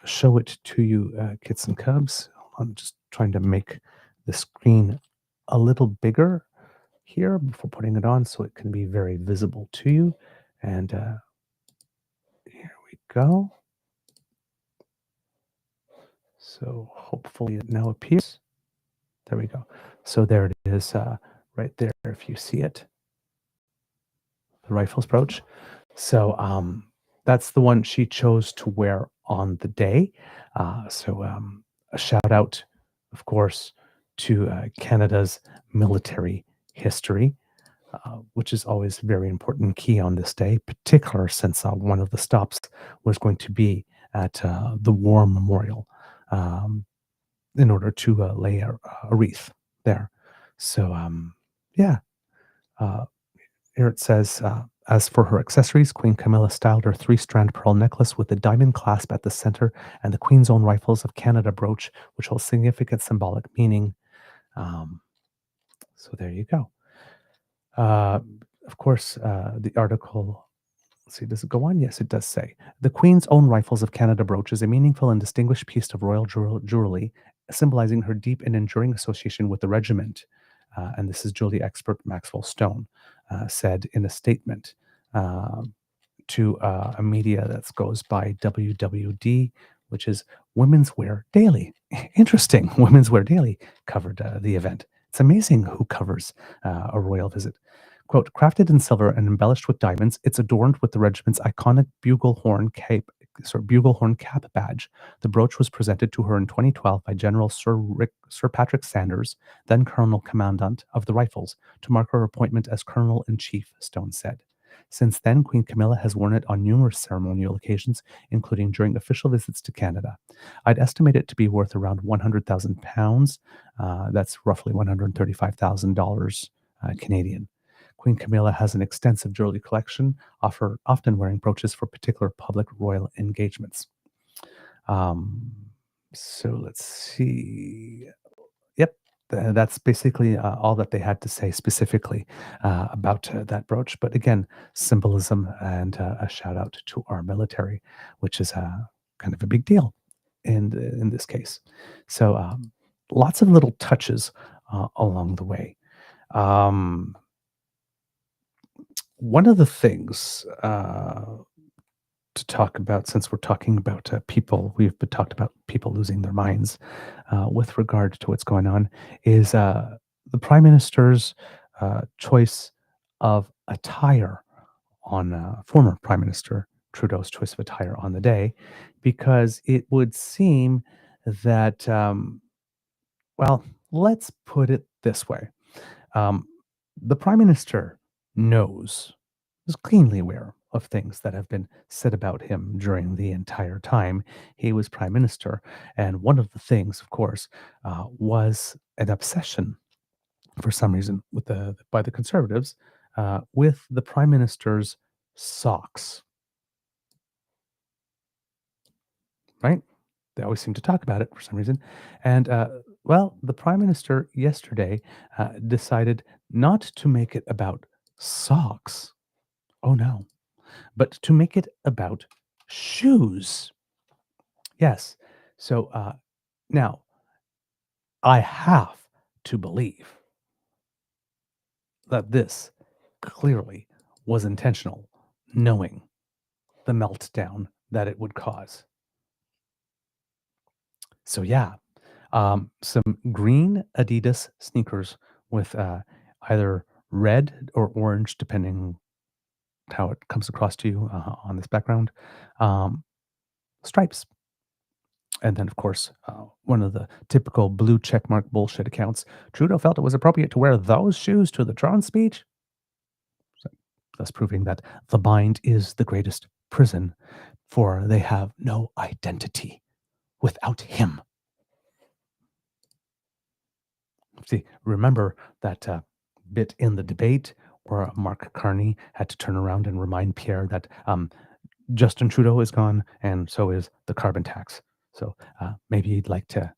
show it to you, kits and cubs. I'm just trying to make the screen a little bigger here before putting it on, so it can be very visible to you. And here we go. So hopefully it now appears. There we go. So there it is, right there, if you see it. The Rifles brooch. So that's the one she chose to wear on the day. So a shout out of course, to Canada's military history, which is always a very important key on this day, particular since one of the stops was going to be at the War Memorial um, in order to lay a wreath there. So, yeah. Uh, Here it says, as for her accessories, Queen Camilla styled her three-strand pearl necklace with a diamond clasp at the center and the Queen's Own Rifles of Canada brooch, which holds significant symbolic meaning. Um, so there you go. Uh, of course, the article, let's see, does it go on? Yes, it does say. The Queen's Own Rifles of Canada brooch is a meaningful and distinguished piece of royal jewelry, symbolizing her deep and enduring association with the regiment. And this is jewelry expert Maxwell Stone said in a statement to a media that goes by WWD, which is Women's Wear Daily. Interesting. Women's Wear Daily covered the event. It's amazing who covers a royal visit. Quote, crafted in silver and embellished with diamonds, it's adorned with the regiment's iconic bugle horn cap badge. The brooch was presented to her in 2012 by General Sir Patrick Sanders, then Colonel Commandant of the Rifles, to mark her appointment as Colonel-in-Chief, Stone said. Since then, Queen Camilla has worn it on numerous ceremonial occasions, including during official visits to Canada. I'd estimate it to be worth around £100,000. That's roughly $135,000 Canadian. Queen Camilla has an extensive jewelry collection, often wearing brooches for particular public royal engagements. So let's see. Yep, that's basically all that they had to say specifically about that brooch. But again, symbolism and a shout out to our military, which is kind of a big deal in this case. So lots of little touches along the way. One of the things to talk about, since we're talking about we've talked about people losing their minds with regard to what's going on, is the Prime Minister's choice of attire on former Prime Minister Trudeau's choice of attire on the day, because it would seem that, well, let's put it this way. The Prime Minister is keenly aware of things that have been said about him during the entire time he was Prime Minister. And one of the things, of course, was an obsession for some reason by the Conservatives with the Prime Minister's socks. Right? They always seem to talk about it for some reason. And well, the Prime Minister yesterday decided not to make it about socks. Oh no. But to make it about shoes. Yes. So now I have to believe that this clearly was intentional, knowing the meltdown that it would cause. So yeah, some green Adidas sneakers with either red or orange, depending how it comes across to you on this background, stripes. And then, of course, one of the typical blue checkmark bullshit accounts, Trudeau felt it was appropriate to wear those shoes to the Tron speech, thus proving that the mind is the greatest prison, for they have no identity without him. See, remember that bit in the debate where Mark Carney had to turn around and remind Pierre that Justin Trudeau is gone, and so is the carbon tax. So maybe you'd like to,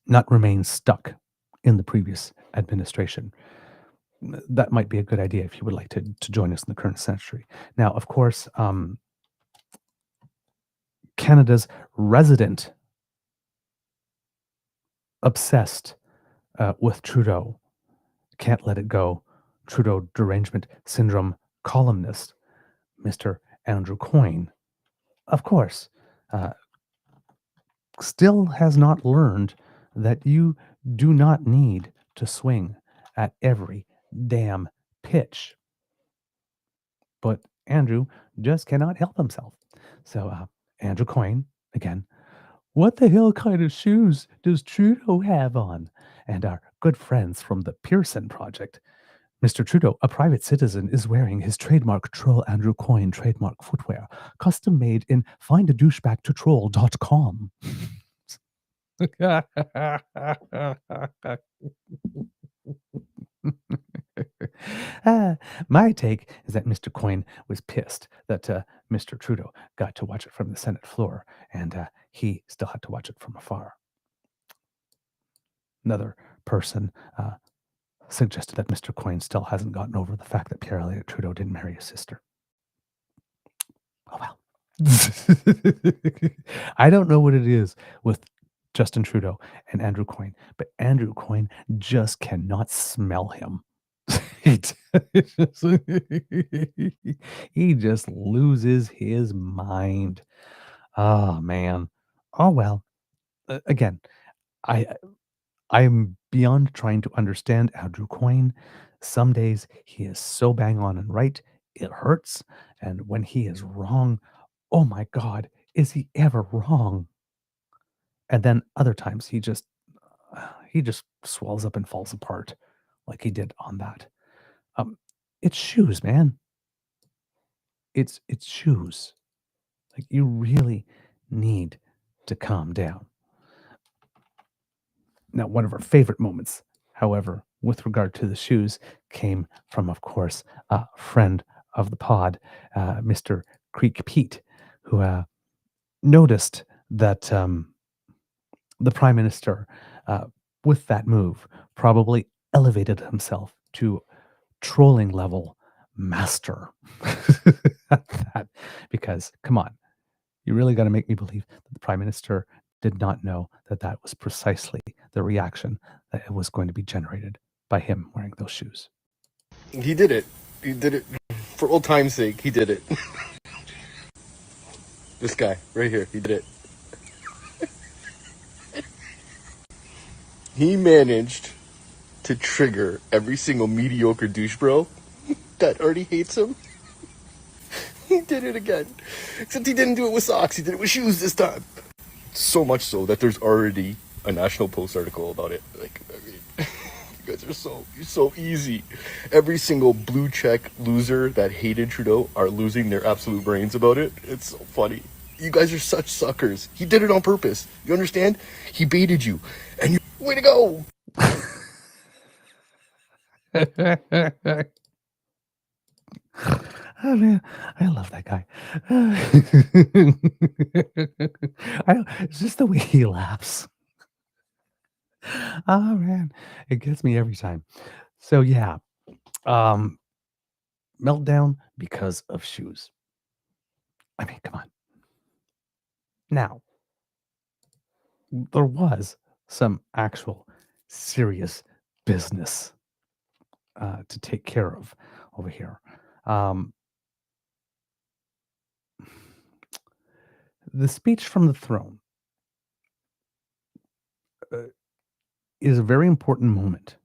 not remain stuck in the previous administration. That might be a good idea if you would like to join us in the current century. Now, of course, Canada's resident obsessed with Trudeau, can't let it go, Trudeau derangement syndrome columnist, Mr. Andrew Coyne, of course, still has not learned that you do not need to swing at every damn pitch. But Andrew just cannot help himself. So Andrew Coyne, again, What the hell kind of shoes does Trudeau have on? And our good friends from the Pearson Project. Mr. Trudeau, a private citizen, is wearing his trademark Troll Andrew Coyne trademark footwear, custom made in findadouchebagtotroll.com. My take is that Mr. Coyne was pissed that Mr. Trudeau got to watch it from the Senate floor, and he still had to watch it from afar. Another person suggested that Mr. Coyne still hasn't gotten over the fact that Pierre Elliott Trudeau didn't marry his sister. Oh well. I don't know what it is with Justin Trudeau and Andrew Coyne, but Andrew Coyne just cannot smell him. he he just loses his mind. Oh man. Oh well. Again, I'm beyond trying to understand Andrew Coyne. Some days he is so bang on and right, it hurts. And when he is wrong, oh my God, is he ever wrong? And then other times he just swells up and falls apart like he did on that. It's shoes, man. It's shoes. Like you really need to calm down. Now, one of our favorite moments, however, with regard to the shoes, came from, of course, a friend of the pod, Mr. Creek Pete, who noticed that the prime minister, with that move, probably elevated himself to trolling level master at that. Because, come on, you really got to make me believe that the prime minister did not know that that was precisely the reaction that it was going to be generated by him wearing those shoes. He did it. He did it for old time's sake. He did it. This guy right here, he did it. He managed to trigger every single mediocre douche bro that already hates him. He did it again. Except he didn't do it with socks. He did it with shoes this time. So much so that there's already a National Post article about it. Like, I mean, you guys are you're so easy. Every single blue check loser that hated Trudeau are losing their absolute brains about it. It's so funny. You guys are such suckers. He did it on purpose. You understand? He baited you. And you, way to go. Oh man, I love that guy. It's just the way he laughs. Oh man, it gets me every time. So yeah, meltdown because of shoes. I mean, come on. Now, there was some actual serious business to take care of over here. The speech from the throne is a very important moment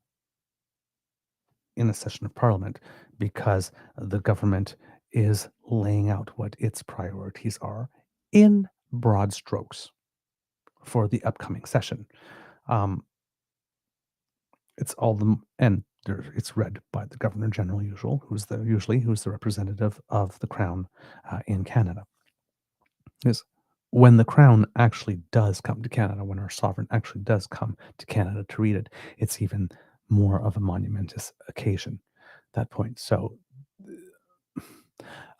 in a session of parliament because the government is laying out what its priorities are in broad strokes for the upcoming session. It's all the and it's read by the Governor General who's the representative of the Crown in Canada. Is when the Crown actually does come to Canada, when our sovereign actually does come to Canada to read it, it's even more of a monumentous occasion at that point. So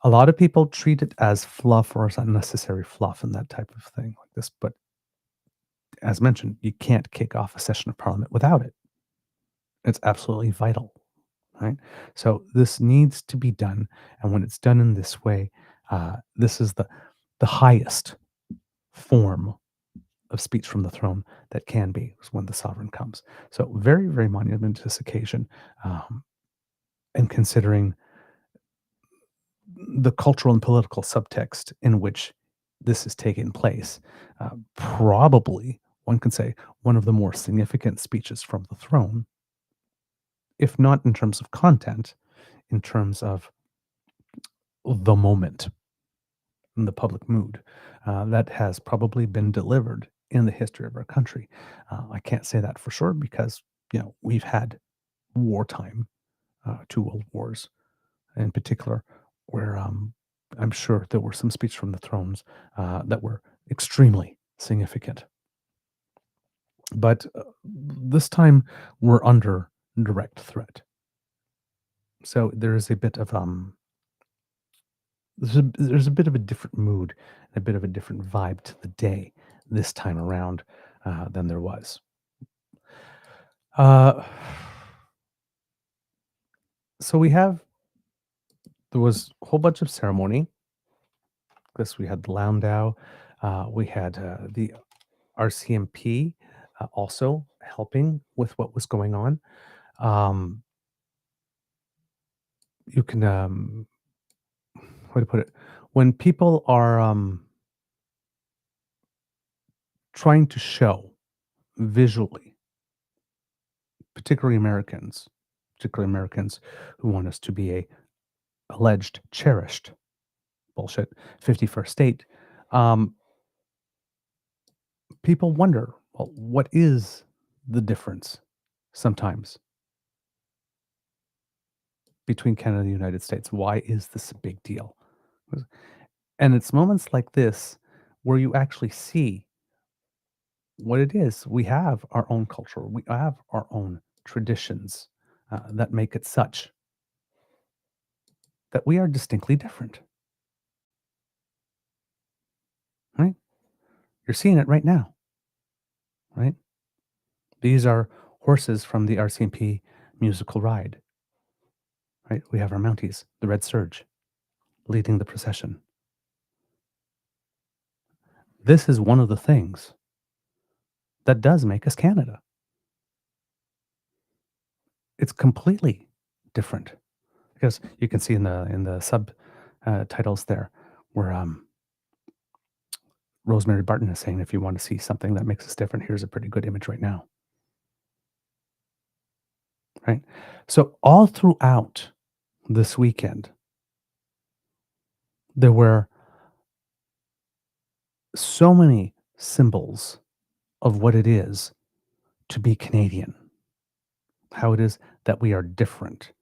a lot of people treat it as fluff or as unnecessary fluff and that type of thing like this. But as mentioned, you can't kick off a session of parliament without it. It's absolutely vital, right? So this needs to be done. And when it's done in this way, this is the highest form of speech from the throne that can be when the sovereign comes. So very, very monumentous occasion. And considering the cultural and political subtext in which this is taking place, probably one can say one of the more significant speeches from the throne, if not in terms of content, in terms of the moment and the public mood that has probably been delivered in the history of our country. I can't say that for sure because, we've had wartime, 2 world wars in particular, where I'm sure there were some speeches from the thrones that were extremely significant. But this time we're under direct threat. So there's a bit of there's a bit of a different mood, a bit of a different vibe to the day this time around than there was. Uh, so there was a whole bunch of ceremony. Because we had the Landau, we had the RCMP also helping with what was going on. You can, how to put it, when people are trying to show visually, particularly Americans who want us to be a alleged cherished bullshit 51st state, um, people wonder, well, what is the difference sometimes between Canada and the United States? Why is this a big deal? And it's moments like this where you actually see what it is. We have our own culture, we have our own traditions that make it such that we are distinctly different. Right? You're seeing it right now. Right? These are horses from the RCMP musical ride. Right? We have our Mounties, the Red Surge, leading the procession. This is one of the things that does make us Canada. It's completely different because you can see in the sub titles there where Rosemary Barton is saying, if you want to see something that makes us different, here's a pretty good image right now. Right? So all throughout this weekend, there were so many symbols of what it is to be Canadian, how it is that we are different,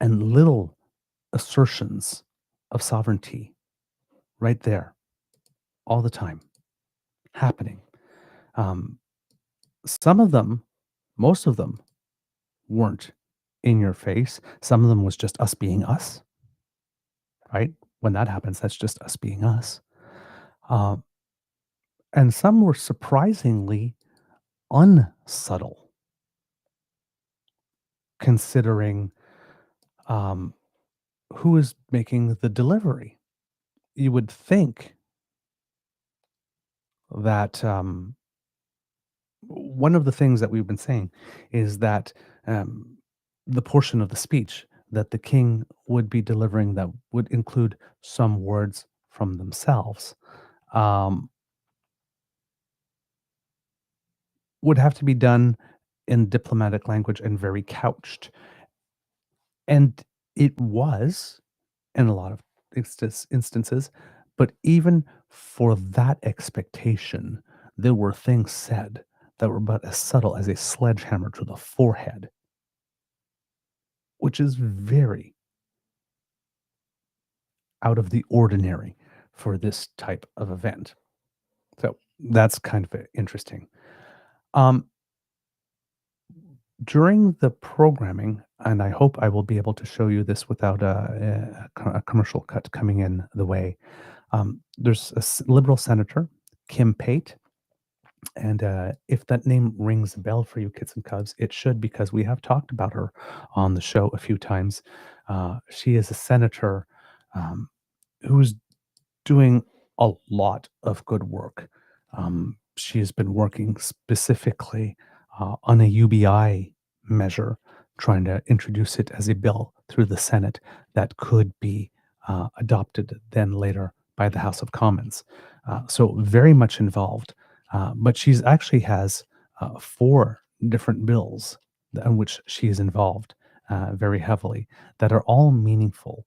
and little assertions of sovereignty right there all the time happening. Um, some of them, most of them, weren't in your face. Some of them was just us being us, right? When that happens, that's just us being us. Um, and some were surprisingly unsubtle, considering um, who is making the delivery. You would think that one of the things that we've been saying is that the portion of the speech that the king would be delivering that would include some words from themselves um, would have to be done in diplomatic language and very couched. And it was in a lot of instances, but even for that expectation, there were things said that were but as subtle as a sledgehammer to the forehead, which is very out of the ordinary for this type of event. So that's kind of interesting. Um, during the programming, and I hope I will be able to show you this without a commercial cut coming in the way. There's a liberal senator, Kim Pate, and if that name rings a bell for you, kids and cubs, it should because we have talked about her on the show a few times. She is a senator who's doing a lot of good work. She has been working specifically on a UBI measure, trying to introduce it as a bill through the Senate that could be adopted then later by the House of Commons. So very much involved. But she's actually has 4 different bills in which she is involved very heavily that are all meaningful.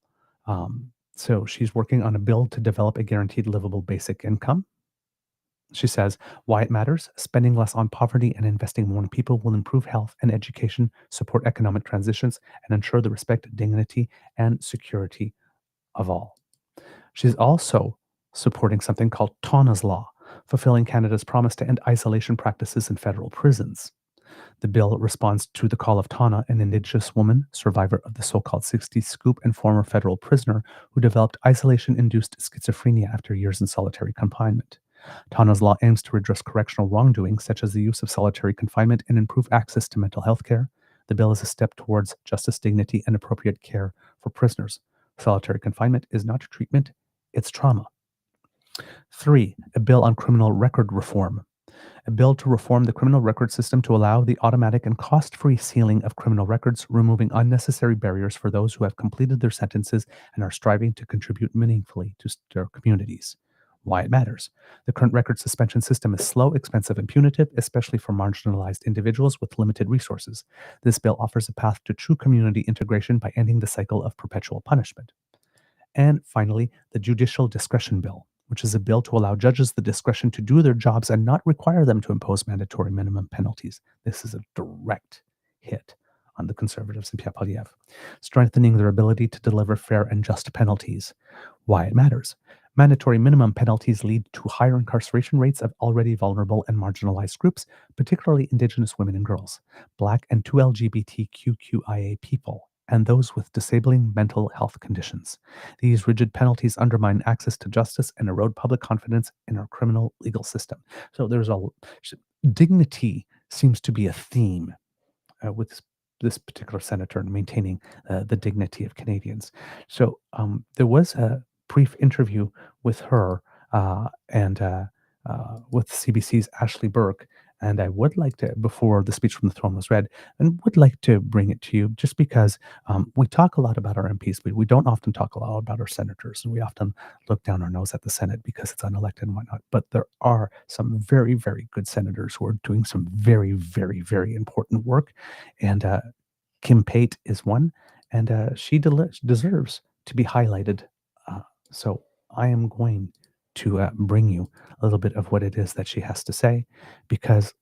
So she's working on a bill to develop a guaranteed livable basic income. She says, why it matters, spending less on poverty and investing more in people will improve health and education, support economic transitions, and ensure the respect, dignity, and security of all. She's also supporting something called Tauna's Law, fulfilling Canada's promise to end isolation practices in federal prisons. The bill responds to the call of Tauna, an Indigenous woman, survivor of the so-called 60s scoop and former federal prisoner who developed isolation-induced schizophrenia after years in solitary confinement. Tauna's law aims to redress correctional wrongdoing, such as the use of solitary confinement, and improve access to mental health care. The bill is a step towards justice, dignity, and appropriate care for prisoners. Solitary confinement is not treatment, it's trauma. 3. A bill on criminal record reform. A bill to reform the criminal record system to allow the automatic and cost-free sealing of criminal records, removing unnecessary barriers for those who have completed their sentences and are striving to contribute meaningfully to their communities. Why it matters. The current record suspension system is slow, expensive, and punitive, especially for marginalized individuals with limited resources. This bill offers a path to true community integration by ending the cycle of perpetual punishment. And finally, the Judicial Discretion Bill, which is a bill to allow judges the discretion to do their jobs and not require them to impose mandatory minimum penalties. This is a direct hit on the Conservatives and Pierre Poilievre, strengthening their ability to deliver fair and just penalties. Why it matters. Mandatory minimum penalties lead to higher incarceration rates of already vulnerable and marginalized groups, particularly Indigenous women and girls, Black and 2LGBTQIA people, and those with disabling mental health conditions. These rigid penalties undermine access to justice and erode public confidence in our criminal legal system. So dignity seems to be a theme with this particular senator in maintaining the dignity of Canadians. So there was a brief interview with her and with CBC's Ashley Burke. And I would like to, before the speech from the throne was read, and would like to bring it to you just because we talk a lot about our MPs, but we don't often talk a lot about our senators. And we often look down our nose at the Senate because it's unelected and whatnot. But there are some very, very good senators who are doing some very, very, very important work. And Kim Pate is one, and she deserves to be highlighted. So I am going to bring you a little bit of what it is that she has to say, because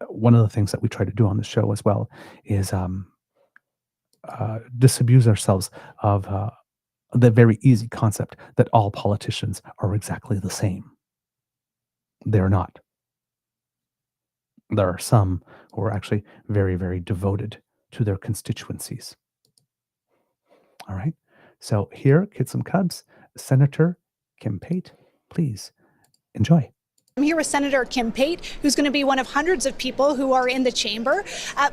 one of the things that we try to do on the show as well is disabuse ourselves of the very easy concept that all politicians are exactly the same. They're not. There are some who are actually very, very devoted to their constituencies. All right. So here, kids and cubs, Senator Kim Pate, please enjoy. I'm here with Senator Kim Pate, who's going to be one of hundreds of people who are in the chamber.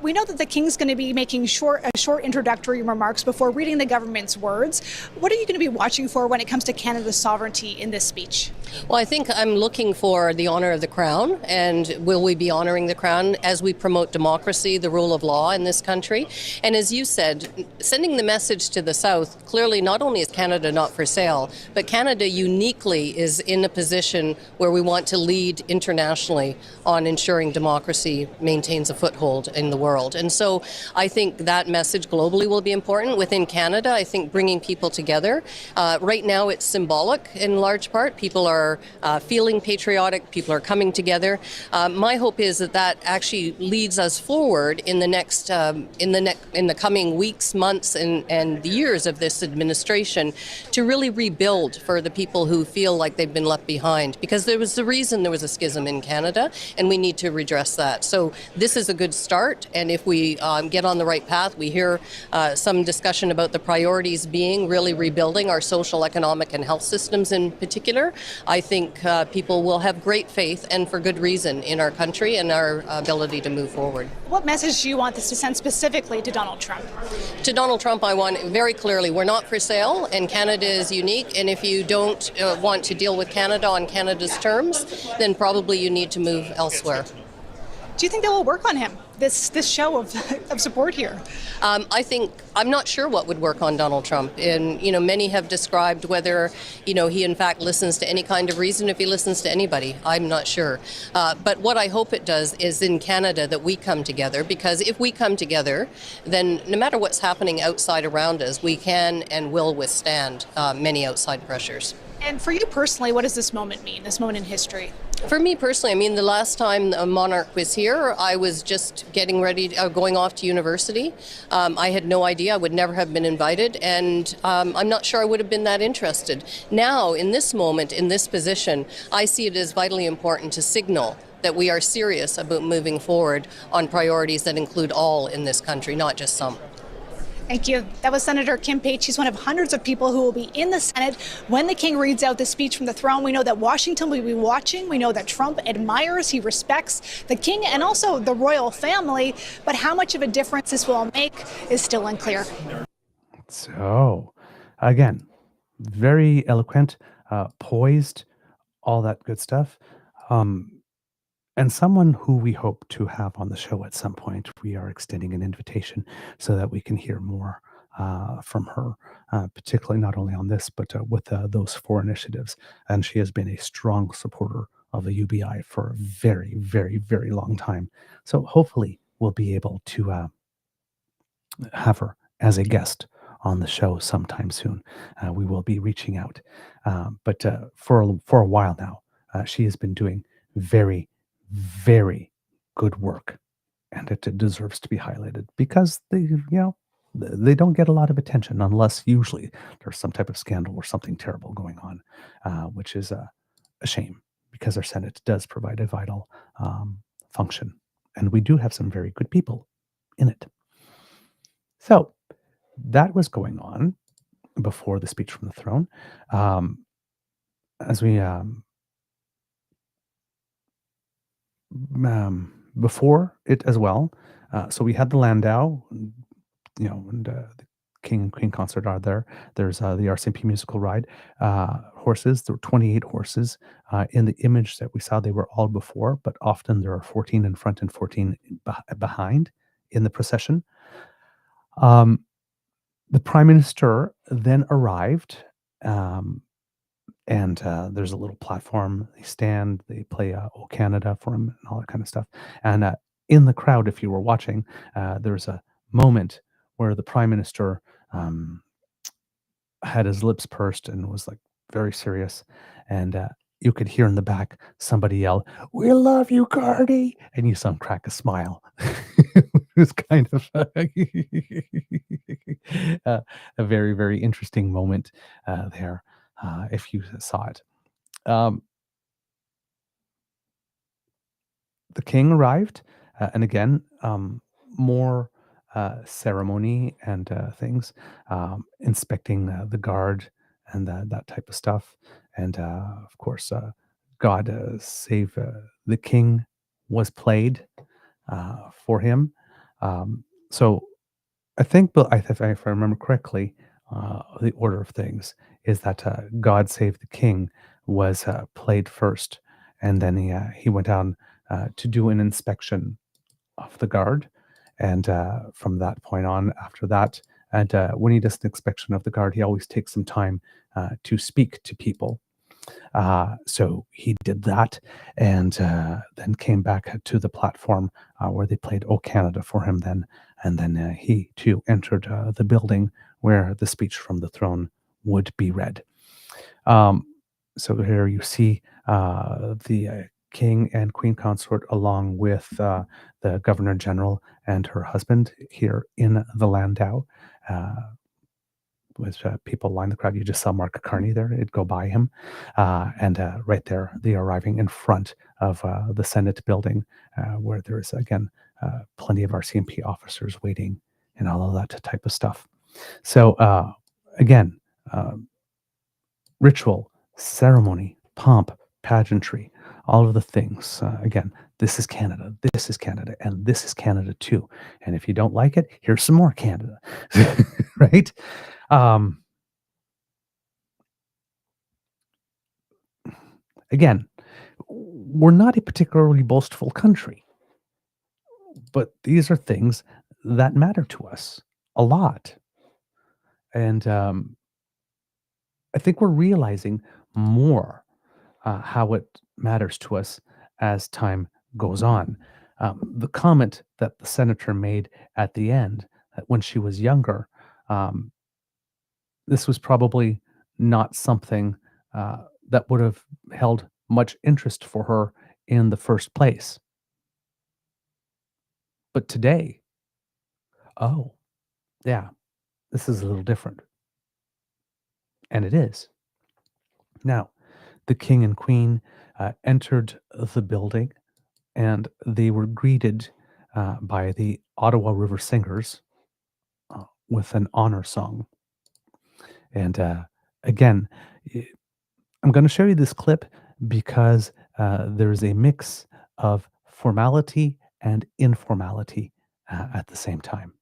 We know that the King's going to be making short introductory remarks before reading the government's words. What are you going to be watching for when it comes to Canada's sovereignty in this speech? Well, I think I'm looking for the honor of the Crown, and will we be honoring the Crown as we promote democracy, the rule of law in this country? And as you said, sending the message to the South, clearly not only is Canada not for sale, but Canada uniquely is in a position where we want to lead internationally on ensuring democracy maintains a foothold in the world. And so I think that message globally will be important. Within Canada, I think bringing people together. Right now it's symbolic in large part. People are feeling patriotic. People are coming together. My hope is that actually leads us forward in the next, in the coming weeks, months, and years of this administration to really rebuild for the people who feel like they've been left behind. Because there was the reason there was a schism in Canada, and we need to redress that. So this is a good start, and if we get on the right path, we hear some discussion about the priorities being really rebuilding our social, economic, and health systems in particular. I think people will have great faith, and for good reason, in our country and our ability to move forward. What message do you want this to send specifically to Donald Trump? To Donald Trump, I want very clearly, we're not for sale, and Canada is unique, and if you don't want to deal with Canada on Canada's terms, then probably you need to move elsewhere. Do you think that will work on him, this show of support here? I'm not sure what would work on Donald Trump. And, many have described whether, he in fact listens to any kind of reason, if he listens to anybody. I'm not sure. But what I hope it does is in Canada that we come together, because if we come together, then no matter what's happening outside around us, we can and will withstand many outside pressures. And for you personally, what does this moment mean, this moment in history? For me personally, I mean, the last time a monarch was here, I was just getting ready, going off to university. I had no idea. I would never have been invited, and I'm not sure I would have been that interested. Now, in this moment, in this position, I see it as vitally important to signal that we are serious about moving forward on priorities that include all in this country, not just some. Thank you. That was Senator Kim Pate. She's one of hundreds of people who will be in the Senate when the king reads out the speech from the throne. We know that Washington will be watching. We know that Trump admires, he respects the king and also the royal family. But how much of a difference this will make is still unclear. So, again, very eloquent, poised, all that good stuff. And someone who we hope to have on the show at some point. We are extending an invitation so that we can hear more from her, particularly not only on this, but with those 4 initiatives. And she has been a strong supporter of the UBI for a very, very, very long time. So hopefully we'll be able to have her as a guest on the show sometime soon. We will be reaching out. But for a while now, she has been doing very, very good work, and it deserves to be highlighted because they don't get a lot of attention unless usually there's some type of scandal or something terrible going on, which is a shame because our Senate does provide a vital function, and we do have some very good people in it. So that was going on before the speech from the throne. As we before it as well. So we had the Landau, and the King and Queen concert are there. There's the RCMP musical ride. Horses, there were 28 horses. In the image that we saw, they were all before, but often there are 14 in front and 14 behind in the procession. The Prime Minister then arrived. And there's a little platform. They stand, they play "O Canada" for him and all that kind of stuff. And in the crowd, if you were watching, there's a moment where the Prime Minister had his lips pursed and was like very serious. And you could hear in the back somebody yell, "We love you, Cardi!" And you saw him crack a smile. It was kind of a very, very interesting moment there. If you saw it. The king arrived, and again, more ceremony and things, inspecting the guard and that type of stuff. And of course, God Save the King was played for him. So I think, if I remember correctly, the order of things is that God Save the King was played first, and then he went down to do an inspection of the guard, and from that point on, after that, and when he does an inspection of the guard, he always takes some time to speak to people. So he did that, and then came back to the platform where they played "O Canada" for him then, and then he too entered the building where the speech from the throne would be read. So here you see the king and queen consort along with the governor general and her husband here in the Landau. With people line the crowd. You just saw Mark Carney there. It'd go by him. And right there, they are arriving in front of the Senate building where there's, again, plenty of RCMP officers waiting and all of that type of stuff. So, again, ritual, ceremony, pomp, pageantry, all of the things. Again, this is Canada, and this is Canada too. And if you don't like it, here's some more Canada, right? Again, we're not a particularly boastful country, but these are things that matter to us a lot. And I think we're realizing more how it matters to us as time goes on. The comment that the senator made at the end, that when she was younger, this was probably not something that would have held much interest for her in the first place. But today, oh, yeah, this is a little different. And it is. Now, the king and queen entered the building, and they were greeted by the Ottawa River Singers with an honor song. And again, I'm going to show you this clip because there's a mix of formality and informality at the same time.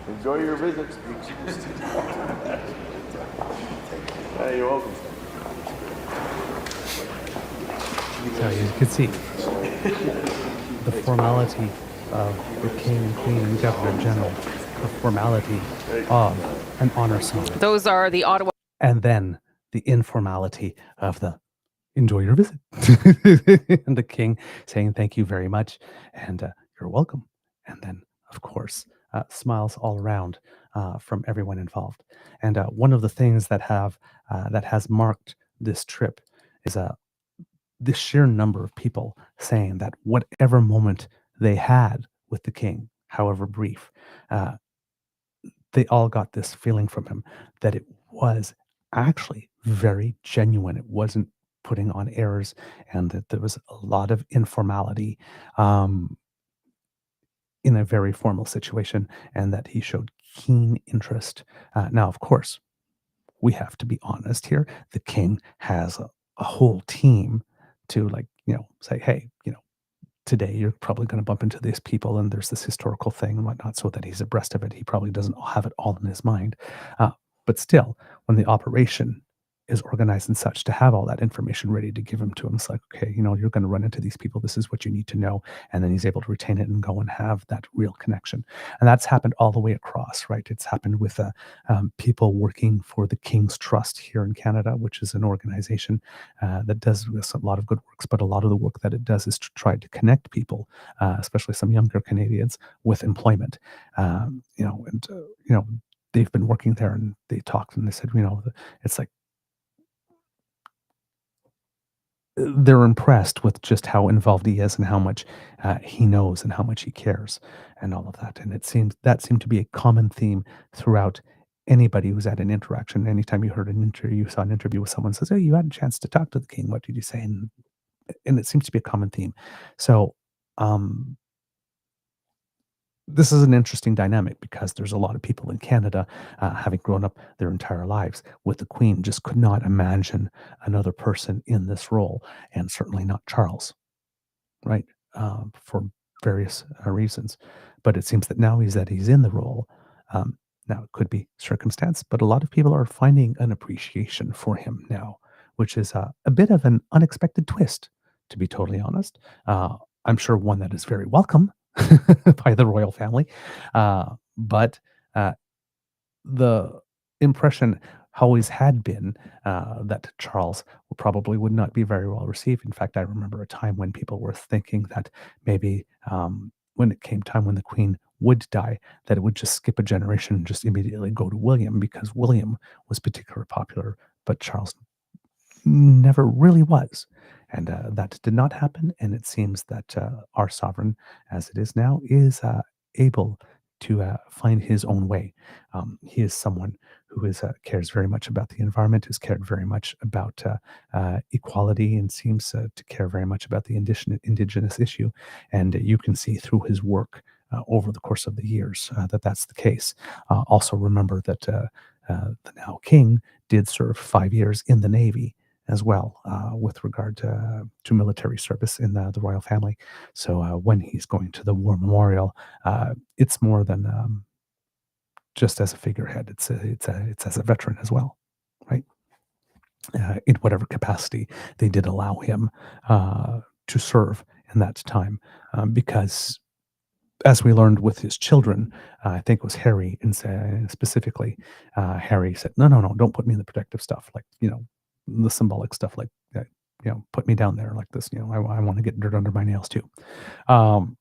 Enjoy your visit. Hey, you're welcome. So you can see the formality of the king and queen and governor general, the formality of an honor song. Those are the Ottawa. And then the informality of the enjoy your visit. And the king saying thank you very much and you're welcome. And then, of course, smiles all around from everyone involved. And one of the things that has marked this trip is the sheer number of people saying that whatever moment they had with the king, however brief, they all got this feeling from him that it was actually very genuine. It wasn't putting on airs, and that there was a lot of informality in a very formal situation, and that he showed keen interest. Now, of course, we have to be honest here. The king has a whole team to say, hey, today you're probably going to bump into these people and there's this historical thing and whatnot, so that he's abreast of it. He probably doesn't have it all in his mind. But still, when the operation is organized and such, to have all that information ready to give him to him, it's like, okay, you're going to run into these people. This is what you need to know. And then he's able to retain it and go and have that real connection. And that's happened all the way across, right? It's happened with people working for the King's Trust here in Canada, which is an organization that does a lot of good works, but a lot of the work that it does is to try to connect people, especially some younger Canadians, with employment. They've been working there, and they talked and they said, it's like, they're impressed with just how involved he is and how much he knows and how much he cares and all of that. And it seemed to be a common theme throughout anybody who's had an interaction. Anytime you heard an interview, you saw an interview with someone says, "Oh, you had a chance to talk to the king. What did you say?" And it seems to be a common theme. So this is an interesting dynamic because there's a lot of people in Canada, having grown up their entire lives with the Queen, just could not imagine another person in this role, and certainly not Charles, right? For various reasons. But it seems that now he's in the role. Now, it could be circumstance, but a lot of people are finding an appreciation for him now, which is a bit of an unexpected twist, to be totally honest. I'm sure one that is very welcome by the royal family. But the impression always had been that Charles probably would not be very well received. In fact, I remember a time when people were thinking that maybe when it came time when the Queen would die, that it would just skip a generation and just immediately go to William, because William was particularly popular, but Charles never really was. And that did not happen. And it seems that our sovereign, as it is now, is able to find his own way. He is someone who cares very much about the environment, has cared very much about equality, and seems to care very much about the indigenous issue. And you can see through his work over the course of the years that that's the case. Also remember that the now king did serve 5 years in the Navy as well, with regard to military service in the royal family. So when he's going to the war memorial, it's more than just as a figurehead. It's as a veteran as well, right? In whatever capacity they did allow him to serve in that time, because as we learned with his children, I think it was Harry, specifically, Harry said, "No, no, no, don't put me in the protective stuff, like, the symbolic stuff, like, put me down there like this. I want to get dirt under my nails too." Um,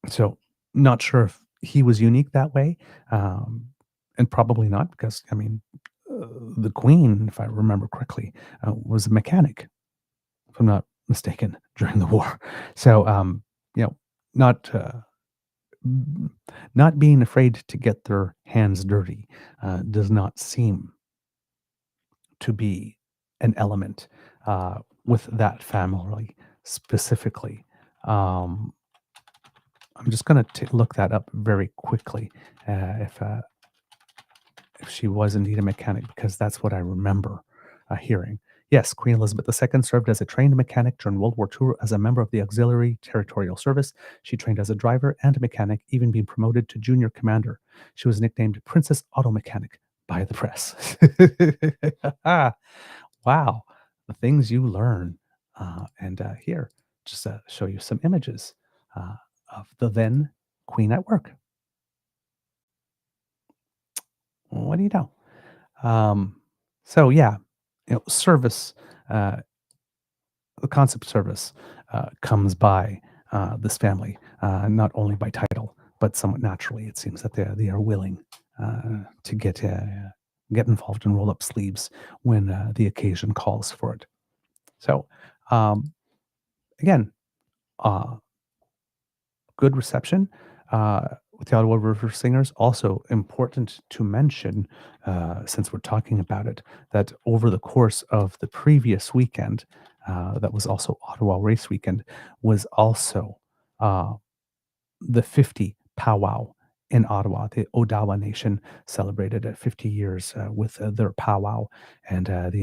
so, not sure if he was unique that way, and probably not, because I mean, the Queen, if I remember correctly, was a mechanic, if I'm not mistaken, during the war. So, not. Not being afraid to get their hands dirty does not seem to be an element with that family specifically. I'm just going to look that up very quickly, if she was indeed a mechanic, because that's what I remember hearing. Yes, Queen Elizabeth II served as a trained mechanic during World War II as a member of the Auxiliary Territorial Service. She trained as a driver and a mechanic, even being promoted to junior commander. She was nicknamed Princess Auto Mechanic by the press. Wow, the things you learn. And here, just show you some images of the then Queen at work. What do you know? So yeah, service, the concept of service comes by this family, not only by title, but somewhat naturally. It seems that they are willing to get involved and roll up sleeves when the occasion calls for it. So again, good reception with the Ottawa River Singers. Also important to mention, since we're talking about it, that over the course of the previous weekend, that was also Ottawa Race Weekend, was also the 50 powwow in Ottawa. The Odawa Nation celebrated 50 years with their powwow, and they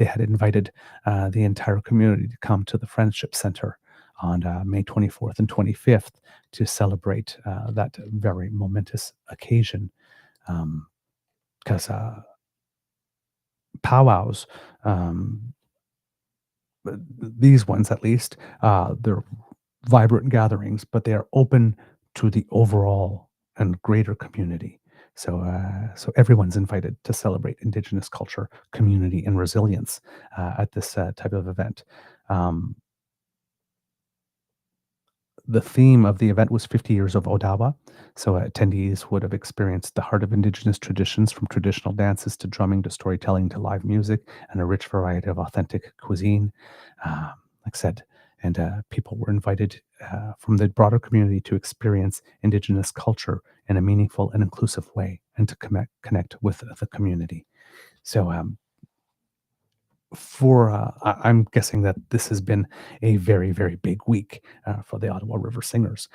had invited the entire community to come to the Friendship Center on May 24th and 25th to celebrate that very momentous occasion. Because powwows, these ones at least, they're vibrant gatherings, but they are open to the overall and greater community. So everyone's invited to celebrate Indigenous culture, community, and resilience at this type of event. The theme of the event was 50 years of Odawa. So attendees would have experienced the heart of Indigenous traditions, from traditional dances to drumming to storytelling to live music, and a rich variety of authentic cuisine. Like I said, and people were invited from the broader community to experience Indigenous culture in a meaningful and inclusive way, and to connect with the community. So I'm guessing that this has been a very, very big week for the Ottawa River Singers,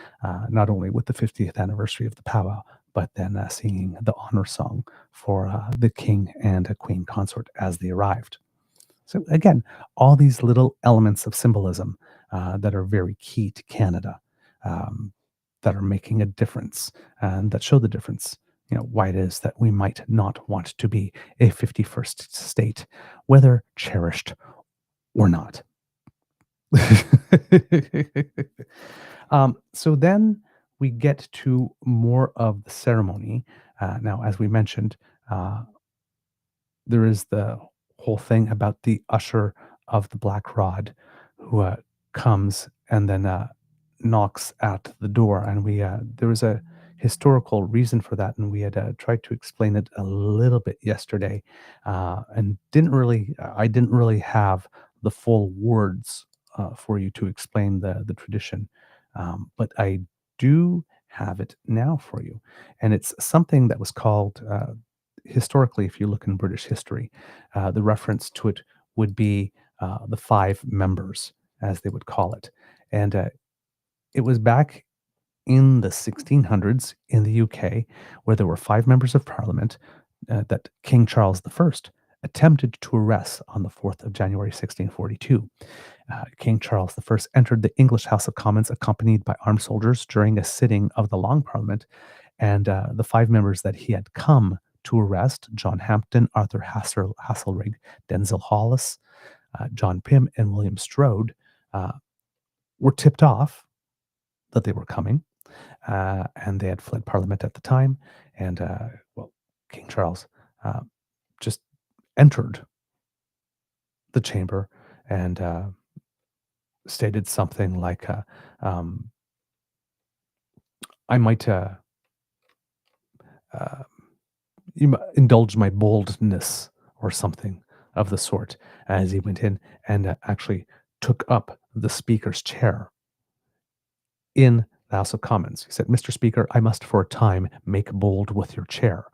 not only with the 50th anniversary of the powwow, but then singing the honor song for the king and a queen consort as they arrived. So again, all these little elements of symbolism that are very key to Canada, that are making a difference and that show the difference. Why it is that we might not want to be a 51st state, whether cherished or not. So then we get to more of the ceremony. Now, as we mentioned, there is the whole thing about the usher of the Black Rod, who comes and then knocks at the door. And there was a historical reason for that, and we had tried to explain it a little bit yesterday, and I didn't really have the full words for you to explain the tradition, but I do have it now for you. And it's something that was called, historically, if you look in British history, the reference to it would be the five members, as they would call it. And it was back in the 1600s in the UK, where there were five members of parliament that King Charles I attempted to arrest on the 4th of January 1642. King Charles I entered the English House of Commons accompanied by armed soldiers during a sitting of the Long Parliament, and the five members that he had come to arrest, John Hampden, Arthur Hasselrig, Denzil Hollis, John Pym, and William Strode, were tipped off that they were coming, and they had fled Parliament at the time, and King Charles just entered the chamber and stated something like, I might indulge my boldness or something of the sort, as he went in and actually took up the Speaker's chair in the House of Commons. He said, "Mr. Speaker, I must for a time make bold with your chair."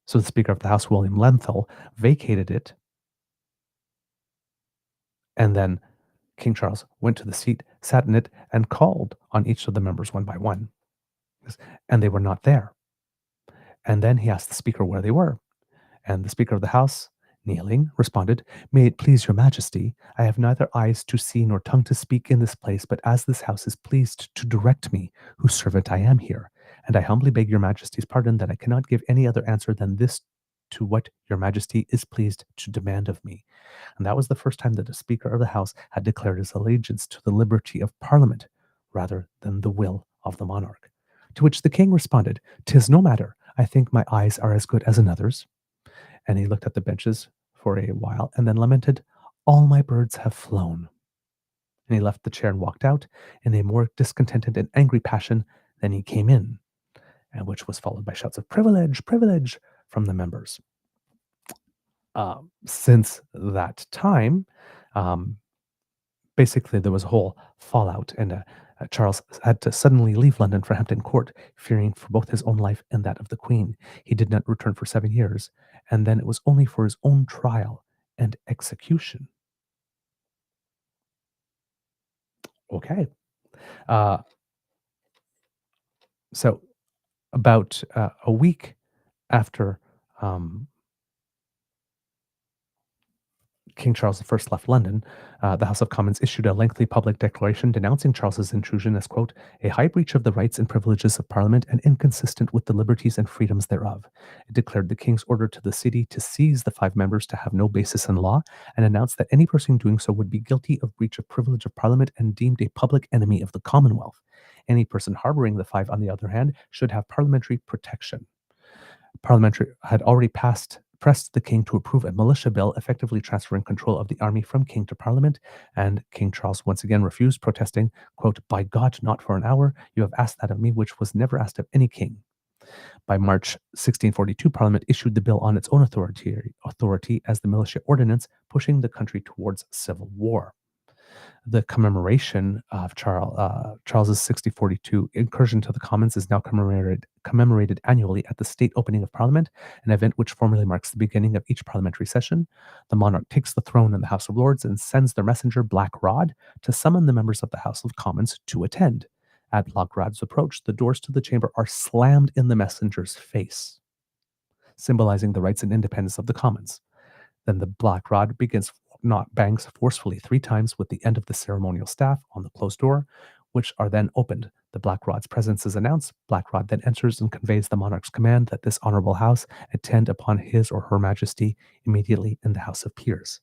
So the Speaker of the House, William Lenthal, vacated it, and then King Charles went to the seat, sat in it, and called on each of the members one by one. And they were not there. And then he asked the Speaker where they were. And the Speaker of the House, kneeling, responded, "May it please your Majesty, I have neither eyes to see nor tongue to speak in this place, but as this House is pleased to direct me, whose servant I am here, and I humbly beg your Majesty's pardon that I cannot give any other answer than this to what your Majesty is pleased to demand of me." And that was the first time that the Speaker of the House had declared his allegiance to the liberty of Parliament rather than the will of the monarch. To which the king responded, "'Tis no matter. I think my eyes are as good as another's." And he looked at the benches for a while and then lamented, "All my birds have flown." And he left the chair and walked out in a more discontented and angry passion than he came in, and which was followed by shouts of "Privilege, privilege" from the members. Since that time, basically there was a whole fallout, and Charles had to suddenly leave London for Hampton Court, fearing for both his own life and that of the Queen. He did not return for 7 years, and then it was only for his own trial and execution. Okay. So about a week after King Charles I left London, the House of Commons issued a lengthy public declaration denouncing Charles's intrusion as, quote, "a high breach of the rights and privileges of Parliament and inconsistent with the liberties and freedoms thereof." It declared the King's order to the city to seize the five members to have no basis in law, and announced that any person doing so would be guilty of breach of privilege of Parliament and deemed a public enemy of the Commonwealth. Any person harboring the five, on the other hand, should have parliamentary protection. Parliament had already pressed the king to approve a militia bill effectively transferring control of the army from king to Parliament, and King Charles once again refused, protesting, quote, "By God, not for an hour. You have asked that of me which was never asked of any king." By March 1642, Parliament issued the bill on its own authority as the Militia Ordinance, pushing the country towards civil war. The commemoration of Charles's 1642 incursion to the Commons is now commemorated annually at the state opening of Parliament, an event which formally marks the beginning of each parliamentary session. The monarch takes the throne in the House of Lords and sends their messenger, Black Rod, to summon the members of the House of Commons to attend. At Black Rod's approach, the doors to the chamber are slammed in the messenger's face, symbolizing the rights and independence of the Commons. Then the Black Rod bangs forcefully 3 times with the end of the ceremonial staff on the closed door, which are then opened. The Black Rod's presence is announced. Black Rod then enters and conveys the monarch's command that this honorable house attend upon his or her majesty immediately in the House of Peers.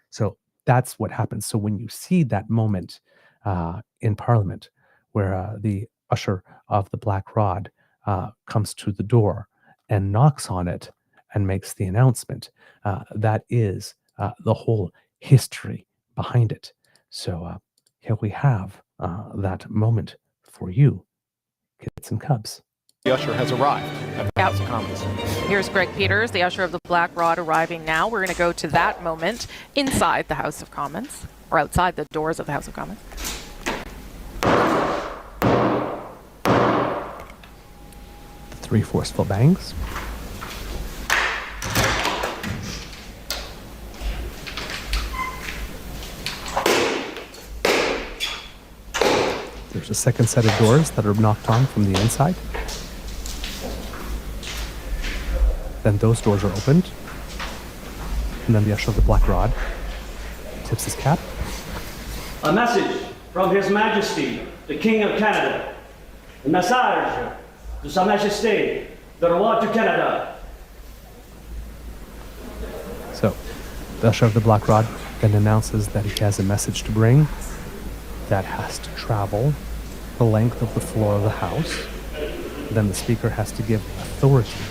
So that's what happens. So when you see that moment in Parliament where the usher of the Black Rod comes to the door and knocks on it and makes the announcement, that is the whole history behind it. So here we have that moment for you, kids and cubs. The usher has arrived at the House of Commons. Here's Greg Peters, the usher of the Black Rod, arriving now. We're going to go to that moment inside the House of Commons, or outside the doors of the House of Commons. 3 forceful bangs. There's a second set of doors that are knocked on from the inside. Then those doors are opened. And then the usher of the black rod tips his cap. A message from His Majesty, the King of Canada. Un message de Sa Majesté, le Roi du Canada. So, the usher of the black rod then announces that he has a message to bring that has to travel the length of the floor of the House. Then the speaker has to give authority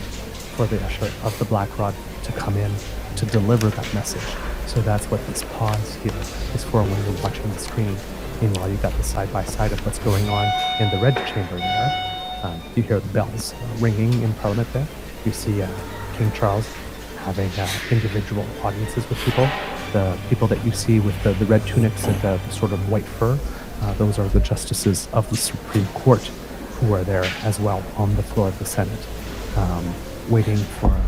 for the usher of the black rod to come in to deliver that message. So that's what this pause here is for when you're watching the screen. Meanwhile, you got the side-by-side of what's going on in the red chamber there. You hear the bells ringing in Parliament there. You see King Charles having individual audiences with people. The people that you see with the red tunics and the sort of white fur, those are the justices of the Supreme Court who are there as well on the floor of the Senate, waiting for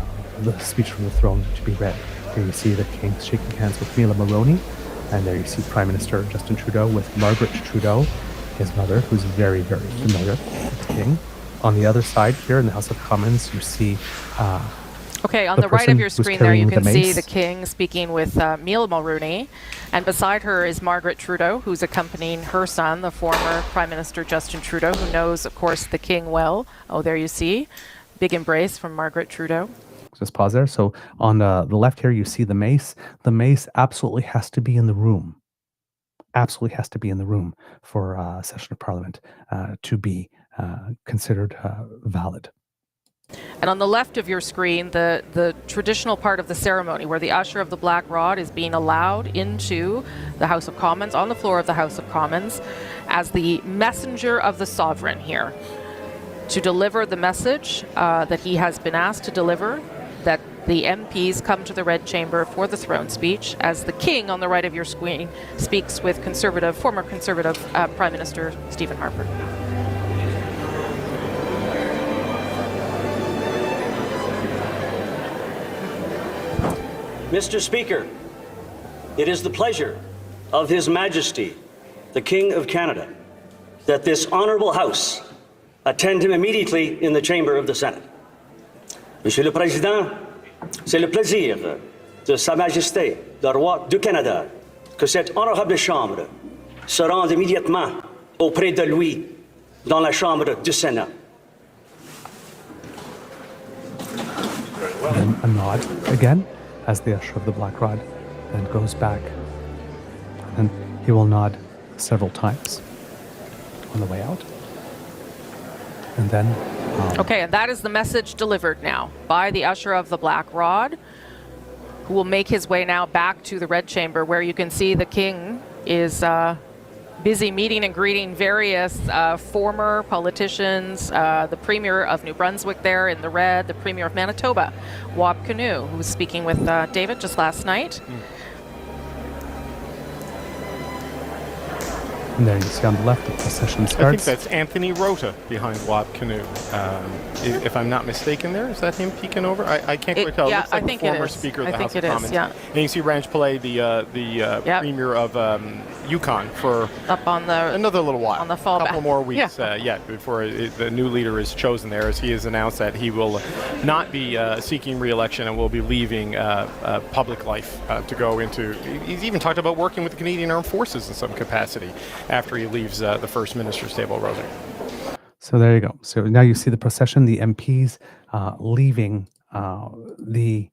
the speech from the throne to be read. Here you see the king shaking hands with Mila Mulroney, and there you see Prime Minister Justin Trudeau with Margaret Trudeau, his mother, who's very, very familiar with the king. On the other side here in the House of Commons, you see Okay, on the right of your screen there, you can the see mace. the king speaking with Mila Mulroney, and beside her is Margaret Trudeau, who's accompanying her son, the former Prime Minister Justin Trudeau, who knows, of course, the king well. Oh, there you see. Big embrace from Margaret Trudeau. Just pause there. So on the left here, you see the mace. The mace absolutely has to be in the room. Absolutely has to be in the room for a session of Parliament to be considered valid. And on the left of your screen, the traditional part of the ceremony where the usher of the black rod is being allowed into the House of Commons, on the floor of the House of Commons, as the messenger of the sovereign here, to deliver the message that he has been asked to deliver, that the MPs come to the Red Chamber for the throne speech, as the King on the right of your screen speaks with former Conservative Prime Minister Stephen Harper. Mr. Speaker, it is the pleasure of His Majesty, the King of Canada, that this honorable House attend him immediately in the chamber of the Senate. Monsieur le Président, c'est le plaisir de Sa Majesté, le Roi du Canada, que cette honorable Chambre se rende immédiatement auprès de lui dans la Chambre du Sénat. And a nod again as the usher of the black rod then goes back. And he will nod several times on the way out. And then Okay, and that is the message delivered now by the usher of the black rod, who will make his way now back to the Red Chamber, where you can see the king is busy meeting and greeting various former politicians, the Premier of New Brunswick there in the red, the Premier of Manitoba, Wab Kinew, who was speaking with David just last night. And there you see on the left, the procession starts. I think that's Anthony Rota behind Wab Kinew. If I'm not mistaken there, is that him peeking over? I can't quite tell. Yeah, It looks like I think the former it is. Speaker of I the think House of it is, Commons. yeah. And you can see Ranj Pillay, the Premier of Yukon, for Up on the another little while. on the fallback. A couple more weeks yet before the new leader is chosen there, as he has announced that he will not be seeking re-election and will be leaving public life to go into. He's even talked about working with the Canadian Armed Forces in some capacity after he leaves the First Minister's table, Rosie. So there you go. So now you see the procession, the MPs leaving the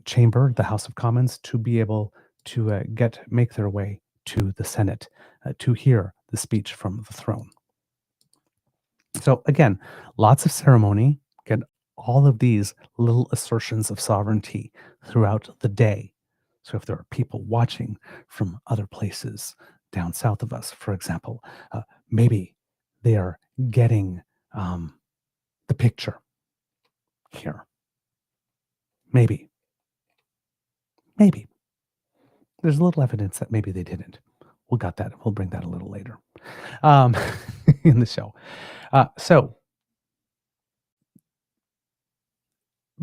chamber, the House of Commons, to be able to make their way to the Senate to hear the speech from the throne. So again, lots of ceremony. Get all of these little assertions of sovereignty throughout the day. So if there are people watching from other places down south of us, for example, maybe they are getting the picture here. Maybe. There's a little evidence that maybe they didn't. We'll bring that a little later in the show. So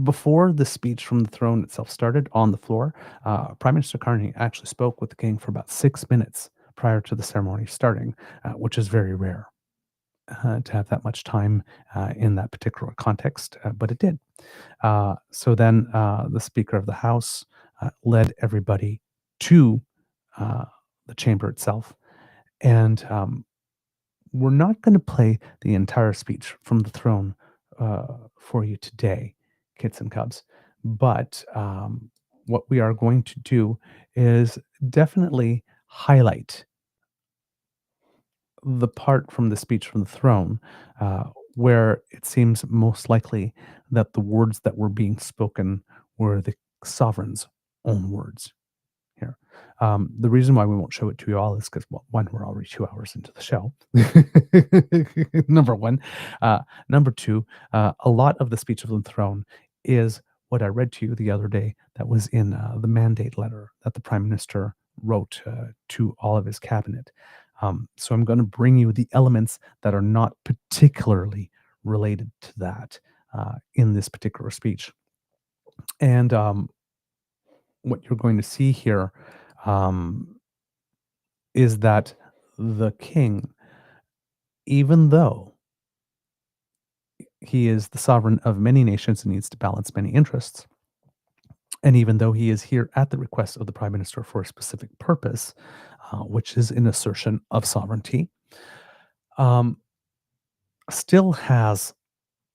before the speech from the throne itself started on the floor, Prime Minister Carney actually spoke with the king for about 6 minutes prior to the ceremony starting, which is very rare to have that much time in that particular context, but it did. So then the Speaker of the House led everybody to the chamber itself. And we're not going to play the entire speech from the throne for you today, kids and cubs. But what we are going to do is definitely highlight the part from the speech from the throne where it seems most likely that the words that were being spoken were the sovereign's own words here. The reason why we won't show it to you all is because, well, one, we're already 2 hours into the show. Number one. Number two, a lot of the speech of the throne is what I read to you the other day that was in the mandate letter that the Prime Minister wrote to all of his cabinet. So I'm going to bring you the elements that are not particularly related to that in this particular speech. And what you're going to see here is that the king, even though he is the sovereign of many nations and needs to balance many interests, and even though he is here at the request of the Prime Minister for a specific purpose, which is an assertion of sovereignty, still has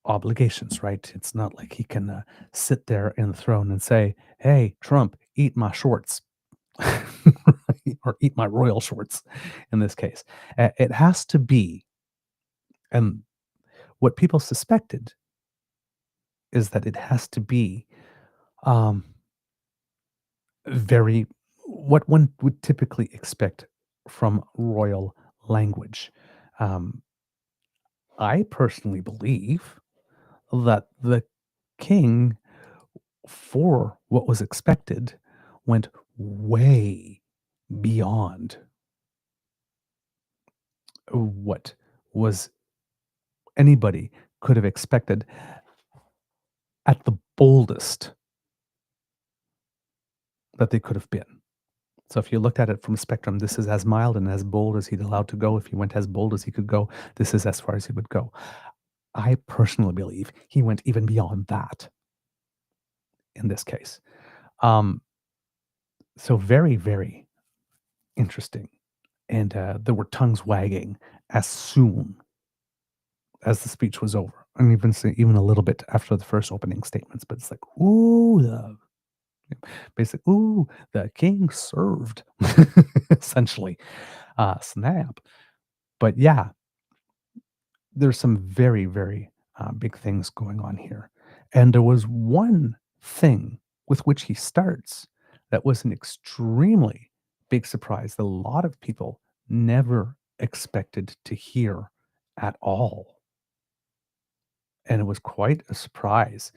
obligations, right? It's not like he can sit there in the throne and say, "Hey, Trump, eat my shorts," or "eat my royal shorts." In this case, it has to be, and what people suspected is that it has to be very what one would typically expect from royal language. I personally believe that the king, for what was expected, went way beyond what was anybody could have expected at the boldest that they could have been. So if you looked at it from a spectrum, this is as mild and as bold as he'd allowed to go. If he went as bold as he could go, this is as far as he would go. I personally believe he went even beyond that in this case. So very, very interesting. And there were tongues wagging as soon as the speech was over. And even a little bit after the first opening statements. But it's like, ooh, the king served, essentially. Snap. But yeah, there's some very, very big things going on here. And there was one thing with which he starts that was an extremely big surprise that a lot of people never expected to hear at all. And it was quite a surprise.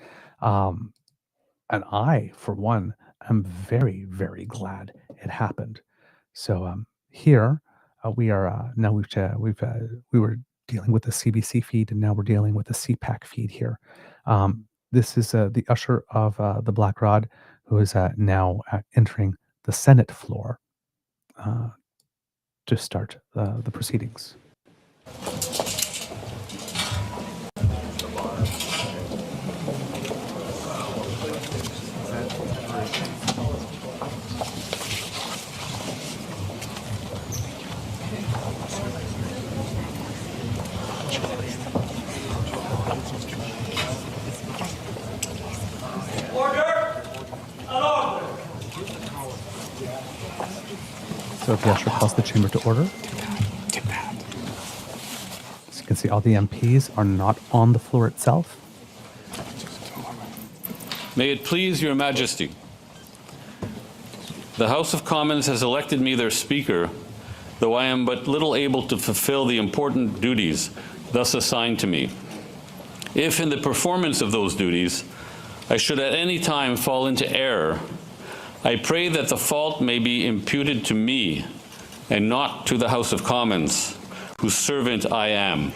And I, for one, am very, very glad it happened. So here we are now. We were dealing with the CBC feed, and now we're dealing with the CPAC feed here. This is the usher of the Black Rod, who is now entering the Senate floor to start the proceedings. So if the usher calls the chamber to order, as you can see, all the MPs are not on the floor itself. May it please your majesty. The House of Commons has elected me their speaker, though I am but little able to fulfill the important duties thus assigned to me. If in the performance of those duties I should at any time fall into error, I pray that the fault may be imputed to me and not to the House of Commons, whose servant I am.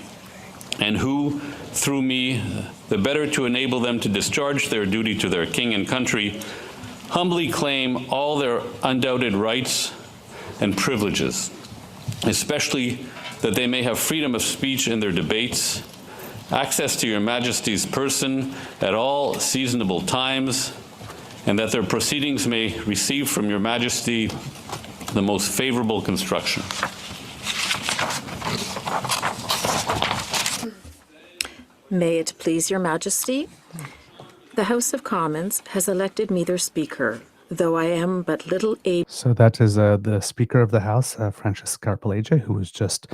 and who, through me, the better to enable them to discharge their duty to their king and country, humbly claim all their undoubted rights and privileges, especially that they may have freedom of speech in their debates, access to your Majesty's person at all seasonable times, and that their proceedings may receive from your Majesty the most favorable construction. May it please your Majesty, the House of Commons has elected me their Speaker, though I am but little able. So that is the Speaker of the House, Francis Scarpellegio, who was just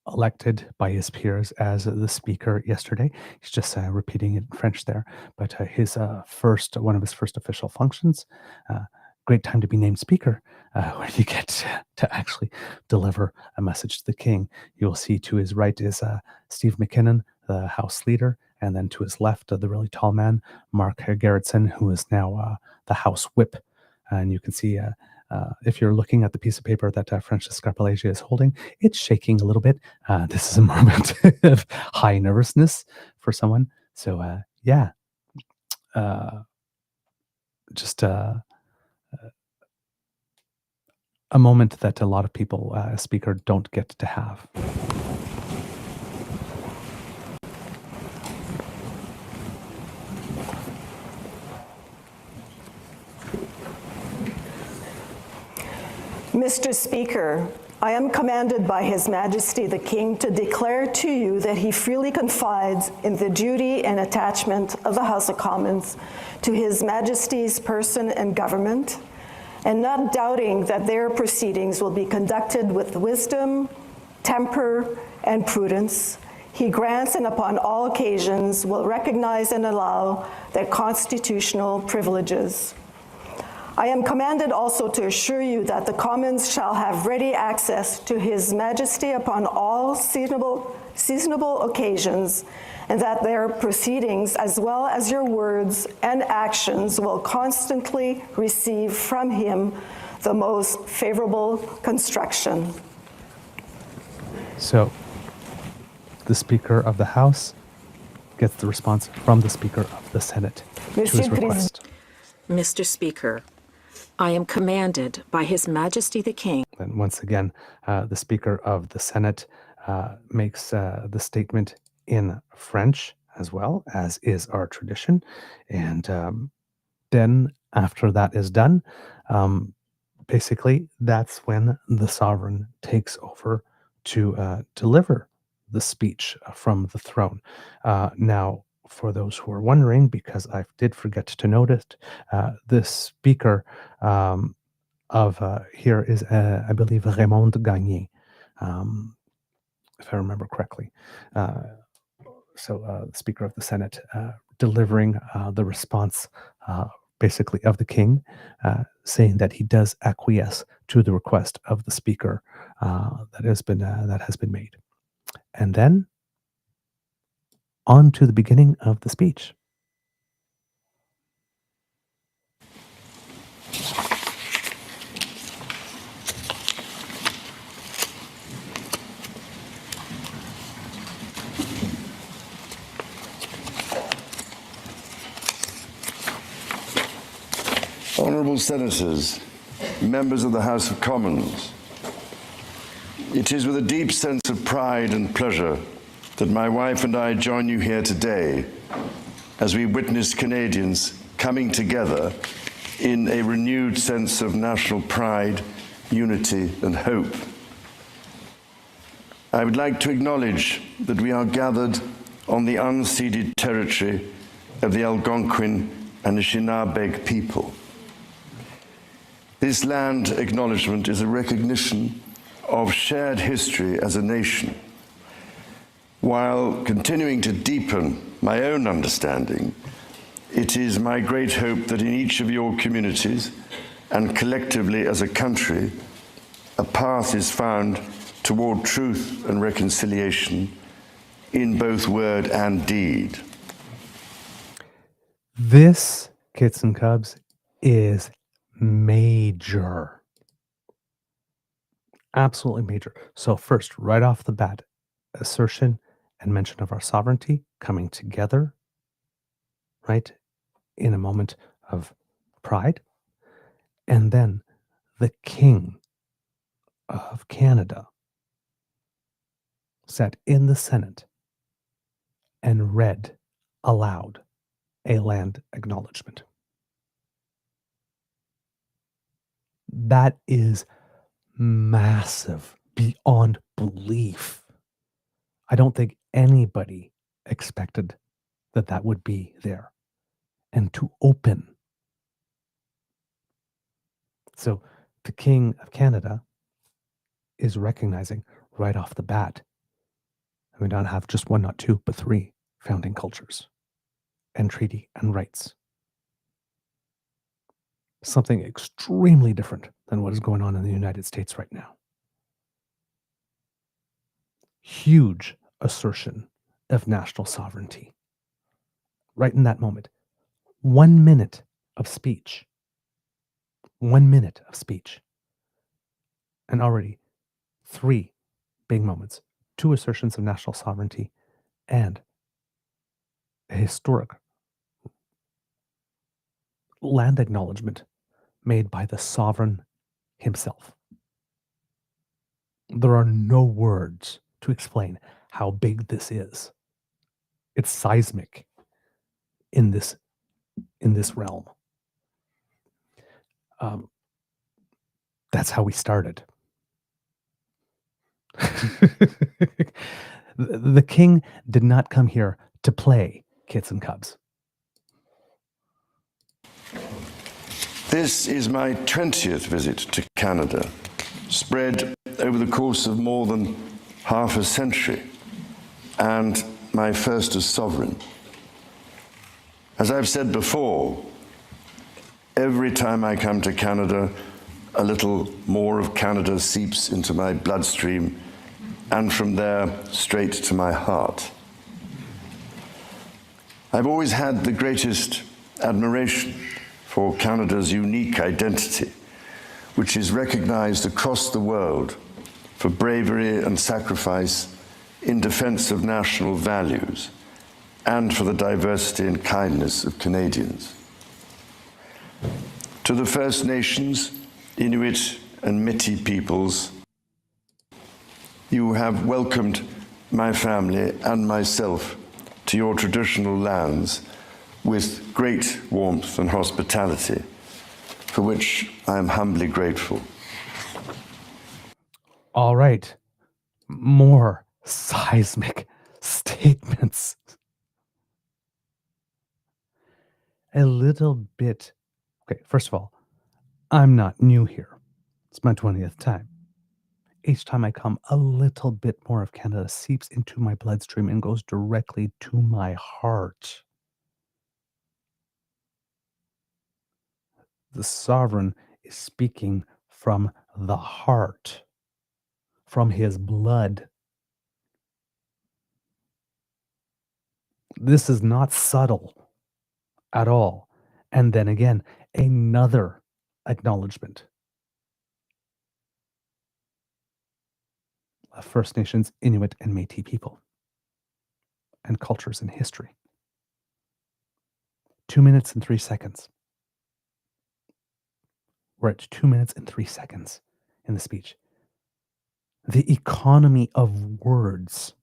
elected by his peers as the Speaker yesterday. He's just repeating it in French there, but one of his first official functions. Great time to be named Speaker, where you get to actually deliver a message to the King. You'll see to his right is Steve McKinnon, the House Leader, and then to his left, the really tall man, Mark Gerritsen, who is now the House Whip. And you can see, if you're looking at the piece of paper that Francis Scarpellegio is holding, it's shaking a little bit. This is a moment of high nervousness for someone. So, just a moment that a lot of people, as Speaker, don't get to have. Mr. Speaker, I am commanded by His Majesty the King to declare to you that he freely confides in the duty and attachment of the House of Commons to His Majesty's person and government, and not doubting that their proceedings will be conducted with wisdom, temper, and prudence, he grants and upon all occasions will recognize and allow their constitutional privileges. I am commanded also to assure you that the Commons shall have ready access to His Majesty upon all seasonable occasions, and that their proceedings, as well as your words and actions, will constantly receive from him the most favorable construction. So, the Speaker of the House gets the response from the Speaker of the Senate to his request. Mr. Speaker, I am commanded by His Majesty the King. And once again, the Speaker of the Senate makes the statement in French as well, as is our tradition. And then after that is done, basically that's when the sovereign takes over to deliver the speech from the throne. Now, for those who are wondering, because I did forget to note it, the Speaker of here is, I believe, Raymond Gagné, if I remember correctly. So the Speaker of the Senate delivering the response basically of the King, saying that he does acquiesce to the request of the Speaker that has been made. And then on to the beginning of the speech. Honourable Senators, members of the House of Commons, it is with a deep sense of pride and pleasure that my wife and I join you here today as we witness Canadians coming together in a renewed sense of national pride, unity, and hope. I would like to acknowledge that we are gathered on the unceded territory of the Algonquin and Anishinaabe people. This land acknowledgement is a recognition of shared history as a nation, while continuing to deepen my own understanding. It is my great hope that in each of your communities and collectively as a country, a path is found toward truth and reconciliation in both word and deed. This, kids and cubs, is major. Absolutely major. So first, right off the bat, assertion and mention of our sovereignty coming together, right, in a moment of pride. And then the King of Canada sat in the Senate and read aloud a land acknowledgement. That is massive, beyond belief. I don't think anybody expected that that would be there. And to open. So the King of Canada is recognizing right off the bat, and we don't have just one, not two, but three founding cultures and treaty and rights. Something extremely different than what is going on in the United States right now. Huge assertion of national sovereignty. Right in that moment. 1 minute of speech. 1 minute of speech. And already 3 big moments. 2 assertions of national sovereignty and a historic land acknowledgement made by the sovereign himself. There are no words to explain how big this is. It's seismic in this realm. That's how we started. The king did not come here to play kits and cubs. This is my 20th visit to Canada, spread over the course of more than half a century, and my first as sovereign. As I've said before, every time I come to Canada, a little more of Canada seeps into my bloodstream, and from there straight to my heart. I've always had the greatest admiration for Canada's unique identity, which is recognized across the world for bravery and sacrifice in defense of national values and for the diversity and kindness of Canadians. To the First Nations, Inuit and Métis peoples, you have welcomed my family and myself to your traditional lands with great warmth and hospitality, for which I am humbly grateful. All right. More seismic statements. A little bit. Okay, first of all, I'm not new here. It's my 20th time. Each time I come, a little bit more of Canada seeps into my bloodstream and goes directly to my heart. The sovereign is speaking from the heart, from his blood. This is not subtle at all. And then again, another acknowledgement of First Nations, Inuit, and Métis people and cultures and history. 2 minutes and 3 seconds. We're at 2 minutes and 3 seconds in the speech. The economy of words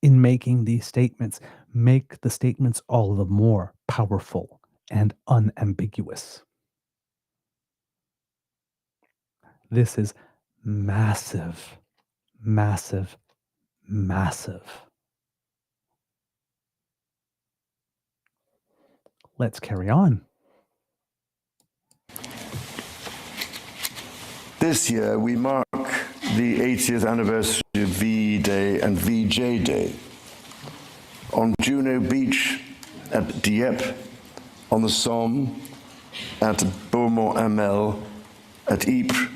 in making these statements make the statements all the more powerful and unambiguous. This is massive, massive, massive. Let's carry on. This year, we mark the 80th anniversary of VE Day and VJ Day. On Juno Beach, at Dieppe, on the Somme, at Beaumont-Hamel, at Ypres,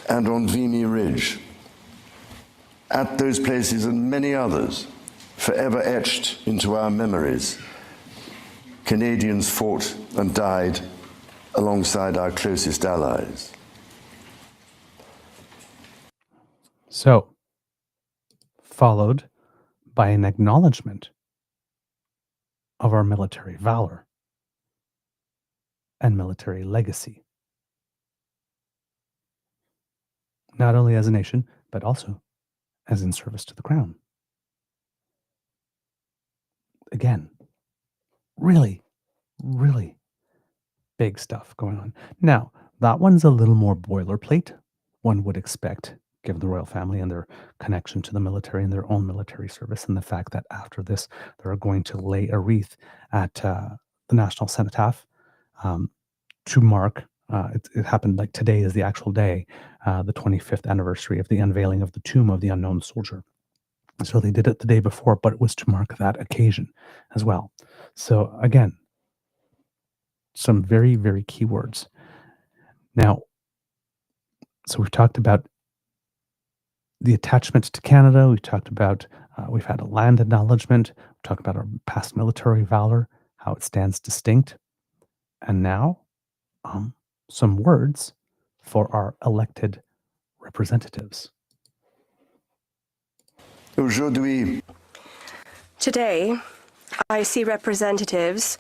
and on Vimy Ridge. At those places and many others, forever etched into our memories, Canadians fought and died alongside our closest allies. So, followed by an acknowledgement of our military valor and military legacy, not only as a nation, but also as in service to the crown. Again, really, really big stuff going on. Now, that one's a little more boilerplate, one would expect, given the royal family and their connection to the military and their own military service, and the fact that after this, they're going to lay a wreath at the National Cenotaph to mark. It happened like today is the actual day, the 25th anniversary of the unveiling of the tomb of the unknown soldier. So they did it the day before, but it was to mark that occasion as well. So again, some very, very key words. Now, so we've talked about the attachment to Canada. We've talked about, we've had a land acknowledgement. We've talked about our past military valor, how it stands distinct. And now, some words for our elected representatives. Today, I see representatives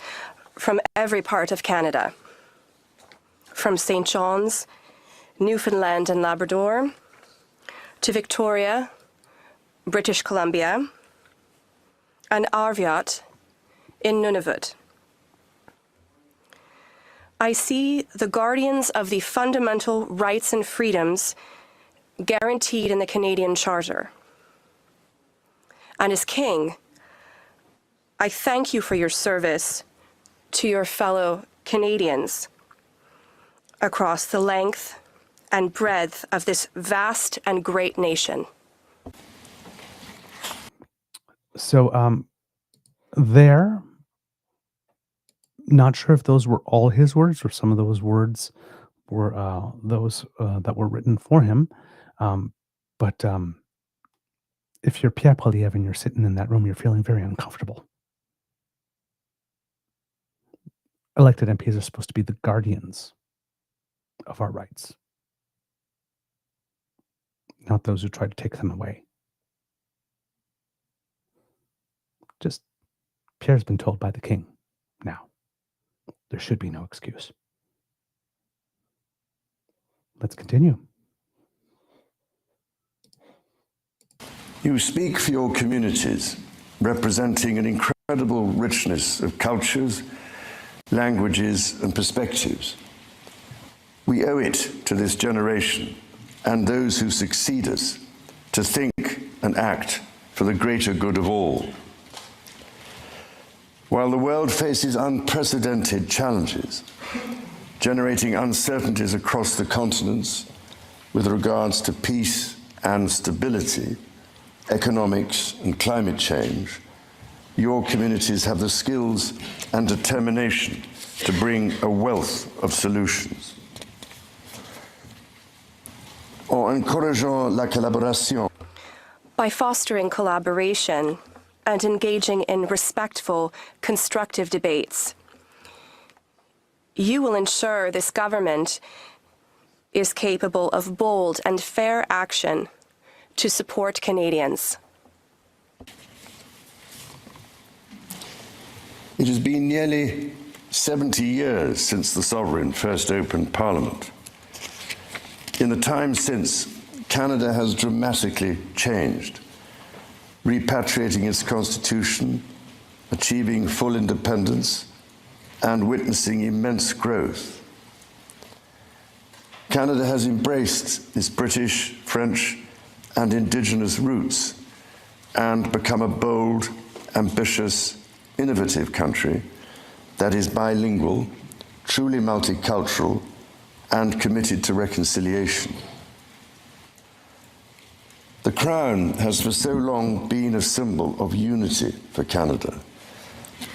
from every part of Canada, from St. John's, Newfoundland and Labrador, to Victoria, British Columbia, and Arviat in Nunavut. I see the guardians of the fundamental rights and freedoms guaranteed in the Canadian Charter. And as King, I thank you for your service to your fellow Canadians across the length and breadth of this vast and great nation. So, there, not sure if those were all his words or some of those words were those that were written for him. But if you're Pierre Poilievre and you're sitting in that room, you're feeling very uncomfortable. Elected MPs are supposed to be the guardians of our rights, not those who try to take them away. Just, Pierre's been told by the king. Now, there should be no excuse. Let's continue. You speak for your communities, representing an incredible richness of cultures, languages, and perspectives. We owe it to this generation and those who succeed us to think and act for the greater good of all. While the world faces unprecedented challenges, generating uncertainties across the continents with regards to peace and stability, economics and climate change, your communities have the skills and determination to bring a wealth of solutions. En encourageant la collaboration. By fostering collaboration and engaging in respectful, constructive debates, you will ensure this government is capable of bold and fair action to support Canadians. It has been nearly 70 years since the Sovereign first opened Parliament. In the time since, Canada has dramatically changed, repatriating its constitution, achieving full independence, and witnessing immense growth. Canada has embraced its British, French, and Indigenous roots and become a bold, ambitious, innovative country that is bilingual, truly multicultural, and committed to reconciliation. The Crown has for so long been a symbol of unity for Canada.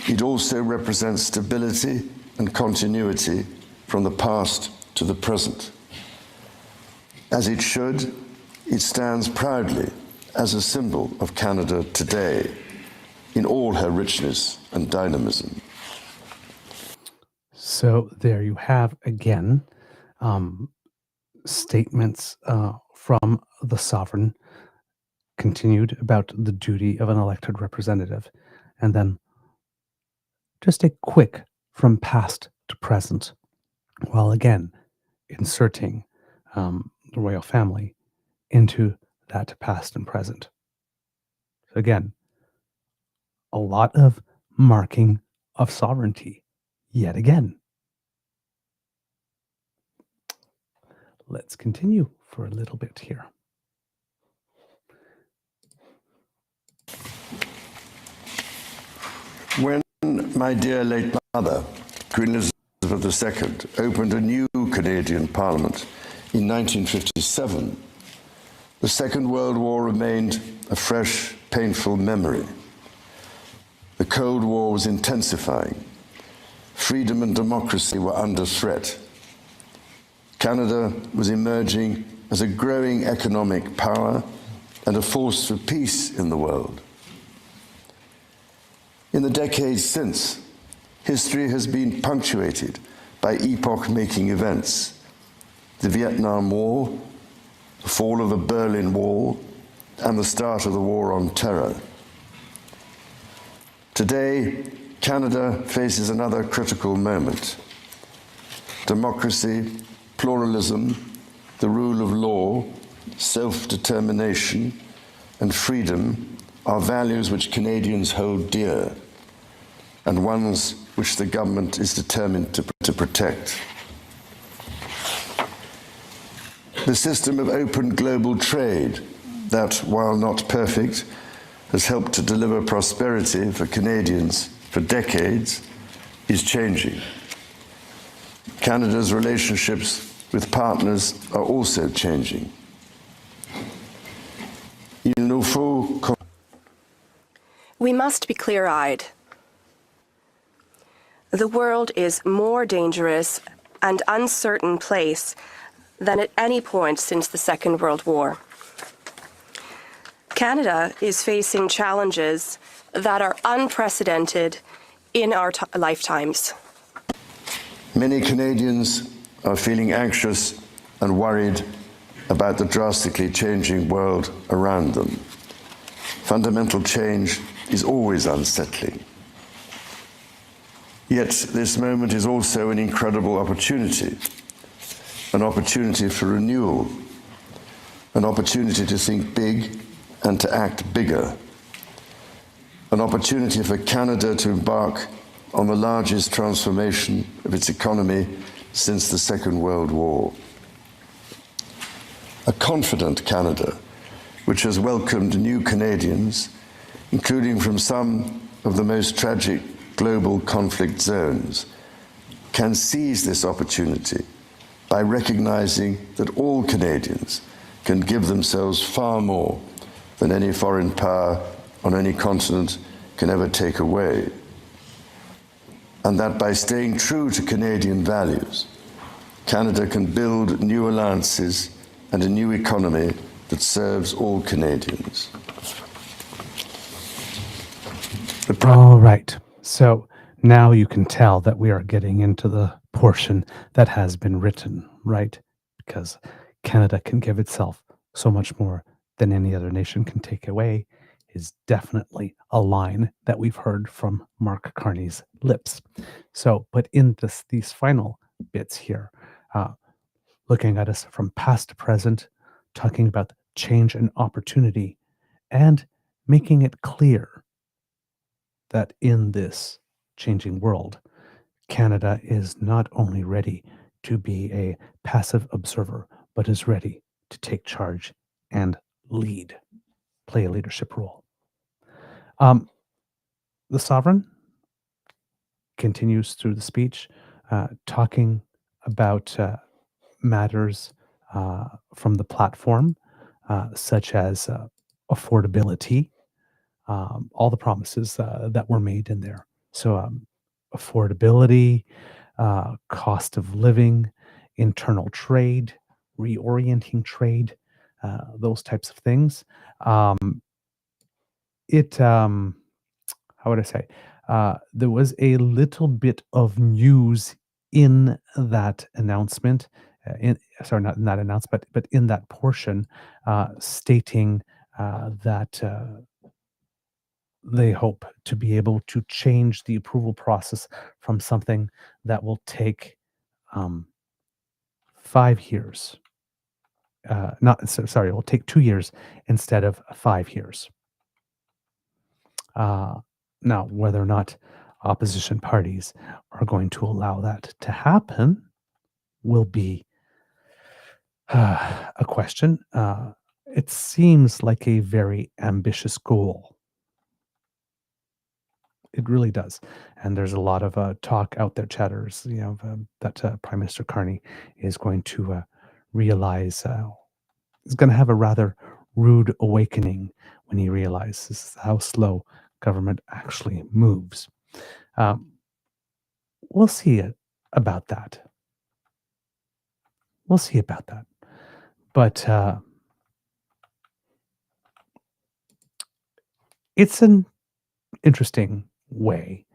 It also represents stability and continuity from the past to the present. As it should, it stands proudly as a symbol of Canada today in all her richness and dynamism. So there you have again statements from the Sovereign continued about the duty of an elected representative, and then just a quick from past to present, while again inserting the royal family into that past and present. So again, a lot of marking of sovereignty yet again. Let's continue for a little bit here. When my dear late mother, Queen Elizabeth II, opened a new Canadian Parliament in 1957, the Second World War remained a fresh, painful memory. The Cold War was intensifying. Freedom and democracy were under threat. Canada was emerging as a growing economic power and a force for peace in the world. In the decades since, history has been punctuated by epoch-making events: the Vietnam War, the fall of the Berlin Wall, and the start of the War on Terror. Today, Canada faces another critical moment. Democracy, pluralism, the rule of law, self-determination, and freedom are values which Canadians hold dear, and ones which the government is determined to protect. The system of open global trade that, while not perfect, has helped to deliver prosperity for Canadians for decades, is changing. Canada's relationships with partners are also changing. We must be clear-eyed. The world is more dangerous and uncertain place than at any point since the Second World War. Canada is facing challenges that are unprecedented in our lifetimes. Many Canadians are feeling anxious and worried about the drastically changing world around them. Fundamental change is always unsettling. Yet this moment is also an incredible opportunity, an opportunity for renewal, an opportunity to think big and to act bigger, an opportunity for Canada to embark on the largest transformation of its economy since the Second World War. A confident Canada, which has welcomed new Canadians, including from some of the most tragic global conflict zones, can seize this opportunity by recognizing that all Canadians can give themselves far more than any foreign power on any continent can ever take away. And that by staying true to Canadian values, Canada can build new alliances and a new economy that serves all Canadians. All right. So now you can tell that we are getting into the portion that has been written, right? Because Canada can give itself so much more than any other nation can take away is definitely a line that we've heard from Mark Carney's lips. So, but in these final bits here, looking at us from past to present, talking about change and opportunity, and making it clear that in this changing world, Canada is not only ready to be a passive observer, but is ready to take charge and lead, play a leadership role. The sovereign continues through the speech, talking about matters from the platform, such as affordability, all the promises that were made in there. So affordability, cost of living, internal trade, reorienting trade, those types of things. How would I say? There was a little bit of news in that announcement, not in that announcement, but in that portion, stating that they hope to be able to change the approval process from something that will take 5 years. It will take 2 years instead of 5 years. Now, whether or not opposition parties are going to allow that to happen will be a question. It seems like a very ambitious goal. It really does. And there's a lot of talk out there, chatters, that Prime Minister Carney is going to realize, is going to have a rather rude awakening when he realizes how slow government actually moves. We'll see about that. We'll see about that. But it's an interesting way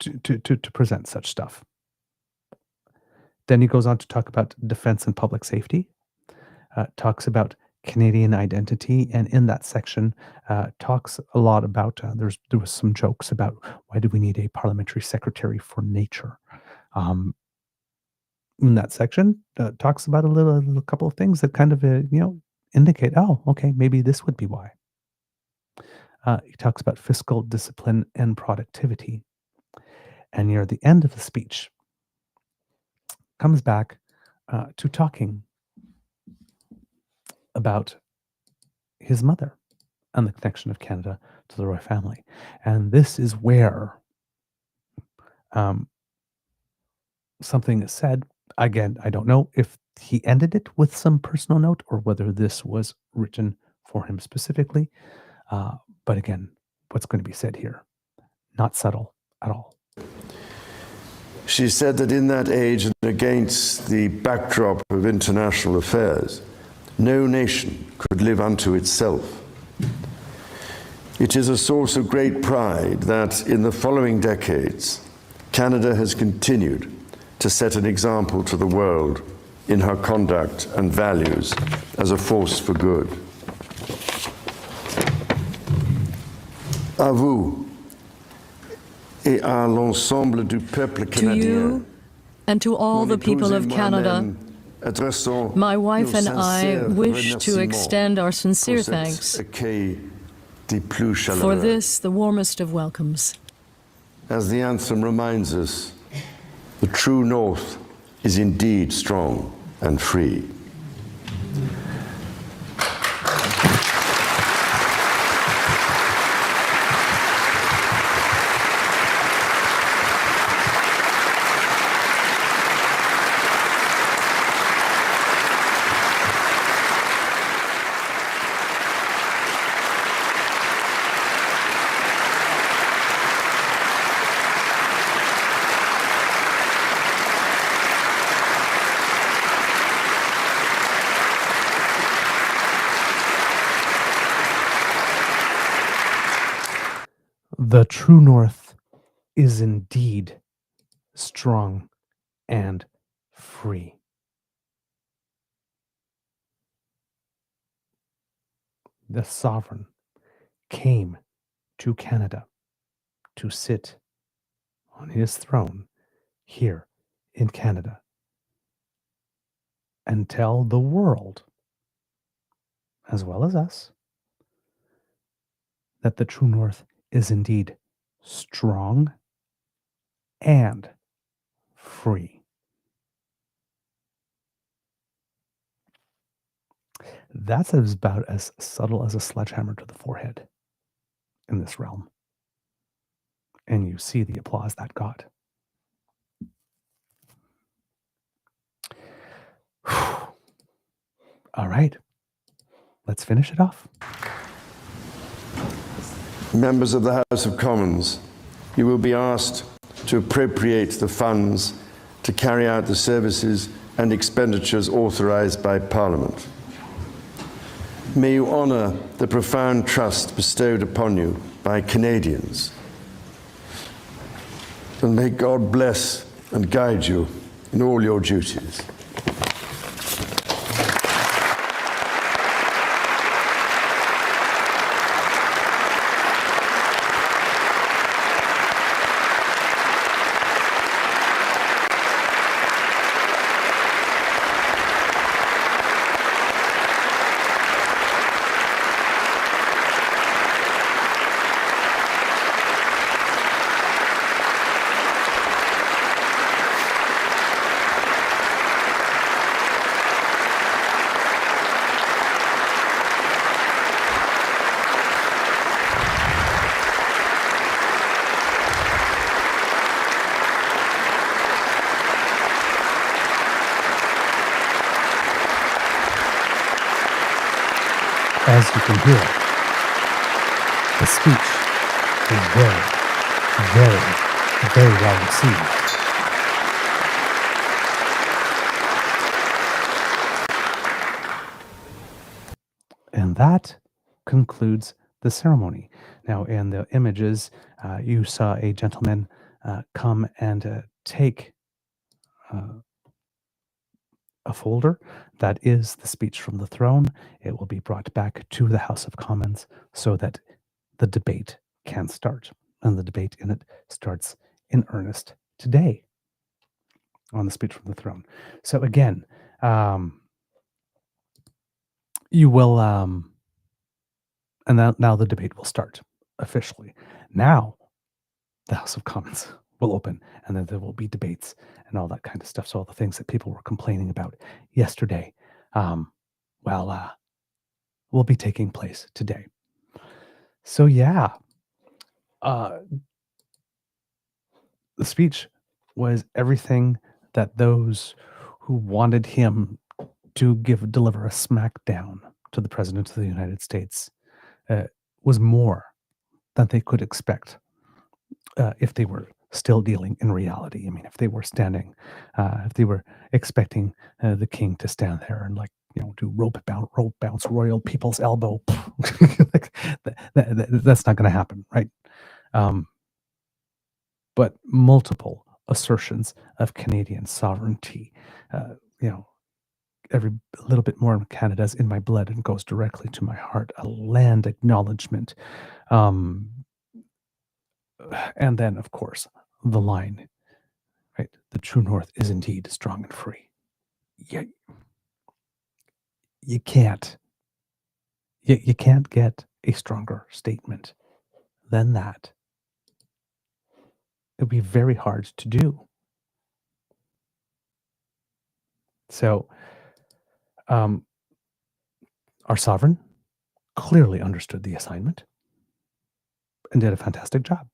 to present such stuff. Then he goes on to talk about defense and public safety, talks about Canadian identity, and in that section talks a lot about, there was some jokes about why do we need a parliamentary secretary for nature. In that section, talks about a couple of things that kind of indicate, oh, okay, maybe this would be why. He talks about fiscal discipline and productivity, and near the end of the speech, comes back to talking about his mother and the connection of Canada to the royal family. And this is where something is said. Again, I don't know if he ended it with some personal note or whether this was written for him specifically. But again, what's going to be said here, not subtle at all. She said that in that age and against the backdrop of international affairs, no nation could live unto itself. It is a source of great pride that in the following decades, Canada has continued to set an example to the world in her conduct and values as a force for good. À vous et à l'ensemble du peuple canadien. To you and to all the people of Canada, my wife and I wish to extend our sincere thanks for this, the warmest of welcomes. As the anthem reminds us, the true North is indeed strong and free. The true North is indeed strong and free. The sovereign came to Canada to sit on his throne here in Canada and tell the world, as well as us, that the true North is indeed strong and free. That's about as subtle as a sledgehammer to the forehead in this realm. And you see the applause that got. All right, let's finish it off. Members of the House of Commons, you will be asked to appropriate the funds to carry out the services and expenditures authorised by Parliament. May you honour the profound trust bestowed upon you by Canadians. And may God bless and guide you in all your duties. as you can hear, the speech is very, very, very well received. And that concludes the ceremony. Now, in the images, you saw a gentleman come and take a folder that is the speech from the throne. It will be brought back to the House of Commons so that the debate can start. And the debate in it starts in earnest today on the speech from the throne. So again, you will, and now the debate will start officially. Now the House of Commons will open, and then there will be debates and all that kind of stuff. So all the things that people were complaining about yesterday, will be taking place today. So yeah, the speech was everything that those who wanted him to deliver a smackdown to the President of the United States was more than they could expect if they were still dealing in reality. I mean, if they were if they were expecting the king to stand there and do rope bounce, royal people's elbow, that's not going to happen, right? But multiple assertions of Canadian sovereignty, every little bit more of Canada's in my blood and goes directly to my heart, a land acknowledgement. And then, of course, the line, right? The true north is indeed strong and free. You can't get a stronger statement than that. It would be very hard to do. So, our sovereign clearly understood the assignment and did a fantastic job.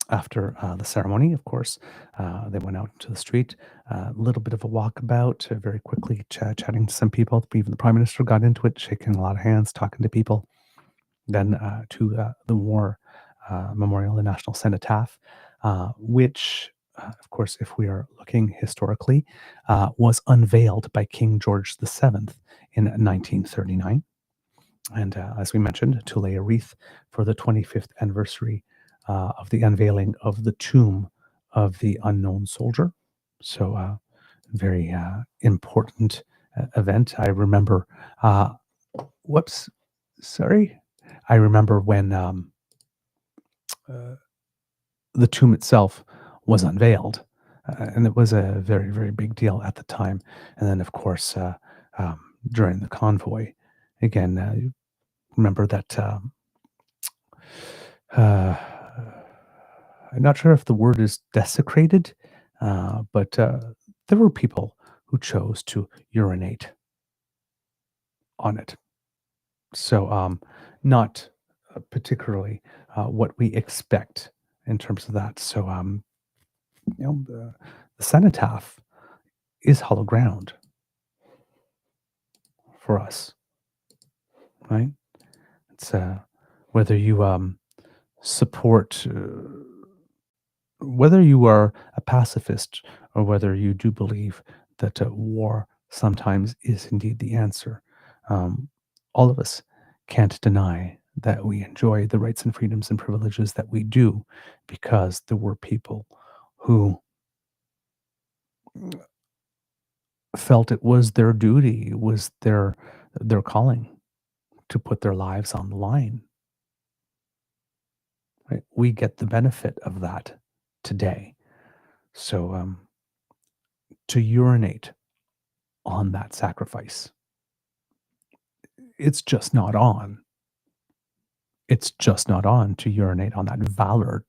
After the ceremony, of course, they went out to the street, a little bit of a walkabout, very quickly chatting to some people. Even the Prime Minister got into it, shaking a lot of hands, talking to people. Then to the War Memorial, the National Cenotaph, which, of course, if we are looking historically, was unveiled by King George VII in 1939. And as we mentioned, to lay a wreath for the 25th anniversary of the unveiling of the tomb of the unknown soldier. So very important event. I remember, I remember when the tomb itself was unveiled, and it was a very, very big deal at the time. And then, of course, during the convoy, again, remember that I'm not sure if the word is desecrated, but there were people who chose to urinate on it. So not particularly what we expect in terms of that. So, the cenotaph is hollow ground for us, right? It's whether you support, whether you are a pacifist or whether you do believe that war sometimes is indeed the answer. All of us can't deny that we enjoy the rights and freedoms and privileges that we do because there were people who felt it was their duty, it was their calling to put their lives on the line. Right? We get the benefit of that today. So to urinate on that sacrifice, it's just not on. It's just not on to urinate on that valor.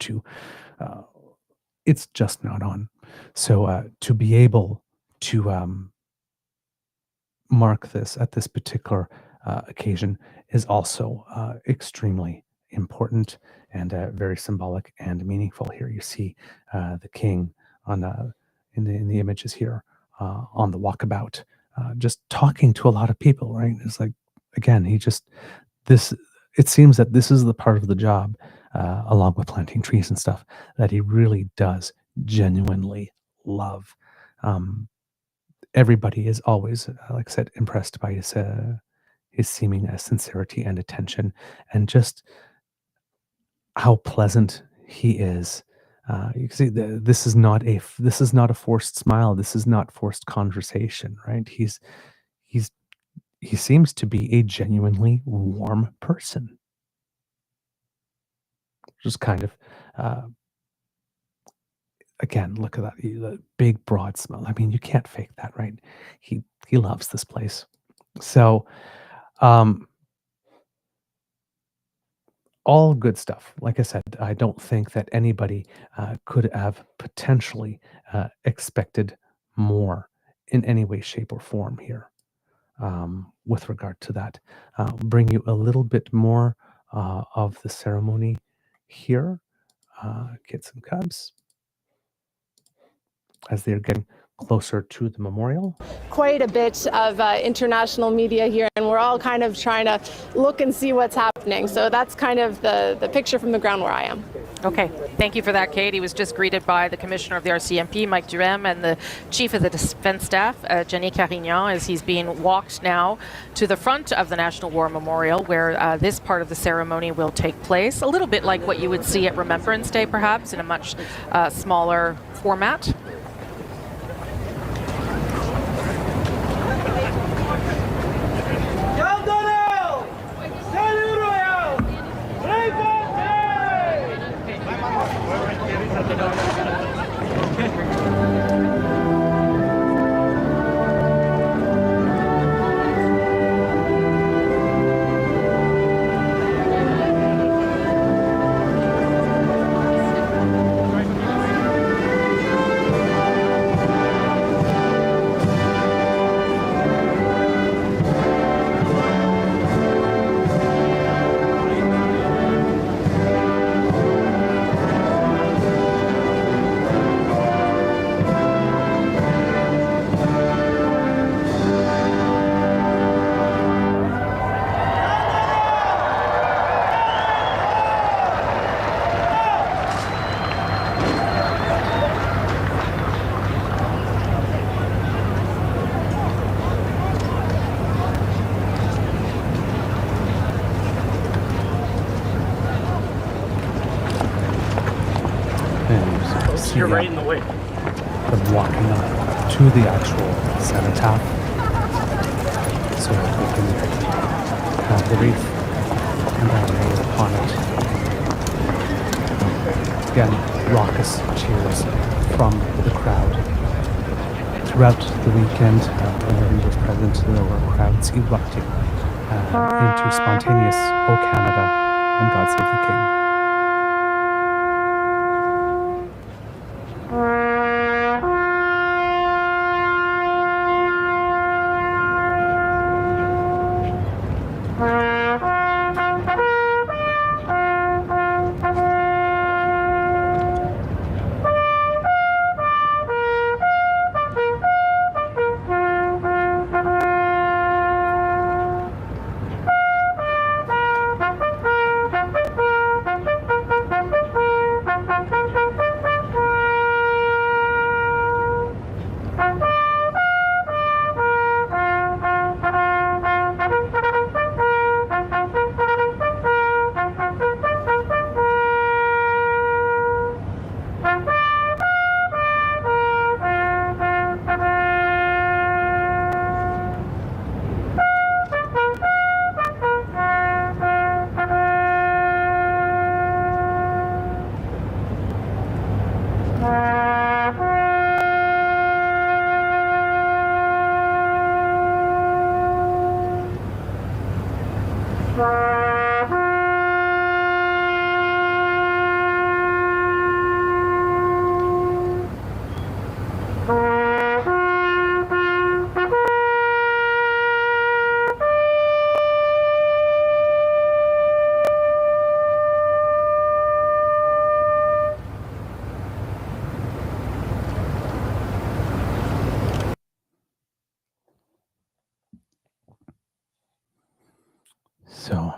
It's just not on. So to be able to mark this at this particular occasion is also extremely important and very symbolic and meaningful. Here you see the king on in the images here on the walkabout, just talking to a lot of people. Right, it's like again, this, it seems that this is the part of the job, along with planting trees and stuff, that he really does genuinely love. Everybody is always, like I said, impressed by his seeming sincerity and attention, and just how pleasant he is. You can see this is not a forced smile. This is not forced conversation, right? He seems to be a genuinely warm person. Just kind of, again, look at that, the big broad smile. I mean, you can't fake that, right? He loves this place. So, all good stuff. Like I said, I don't think that anybody could have potentially expected more in any way, shape, or form here, with regard to that. Bring you a little bit more of the ceremony here, kids and cubs, as they're getting closer to the memorial. Quite a bit of international media here, and we're all kind of trying to look and see what's happening. So that's kind of the picture from the ground where I am. Okay, thank you for that, Kate. He was just greeted by the Commissioner of the RCMP, Mike Duhem, and the Chief of the Defense Staff, Jenny Carignan, as he's being walked now to the front of the National War Memorial, where this part of the ceremony will take place. A little bit like what you would see at Remembrance Day, perhaps, in a much smaller format. You're right in the way. Them walking up to the actual cenotaph, so that we can have the wreath and laid upon it. Again, raucous cheers from the crowd. Throughout the weekend, whenever he was present, there were crowds erupting into spontaneous "O Canada" and "God Save the King." So,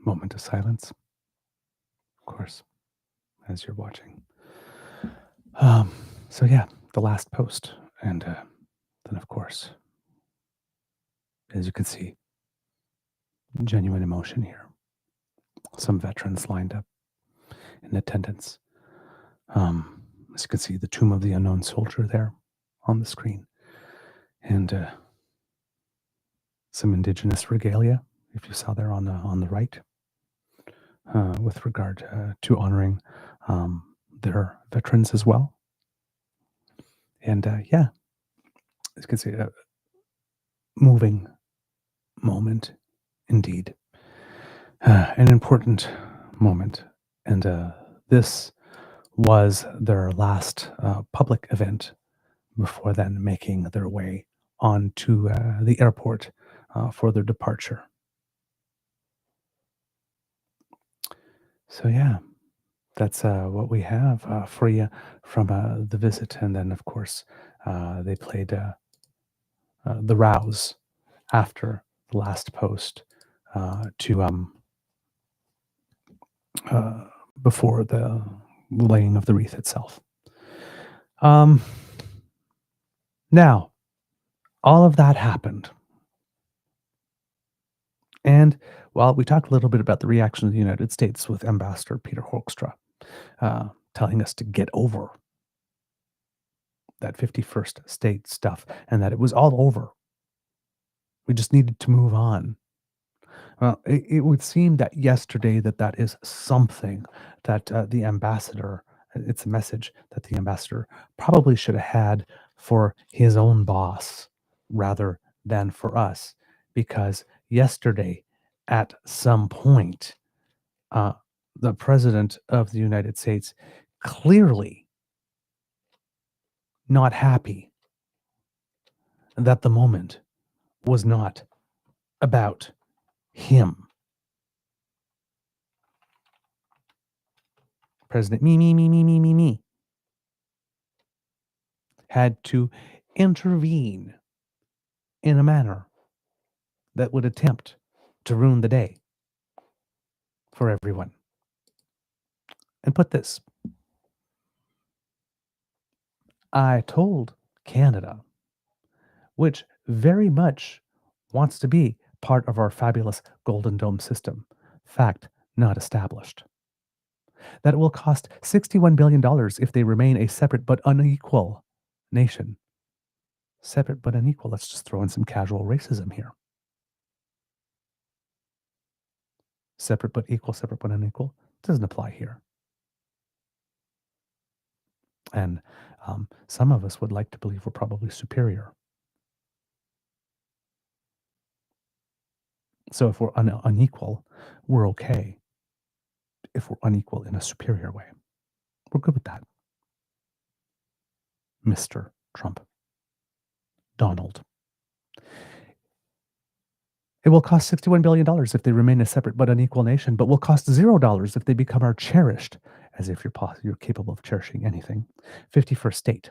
moment of silence, of course, as you're watching. So yeah, the last post. And then, of course, as you can see, genuine emotion here. Some veterans lined up in attendance. As you can see, the Tomb of the Unknown Soldier there on the screen. And some indigenous regalia, if you saw there on the right, with regard to honoring their veterans as well. And yeah, as you can see, a moving moment indeed. An important moment. And this was their last public event before then making their way onto the airport for their departure. So yeah, that's what we have for you from the visit. And then, of course, they played the rouse after the last post to before the laying of the wreath itself. Now, all of that happened. And while we talked a little bit about the reaction of the United States with Ambassador Peter Hoekstra telling us to get over that 51st state stuff and that it was all over. We just needed to move on. Well, it would seem that yesterday that is something that the ambassador, it's a message that the ambassador probably should have had for his own boss rather than for us. Because yesterday, at some point, the president of the United States clearly not happy that the moment was not about him. President me had to intervene in a manner that would attempt to ruin the day for everyone. And put this, I told Canada, which very much wants to be part of our fabulous Golden Dome system, fact not established, that it will cost $61 billion if they remain a separate but unequal nation. Separate but unequal. Let's just throw in some casual racism here. Separate but equal, separate but unequal. Doesn't apply here. And some of us would like to believe we're probably superior. So if we're unequal, we're okay. If we're unequal in a superior way, we're good with that. Mr. Trump. Donald. It will cost $61 billion if they remain a separate but unequal nation, but will cost $0 if they become our cherished, as if you're capable of cherishing anything, 51st state.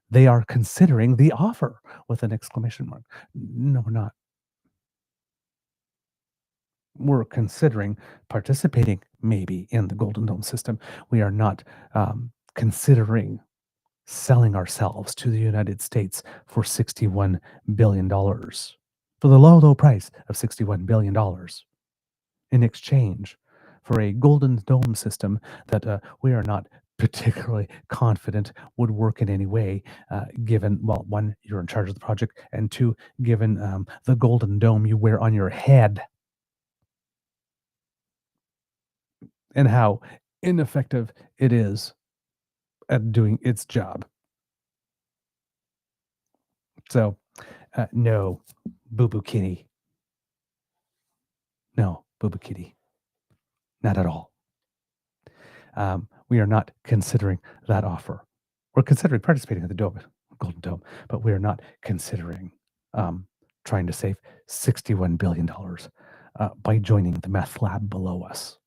They are considering the offer with an exclamation mark. No, we're not. We're considering participating maybe in the Golden Dome system. We are not considering selling ourselves to the United States for $61 billion. For the low price of $61 billion in exchange for a Golden Dome system that we are not particularly confident would work in any way, given, well, one, you're in charge of the project, and two, given the Golden Dome you wear on your head and how ineffective it is at doing its job. So, no, boo-boo kitty. No, boo-boo kitty. Not at all. We are not considering that offer. We're considering participating in the Golden Dome, but we are not considering trying to save $61 billion by joining the meth lab below us.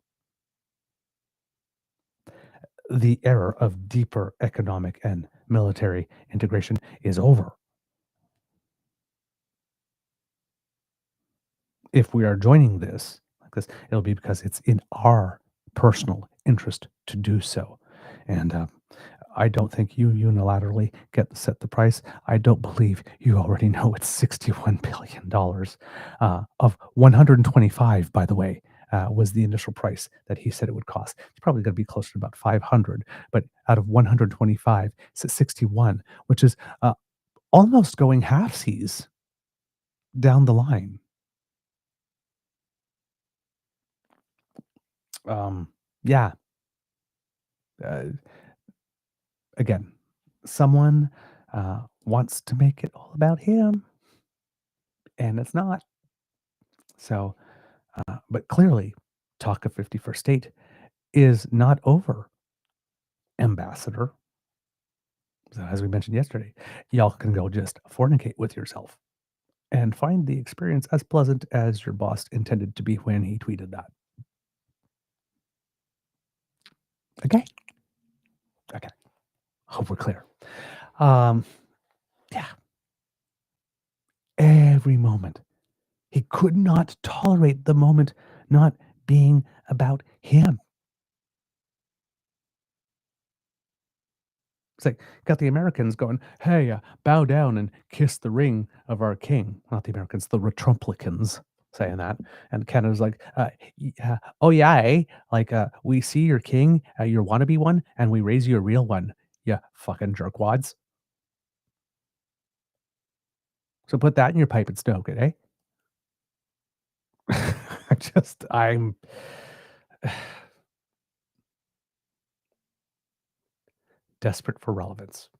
The era of deeper economic and military integration is over. if we are joining this like this, it'll be because it's in our personal interest to do so. And I don't think you unilaterally get to set the price. I don't believe you already know it's $61 billion. Of 125, by the way, was the initial price that he said it would cost. It's probably going to be closer to about 500, but out of 125, it's at 61, which is almost going halfsies down the line. Yeah. Again, someone wants to make it all about him, and it's not. So, but clearly, talk of 51st state is not over, Ambassador. So, as we mentioned yesterday, y'all can go just fornicate with yourself and find the experience as pleasant as your boss intended to be when he tweeted that. Okay? Okay. Hope we're clear. Yeah. Every moment. He could not tolerate the moment not being about him. It's like, got the Americans going, hey, bow down and kiss the ring of our king. Not the Americans, the Retrumplicans saying that. And Canada's like, oh, yeah, eh? Like, we see your king, your wannabe one, and we raise you a real one. Yeah, fucking jerkwads. So put that in your pipe and stoke it, eh? I'm desperate for relevance.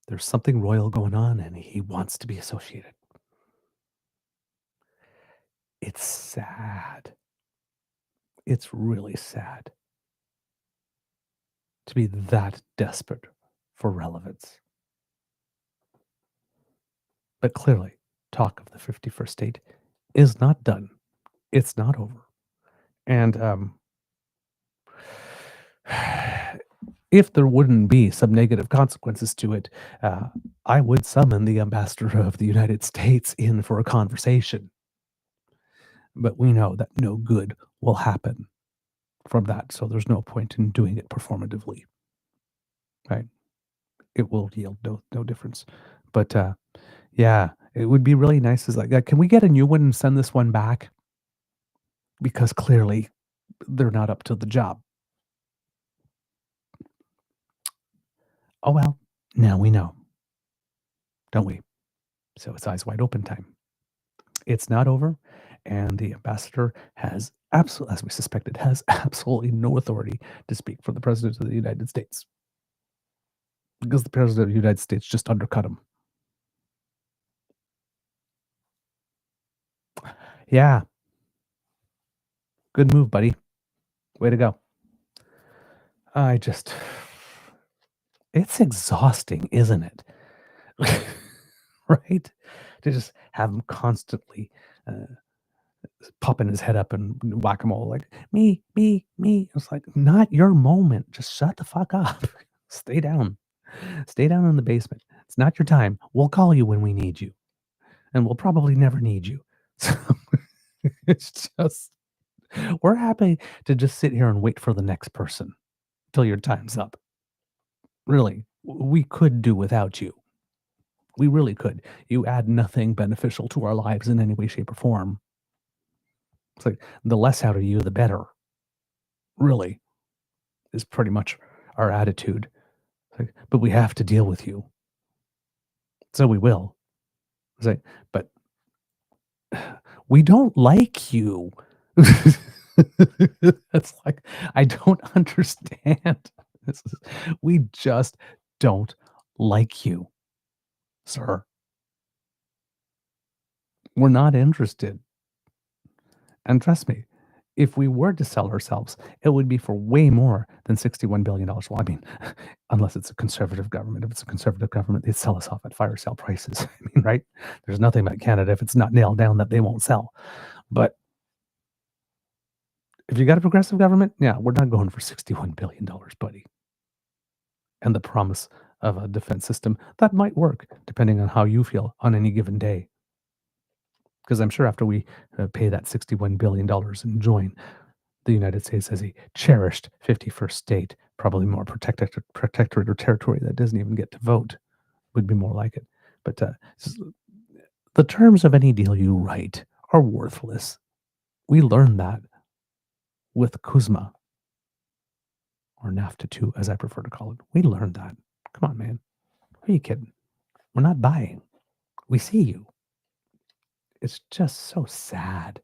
There's something royal going on, and he wants to be associated. It's sad. It's really sad to be that desperate for relevance. But clearly, talk of the 51st state is not done. It's not over. And if there wouldn't be some negative consequences to it, I would summon the ambassador of the United States in for a conversation. But we know that no good will happen from that, so there's no point in doing it performatively. Right? It will yield no difference. But yeah, it would be really nice. Is like, can we get a new one and send this one back? Because clearly they're not up to the job. Oh well, now we know, don't we? So it's eyes wide open time. It's not over, and the ambassador has absolutely, as we suspected, has absolutely no authority to speak for the president of the United States. Because the president of the United States just undercut him. Yeah. Good move, buddy. Way to go. It's exhausting, isn't it? Right? To just have him constantly popping his head up and whack-a-mole, like, me. It's like, not your moment. Just shut the fuck up. Stay down. Stay down in the basement. It's not your time. We'll call you when we need you. And we'll probably never need you. So it's just, we're happy to just sit here and wait for the next person till your time's up. Really, we could do without you. We really could. You add nothing beneficial to our lives in any way, shape, or form. It's like, the less out of you, the better. Really, is pretty much our attitude. It's like, but we have to deal with you. So we will. It's like, but we don't like you. It's like, I don't understand. We just don't like you, sir. We're not interested. And trust me, if we were to sell ourselves, it would be for way more than $61 billion. Well, I mean, unless it's a conservative government. If it's a conservative government, they'd sell us off at fire sale prices. I mean, right? There's nothing about Canada if it's not nailed down that they won't sell. But if you got a progressive government, yeah, we're not going for $61 billion, buddy. And the promise of a defense system that might work, depending on how you feel on any given day. Because I'm sure after we pay that $61 billion and join, the United States as a cherished 51st state, probably more protectorate or territory that doesn't even get to vote, would be more like it. But the terms of any deal you write are worthless. We learned that with Kuzma, or NAFTA 2, as I prefer to call it. We learned that. Come on, man. Are you kidding? We're not buying. We see you. It's just so sad.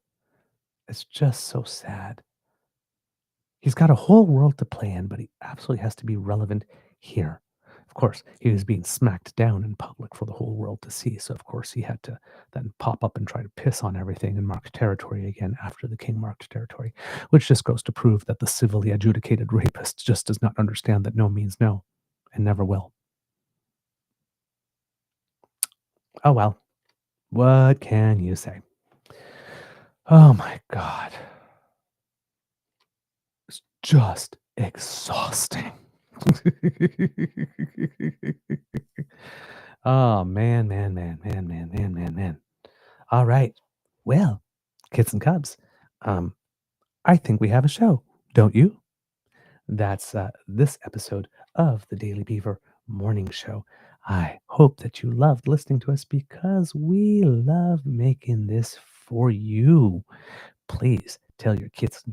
It's just so sad. He's got a whole world to play in, but he absolutely has to be relevant here. Of course, he was being smacked down in public for the whole world to see. So, of course, he had to then pop up and try to piss on everything and mark territory again after the king marked territory, which just goes to prove that the civilly adjudicated rapist just does not understand that no means no and never will. Oh, well, what can you say? Oh, my God. It's just exhausting. Oh, man. All right. Well, kids and cubs, I think we have a show, don't you? That's this episode of the Daily Beaver Morning Show. I hope that you loved listening to us because we love making this for you. Please tell your kids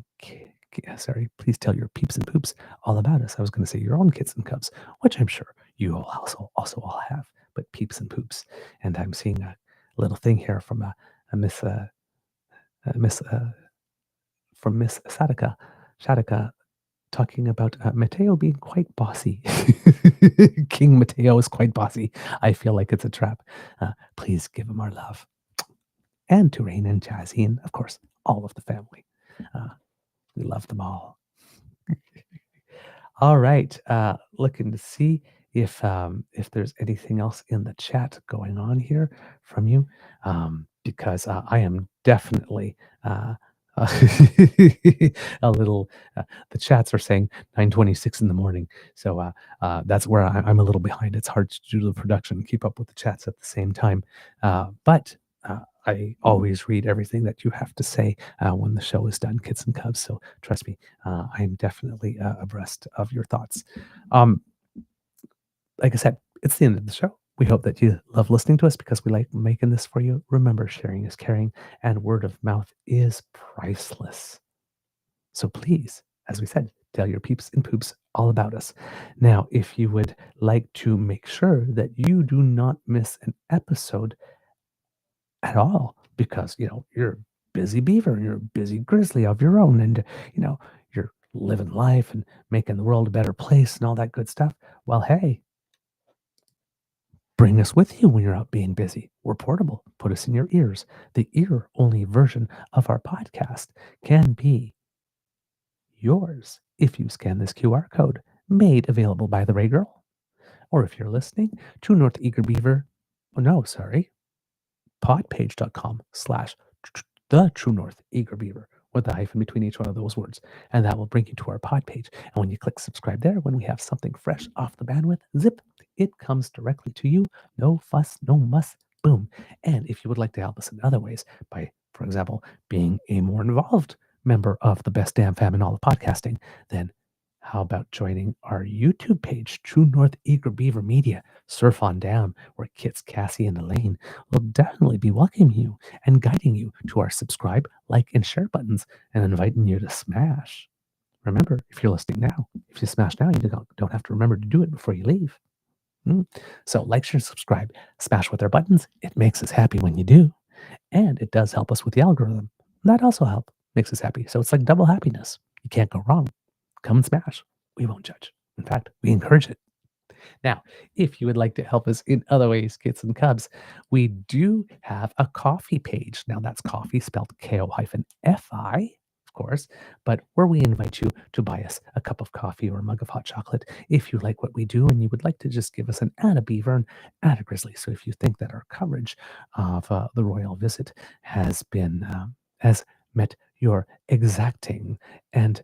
please tell your peeps and poops all about us. I was going to say your own kids and cubs, which I'm sure you all also all have, but peeps and poops. And I'm seeing a little thing here from a Miss Shadika talking about Mateo being quite bossy. King Mateo is quite bossy. I feel like it's a trap. Please give him our love. And to Rain and Jazzy, and of course, all of the family. We love them all. All right. Looking to see if there's anything else in the chat going on here from you, because I am definitely a little. The chats are saying 9:26 in the morning, so that's where I'm a little behind. It's hard to do the production and keep up with the chats at the same time, but. I always read everything that you have to say when the show is done, kids and cubs. So trust me, I'm definitely abreast of your thoughts. Like I said, it's the end of the show. We hope that you love listening to us because we like making this for you. Remember, sharing is caring, and word of mouth is priceless. So please, as we said, tell your peeps and poops all about us. Now, if you would like to make sure that you do not miss an episode at all, because you're a busy beaver and you're a busy grizzly of your own, and you're living life and making the world a better place and all that good stuff. Well, hey, bring us with you when you're out being busy. We're portable. Put us in your ears. The ear only version of our podcast can be yours if you scan this QR code made available by the Ray Girl, or if you're listening to North Eager Beaver. podpage.com/the True North Eager Beaver with a hyphen between each one of those words. And that will bring you to our pod page. And when you click subscribe there, when we have something fresh off the bandwidth, zip, it comes directly to you. No fuss, no muss, boom. And if you would like to help us in other ways by, for example, being a more involved member of the best damn fam in all of podcasting, then how about joining our YouTube page, True North Eager Beaver Media? Surf on down, where Kits, Cassie, and Elaine will definitely be welcoming you and guiding you to our subscribe, like, and share buttons and inviting you to smash. Remember, if you're listening now, if you smash now, you don't have to remember to do it before you leave. So like, share, subscribe, smash with our buttons. It makes us happy when you do. And it does help us with the algorithm. That also makes us happy. So it's like double happiness. You can't go wrong. Come and smash. We won't judge. In fact, we encourage it. Now, if you would like to help us in other ways, kids and cubs, we do have a coffee page. Now, that's coffee spelled KO-FI, of course, but where we invite you to buy us a cup of coffee or a mug of hot chocolate if you like what we do and you would like to just give us an add a beaver and add a grizzly. So if you think that our coverage of the royal visit has met your exacting and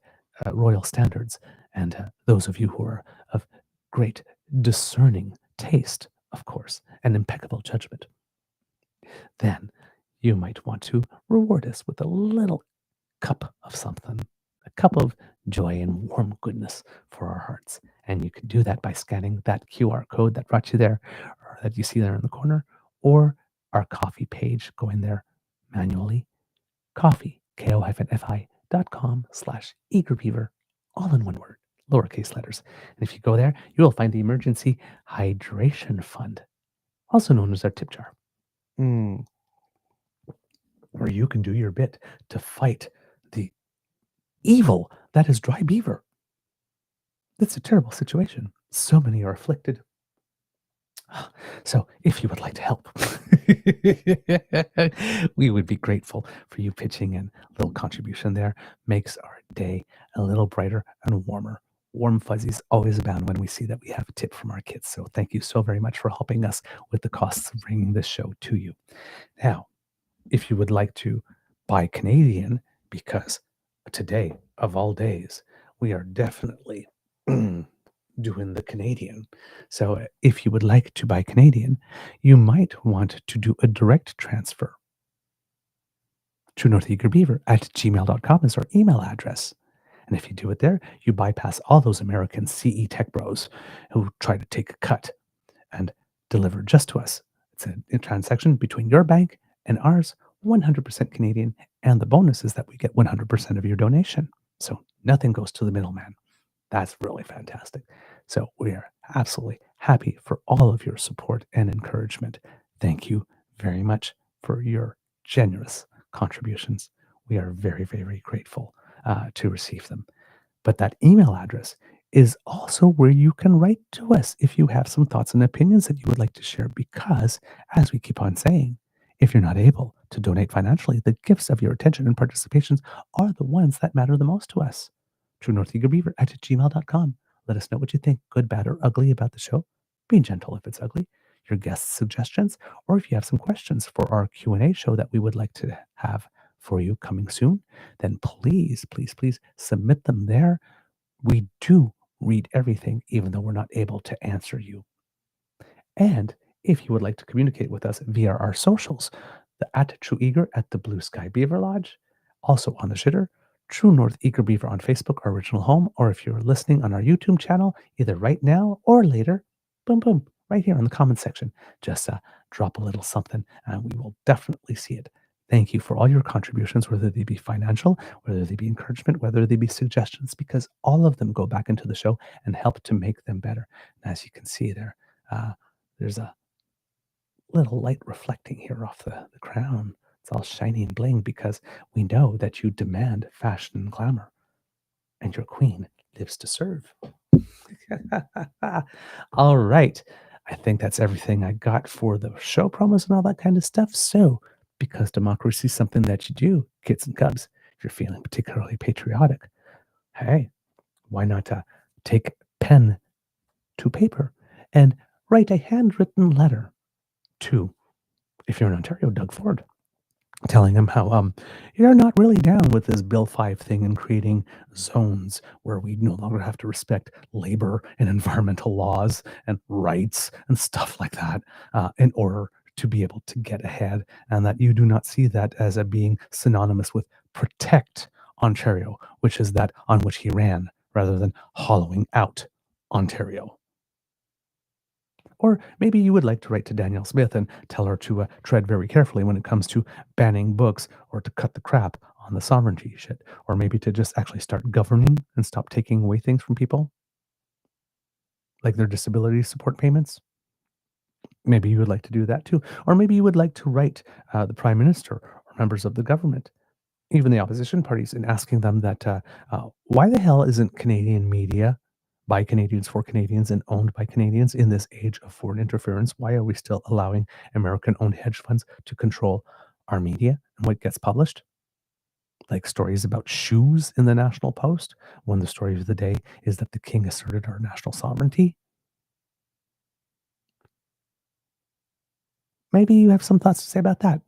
royal standards, and those of you who are of great discerning taste, of course, and impeccable judgment, then you might want to reward us with a little cup of something, a cup of joy and warm goodness for our hearts. And you can do that by scanning that QR code that brought you there, or that you see there in the corner, or our coffee page. Go in there manually. Coffee, ko-fi.com/eagerbeaver, all in one word, lowercase letters. And if you go there, you will find the Emergency Hydration Fund, also known as our tip jar. Where you can do your bit to fight the evil that is dry beaver. It's a terrible situation. So many are afflicted. So if you would like to help, we would be grateful for you pitching in. A little contribution there makes our day a little brighter and warmer. Warm fuzzies always abound when we see that we have a tip from our kids. So thank you so very much for helping us with the costs of bringing this show to you. Now, if you would like to buy Canadian, because today, of all days, we are definitely doing the Canadian. So if you would like to buy Canadian, you might want to do a direct transfer. truenortheagerbeaver@gmail.com is our email address. And if you do it there, you bypass all those American CE tech bros who try to take a cut and deliver just to us. It's a transaction between your bank and ours, 100% Canadian, and the bonus is that we get 100% of your donation. So nothing goes to the middleman. That's really fantastic. So we are absolutely happy for all of your support and encouragement. Thank you very much for your generous contributions. We are very, very grateful to receive them. But that email address is also where you can write to us if you have some thoughts and opinions that you would like to share, because as we keep on saying, if you're not able to donate financially, the gifts of your attention and participations are the ones that matter the most to us. truenortheagerbeaver@gmail.com. Let us know what you think, good, bad, or ugly about the show. Be gentle if it's ugly. Your guest suggestions, or if you have some questions for our Q&A show that we would like to have for you coming soon, then please, please, please submit them there. We do read everything, even though we're not able to answer you. And if you would like to communicate with us via our socials, the @TrueEager at the Blue Sky Beaver Lodge, also on the shitter, True North Eager Beaver on Facebook, our original home, or if you're listening on our YouTube channel, either right now or later, boom, boom, right here in the comment section. Just drop a little something and we will definitely see it. Thank you for all your contributions, whether they be financial, whether they be encouragement, whether they be suggestions, because all of them go back into the show and help to make them better. And as you can see there, there's a little light reflecting here off the crown. It's all shiny and bling because we know that you demand fashion and glamour, and your queen lives to serve. All right. I think that's everything I got for the show promos and all that kind of stuff. So, because democracy is something that you do, kids and cubs, if you're feeling particularly patriotic, hey, why not take pen to paper and write a handwritten letter to, if you're in Ontario, Doug Ford, telling him how you're not really down with this Bill 5 thing and creating zones where we no longer have to respect labor and environmental laws and rights and stuff like that in order to be able to get ahead, and that you do not see that as a being synonymous with protect Ontario, which is that on which he ran, rather than hollowing out Ontario. Or maybe you would like to write to Danielle Smith and tell her to tread very carefully when it comes to banning books, or to cut the crap on the sovereignty shit, or maybe to just actually start governing and stop taking away things from people, like their disability support payments. Maybe you would like to do that too. Or maybe you would like to write the Prime Minister or members of the government, even the opposition parties, and asking them that why the hell isn't Canadian media by Canadians for Canadians and owned by Canadians in this age of foreign interference? Why are we still allowing American-owned hedge funds to control our media and what gets published? Like stories about shoes in the National Post, when the story of the day is that the king asserted our national sovereignty. Maybe you have some thoughts to say about that.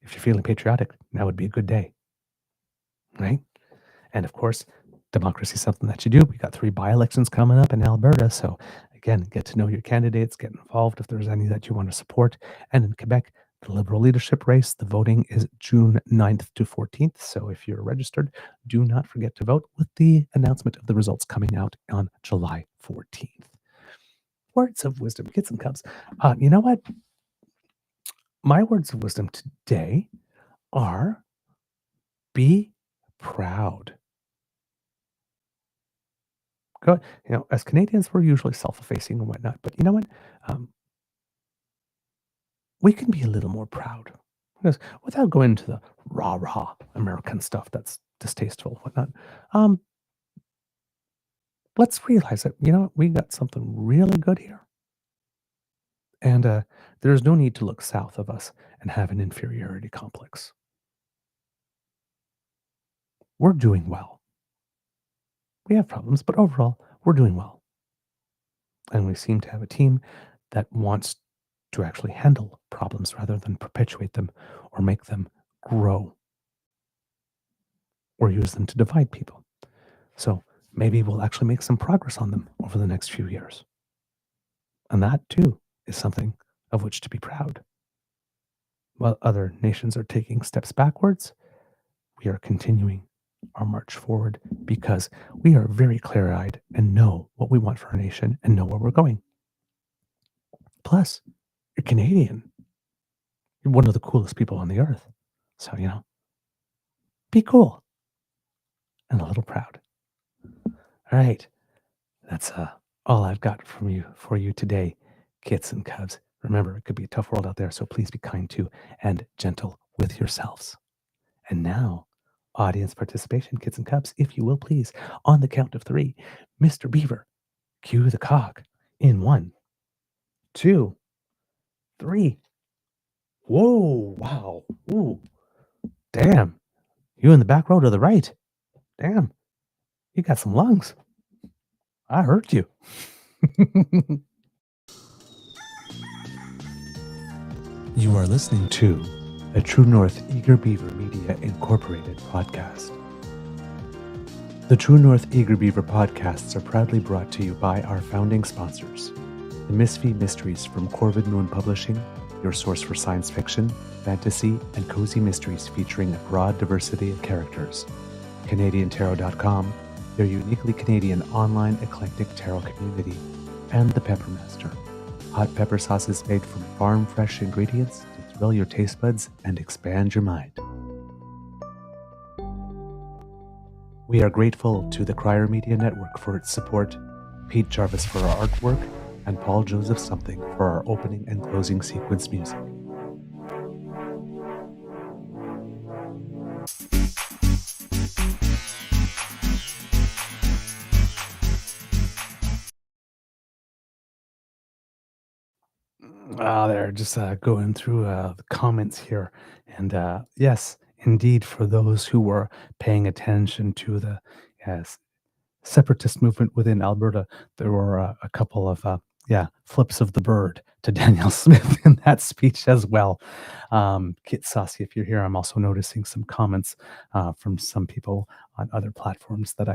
If you're feeling patriotic, now would be a good day, right? And of course, democracy is something that you do. We got 3 by-elections coming up in Alberta. So again, get to know your candidates, get involved if there's any that you want to support. And in Quebec, the Liberal leadership race. The voting is June 9th to 14th. So if you're registered, do not forget to vote, with the announcement of the results coming out on July 14th. Words of wisdom, kids and cubs. You know what? My words of wisdom today are: be proud. Go, as Canadians, we're usually self-effacing and whatnot, but you know what? We can be a little more proud, because without going into the rah-rah American stuff that's distasteful and whatnot, let's realize that, we got something really good here. And there's no need to look south of us and have an inferiority complex. We're doing well. We have problems, but overall, we're doing well. And we seem to have a team that wants to actually handle problems rather than perpetuate them or make them grow or use them to divide people. So maybe we'll actually make some progress on them over the next few years. And that, too, is something of which to be proud. While other nations are taking steps backwards, we are continuing our march forward because we are very clear-eyed and know what we want for our nation and know where we're going. Plus, you're Canadian. You're one of the coolest people on the earth. So, be cool and a little proud. All right. That's all I've got for you today, kits and cubs. Remember, it could be a tough world out there, so please be kind to and gentle with yourselves. And now, audience participation, kids and cubs, if you will, please, on the count of 3, Mr. Beaver, cue the cock in 1, 2, 3. Whoa, wow. Ooh, damn. You in the back row to the right. Damn. You got some lungs. I hurt you. You are listening to a True North Eager Beaver Media Incorporated podcast. The True North Eager Beaver podcasts are proudly brought to you by our founding sponsors: the Misfit Mysteries from Corvid Moon Publishing, your source for science fiction, fantasy, and cozy mysteries featuring a broad diversity of characters; CanadianTarot.com, their uniquely Canadian online eclectic tarot community; and the Peppermaster, hot pepper sauces made from farm-fresh ingredients to thrill your taste buds and expand your mind. We are grateful to the Crier Media Network for its support, Pete Jarvis for our artwork, and Paul Joseph Something for our opening and closing sequence music. They're just going through the comments here. And yes, indeed, for those who were paying attention to the separatist movement within Alberta, there were a couple of flips of the bird to Daniel Smith in that speech as well. Kit Saucy, if you're here, I'm also noticing some comments from some people on other platforms that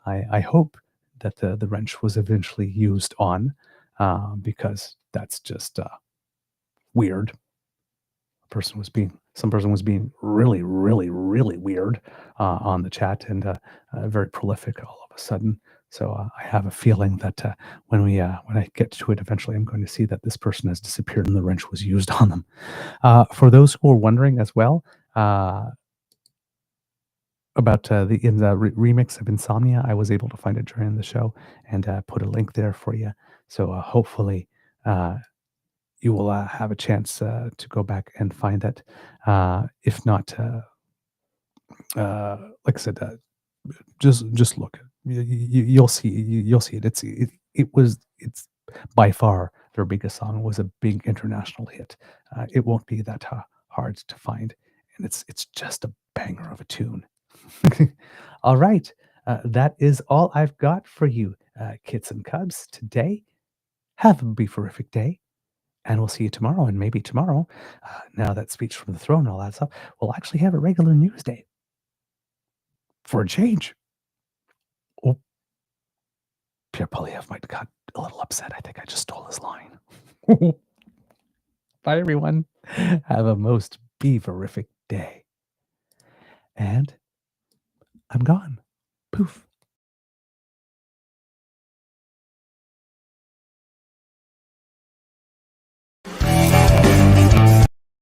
I hope that the wrench was eventually used on, because that's just weird. Some person was being really, really, really weird on the chat, and very prolific all of a sudden. So I have a feeling that when I get to it eventually, I'm going to see that this person has disappeared and the wrench was used on them. For those who are wondering as well about the remix of Insomnia, I was able to find it during the show and put a link there for you. So hopefully you will have a chance to go back and find that. If not, like I said, just look. You'll see. You'll see it. It's by far their biggest song. It was a big international hit. It won't be that hard to find, and it's just a banger of a tune. All right, that is all I've got for you, kits and cubs, today. Have a beeferific day. And we'll see you tomorrow, and maybe tomorrow, now that speech from the throne and all that stuff, we'll actually have a regular news day. For a change. Oh, Pierre Polyev might have got a little upset. I think I just stole his line. Bye, everyone. Have a most beaverific day. And I'm gone. Poof.